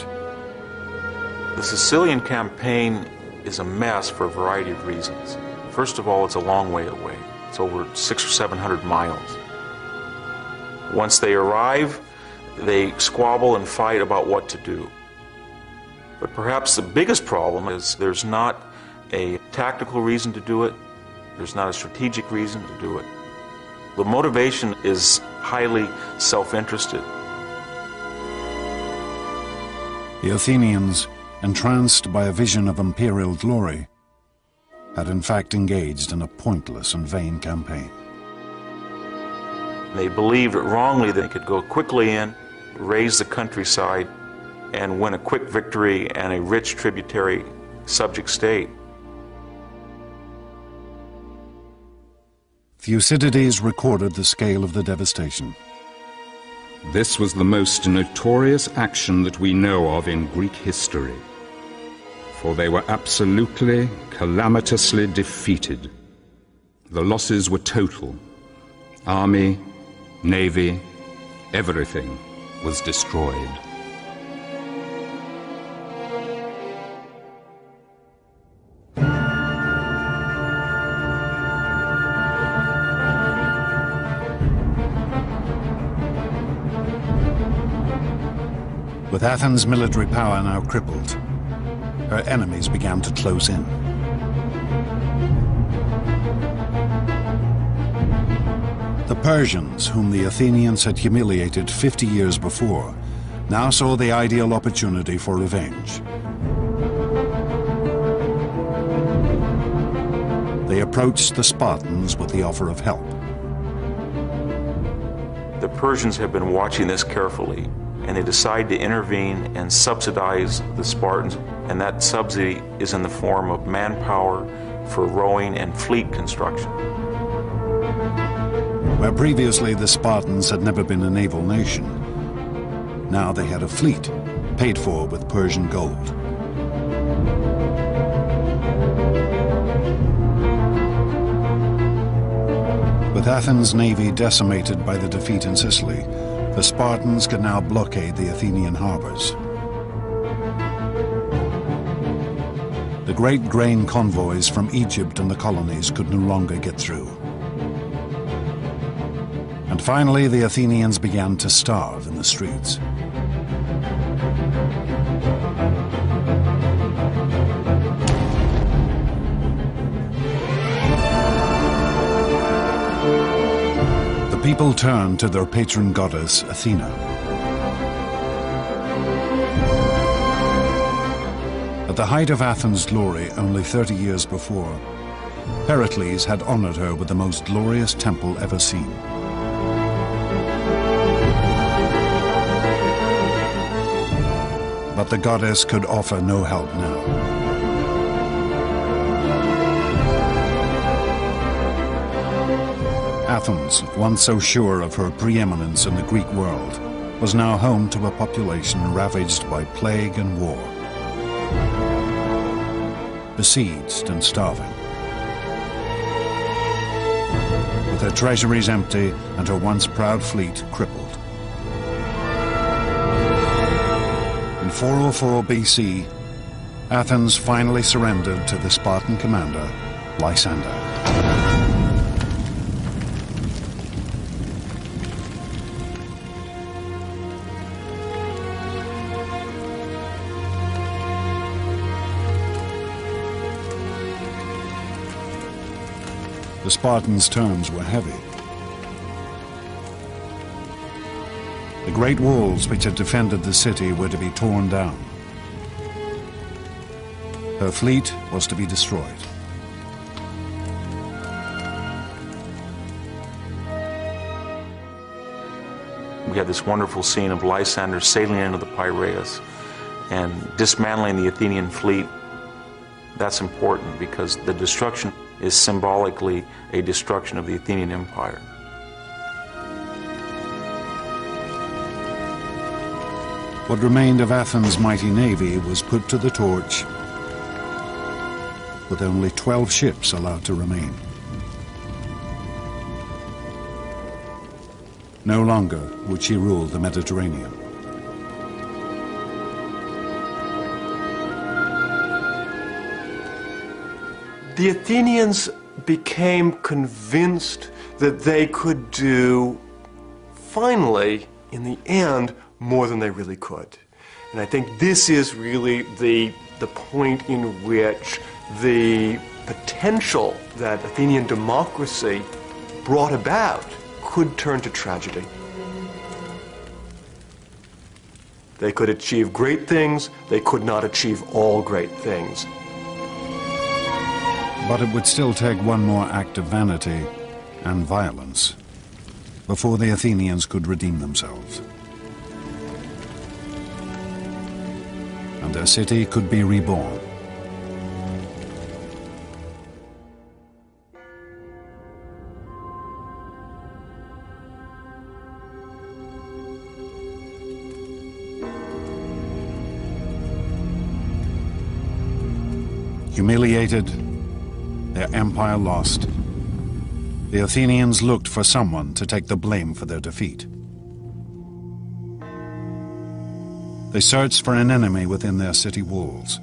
The Sicilian campaign is a mess for a variety of reasons. First of all, it's a long way away. It's over 600 or 700 miles. Once they arrive, they squabble and fight about what to do. But perhaps the biggest problem is there's not a tactical reason to do it. There's not a strategic reason to do it. The motivation is highly self-interested. The Athenians, entranced by a vision of imperial glory, had in fact engaged in a pointless and vain campaign. They believed wrongly they could go quickly in, raise the countryside, and win a quick victory and a rich tributary subject state. Thucydides recorded the scale of the devastation. This was the most notorious action that we know of in Greek history. For they were absolutely, calamitously defeated. The losses were total. Army, navy, everything was destroyed. With Athens' military power now crippled, her enemies began to close in. The Persians, whom the Athenians had humiliated 50 years before, now saw the ideal opportunity for revenge. They approached the Spartans with the offer of help. The Persians have been watching this carefully, and they decide to intervene and subsidize the Spartans, and that subsidy is in the form of manpower for rowing and fleet construction. Where previously the Spartans had never been a naval nation, now they had a fleet paid for with Persian gold. With Athens' navy decimated by the defeat in Sicily, the Spartans could now blockade the Athenian harbors. The great grain convoys from Egypt and the colonies could no longer get through. And finally, the Athenians began to starve in the streets. The people turned to their patron goddess, Athena. At the height of Athens' glory, only 30 years before, Pericles had honored her with the most glorious temple ever seen. But the goddess could offer no help now. Athens, once so sure of her preeminence in the Greek world, was now home to a population ravaged by plague and war, besieged and starving. With her treasuries empty and her once proud fleet crippled. In 404 BC, Athens finally surrendered to the Spartan commander, Lysander. The Spartans' terms were heavy. The great walls which had defended the city were to be torn down. Her fleet was to be destroyed. We had this wonderful scene of Lysander sailing into the Piraeus and dismantling the Athenian fleet. That's important because the destruction is symbolically a destruction of the Athenian Empire. What remained of Athens' mighty navy was put to the torch, with only 12 ships allowed to remain. No longer would she rule the Mediterranean. The Athenians became convinced that they could do, finally, in the end, more than they really could. And I think this is really the point in which the potential that Athenian democracy brought about could turn to tragedy. They could achieve great things, they could not achieve all great things. But it would still take one more act of vanity and violence before the Athenians could redeem themselves. And their city could be reborn. Humiliated, their empire lost, the Athenians looked for someone to take the blame for their defeat. They searched for an enemy within their city walls,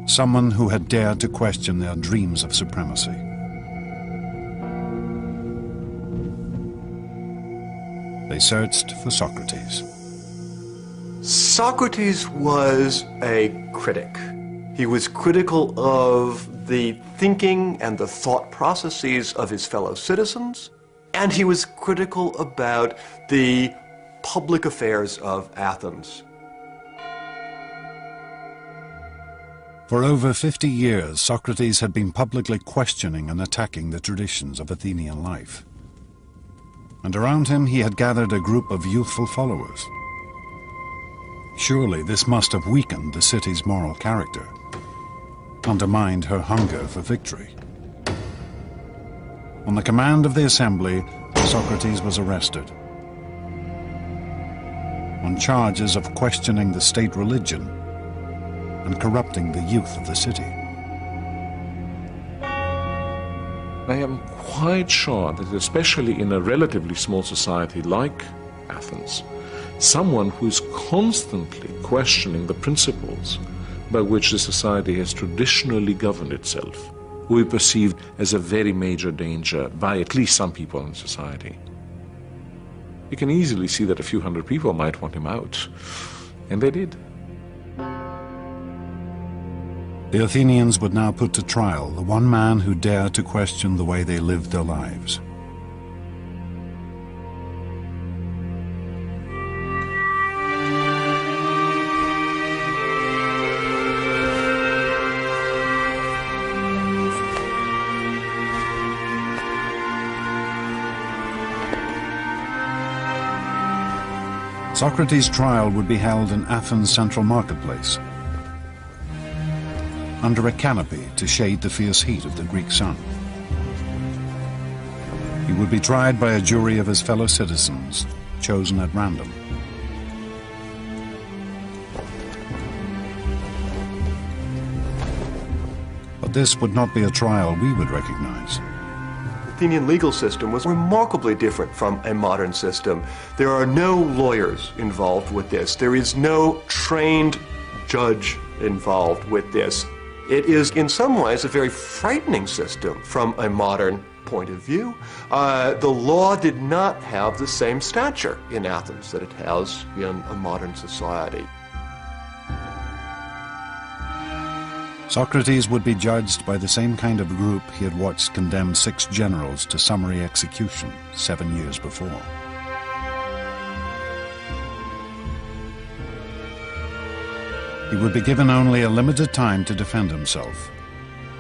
someone who had dared to question their dreams of supremacy. They searched for Socrates. Socrates was a critic. He was critical of the thinking and the thought processes of his fellow citizens, and he was critical about the public affairs of Athens. For over 50 years, Socrates had been publicly questioning and attacking the traditions of Athenian life. And around him he had gathered a group of youthful followers. Surely this must have weakened the city's moral character, undermined her hunger for victory. On the command of the assembly, Socrates was arrested on charges of questioning the state religion and corrupting the youth of the city. I am quite sure that especially in a relatively small society like Athens, someone who is constantly questioning the principles by which the society has traditionally governed itself will be perceived as a very major danger by at least some people in society. You can easily see that a few hundred people might want him out, and they did. The Athenians would now put to trial the one man who dared to question the way they lived their lives. Socrates' trial would be held in Athens' central marketplace, under a canopy to shade the fierce heat of the Greek sun. He would be tried by a jury of his fellow citizens, chosen at random. But this would not be a trial we would recognize. The Athenian legal system was remarkably different from a modern system. There are no lawyers involved with this. There is no trained judge involved with this. It is in some ways a very frightening system from a modern point of view. The law did not have the same stature in Athens that it has in a modern society. Socrates would be judged by the same kind of group he had watched condemn 6 generals to summary execution 7 years before. He would be given only a limited time to defend himself.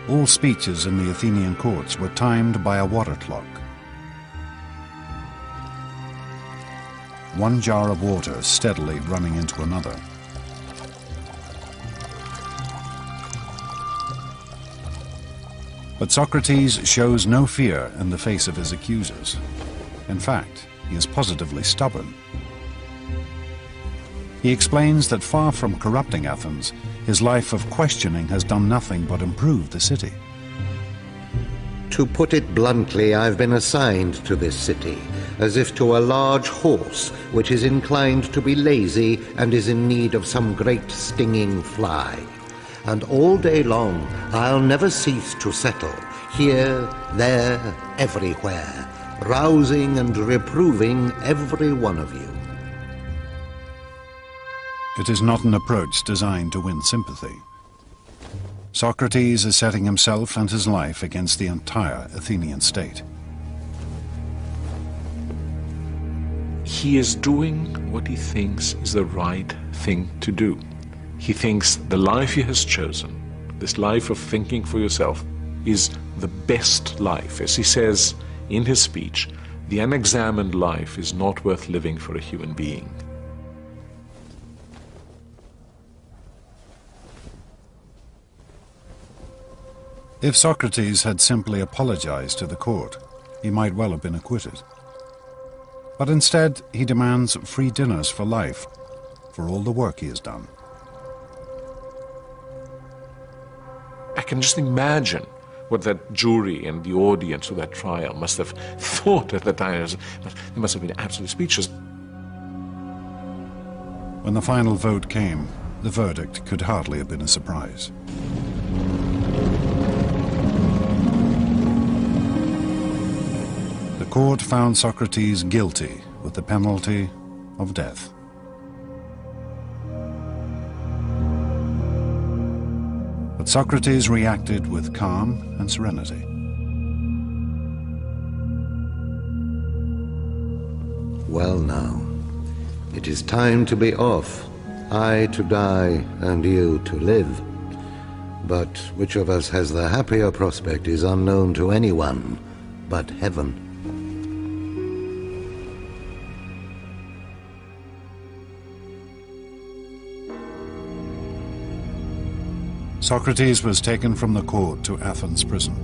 All speeches in the Athenian courts were timed by a water clock. One jar of water steadily running into another. But Socrates shows no fear in the face of his accusers. In fact, he is positively stubborn. He explains that far from corrupting Athens, his life of questioning has done nothing but improve the city. To put it bluntly, I've been assigned to this city, as if to a large horse which is inclined to be lazy and is in need of some great stinging fly. And all day long I'll never cease to settle, here, there, everywhere, rousing and reproving every one of you. It is not an approach designed to win sympathy. Socrates is setting himself and his life against the entire Athenian state. He is doing what he thinks is the right thing to do. He thinks the life he has chosen, this life of thinking for yourself, is the best life. As he says in his speech, the unexamined life is not worth living for a human being. If Socrates had simply apologized to the court, he might well have been acquitted. But instead, he demands free dinners for life, for all the work he has done. I can just imagine what that jury and the audience of that trial must have thought at the time. They must have been absolutely speechless. When the final vote came, the verdict could hardly have been a surprise. The court found Socrates guilty with the penalty of death. But Socrates reacted with calm and serenity. Well now, it is time to be off. I to die and you to live. But which of us has the happier prospect is unknown to anyone but heaven. Socrates was taken from the court to Athens prison.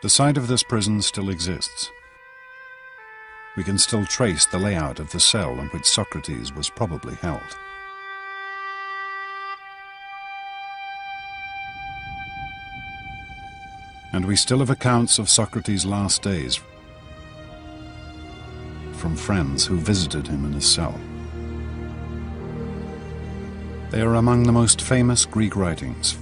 The site of this prison still exists. We can still trace the layout of the cell in which Socrates was probably held. And we still have accounts of Socrates' last days from friends who visited him in his cell. They are among the most famous Greek writings.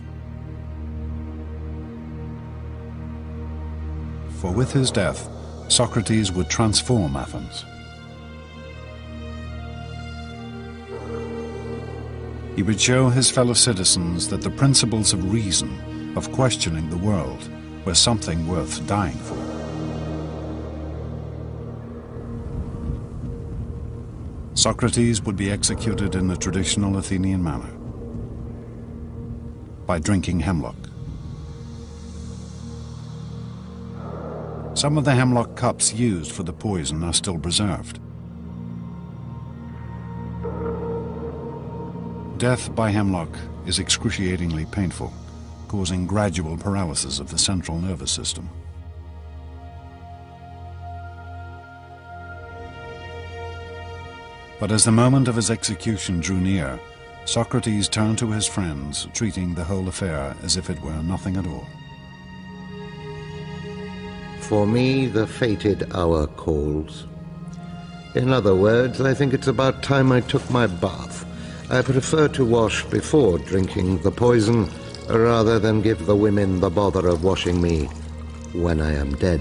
For with his death, Socrates would transform Athens. He would show his fellow citizens that the principles of reason, of questioning the world, were something worth dying for. Socrates would be executed in the traditional Athenian manner, by drinking hemlock. Some of the hemlock cups used for the poison are still preserved. Death by hemlock is excruciatingly painful, causing gradual paralysis of the central nervous system. But as the moment of his execution drew near, Socrates turned to his friends, treating the whole affair as if it were nothing at all. For me, the fated hour calls. In other words, I think it's about time I took my bath. I prefer to wash before drinking the poison, rather than give the women the bother of washing me when I am dead.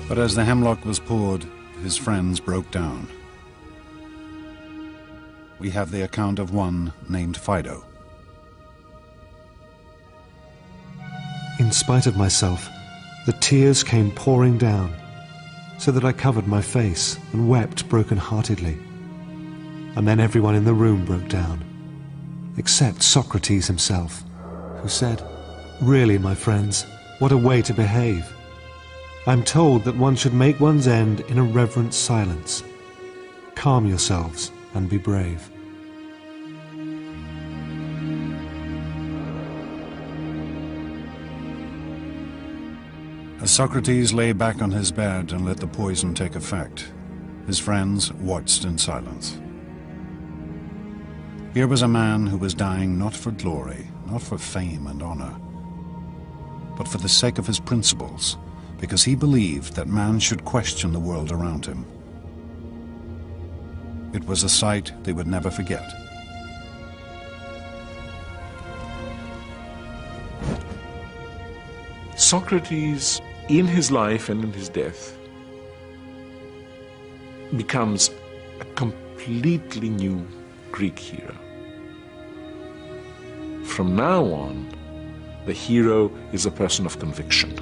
But as the hemlock was poured, his friends broke down. We have the account of one named Fido. In spite of myself, the tears came pouring down, so that I covered my face and wept broken-heartedly. And then everyone in the room broke down, except Socrates himself, who said, "Really, my friends, what a way to behave. I'm told that one should make one's end in a reverent silence. Calm yourselves and be brave." As Socrates lay back on his bed and let the poison take effect, his friends watched in silence. Here was a man who was dying not for glory, not for fame and honor, but for the sake of his principles, because he believed that man should question the world around him. It was a sight they would never forget. Socrates, in his life and in his death, becomes a completely new Greek hero. From now on, the hero is a person of conviction,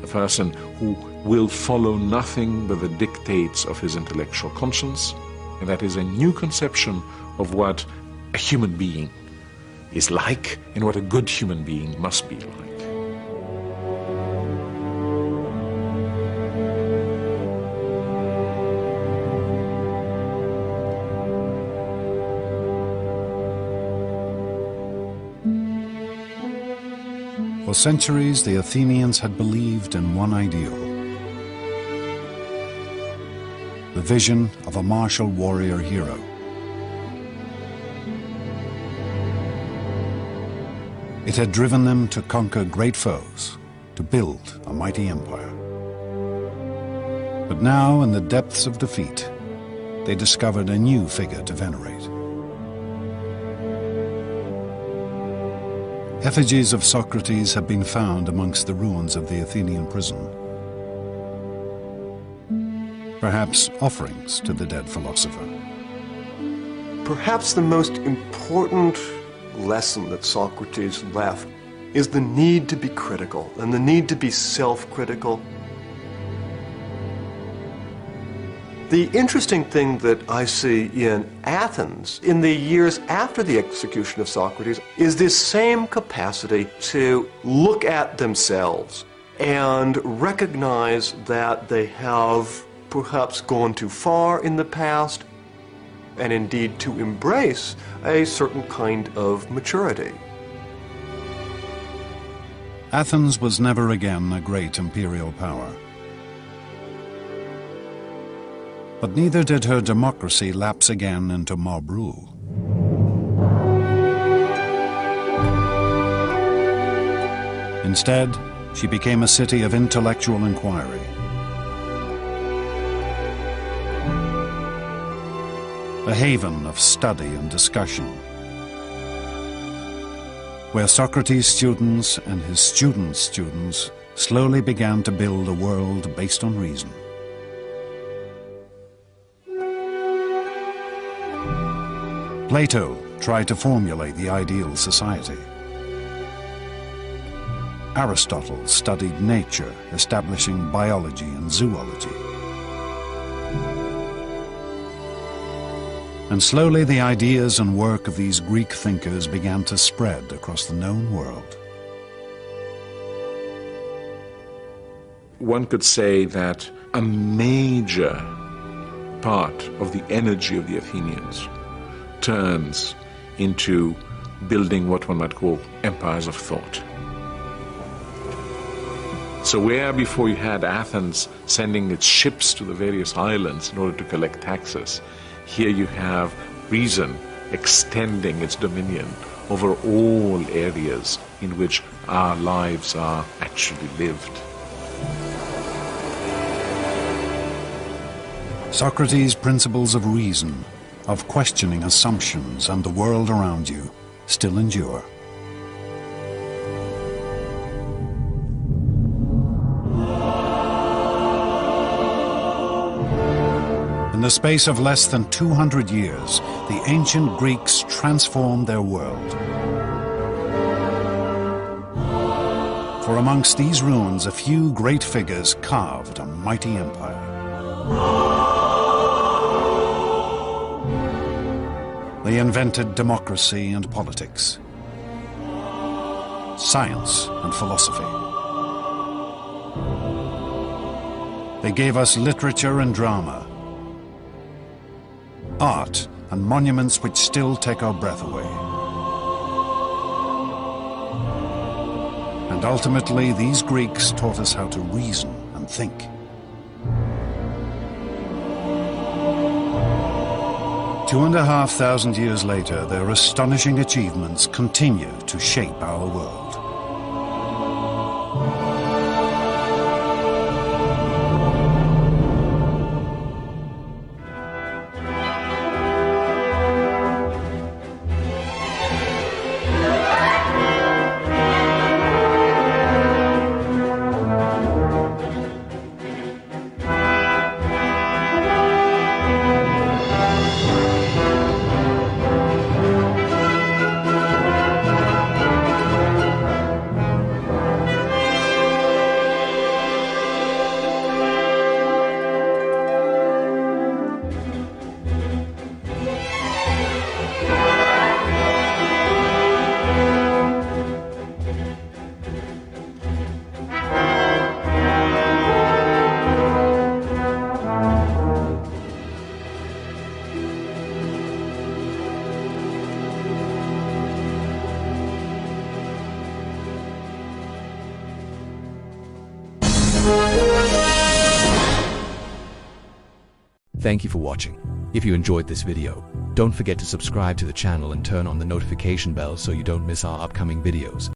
a person who will follow nothing but the dictates of his intellectual conscience, and that is a new conception of what a human being is like and what a good human being must be like. For centuries, the Athenians had believed in one ideal: the vision of a martial warrior hero. It had driven them to conquer great foes, to build a mighty empire. But now, in the depths of defeat, they discovered a new figure to venerate. Effigies of Socrates have been found amongst the ruins of the Athenian prison. perhaps offerings to the dead philosopher. Perhaps the most important lesson that Socrates left is the need to be critical and the need to be self-critical. The interesting thing that I see in Athens in the years after the execution of Socrates is this same capacity to look at themselves and recognize that they have perhaps gone too far in the past, and indeed to embrace a certain kind of maturity. Athens was never again a great imperial power. But neither did her democracy lapse again into mob rule. Instead, she became a city of intellectual inquiry. A haven of study and discussion, where Socrates' students and his students' students slowly began to build a world based on reason. Plato tried to formulate the ideal society. Aristotle studied nature, establishing biology and zoology. And slowly the ideas and work of these Greek thinkers began to spread across the known world. One could say that a major part of the energy of the Athenians turns into building what one might call empires of thought. So where before you had Athens sending its ships to the various islands in order to collect taxes, here you have reason extending its dominion over all areas in which our lives are actually lived. Socrates' principles of reason, of questioning assumptions and the world around you, still endure. In the space of less than 200 years, the ancient Greeks transformed their world. For amongst these ruins, a few great figures carved a mighty empire. They invented democracy and politics, science and philosophy. They gave us literature and drama, art and monuments which still take our breath away. And ultimately, these Greeks taught us how to reason and think. 2,500 years later, their astonishing achievements continue to shape our world. Thank you for watching. If you enjoyed this video, don't forget to subscribe to the channel and turn on the notification bell so you don't miss our upcoming videos.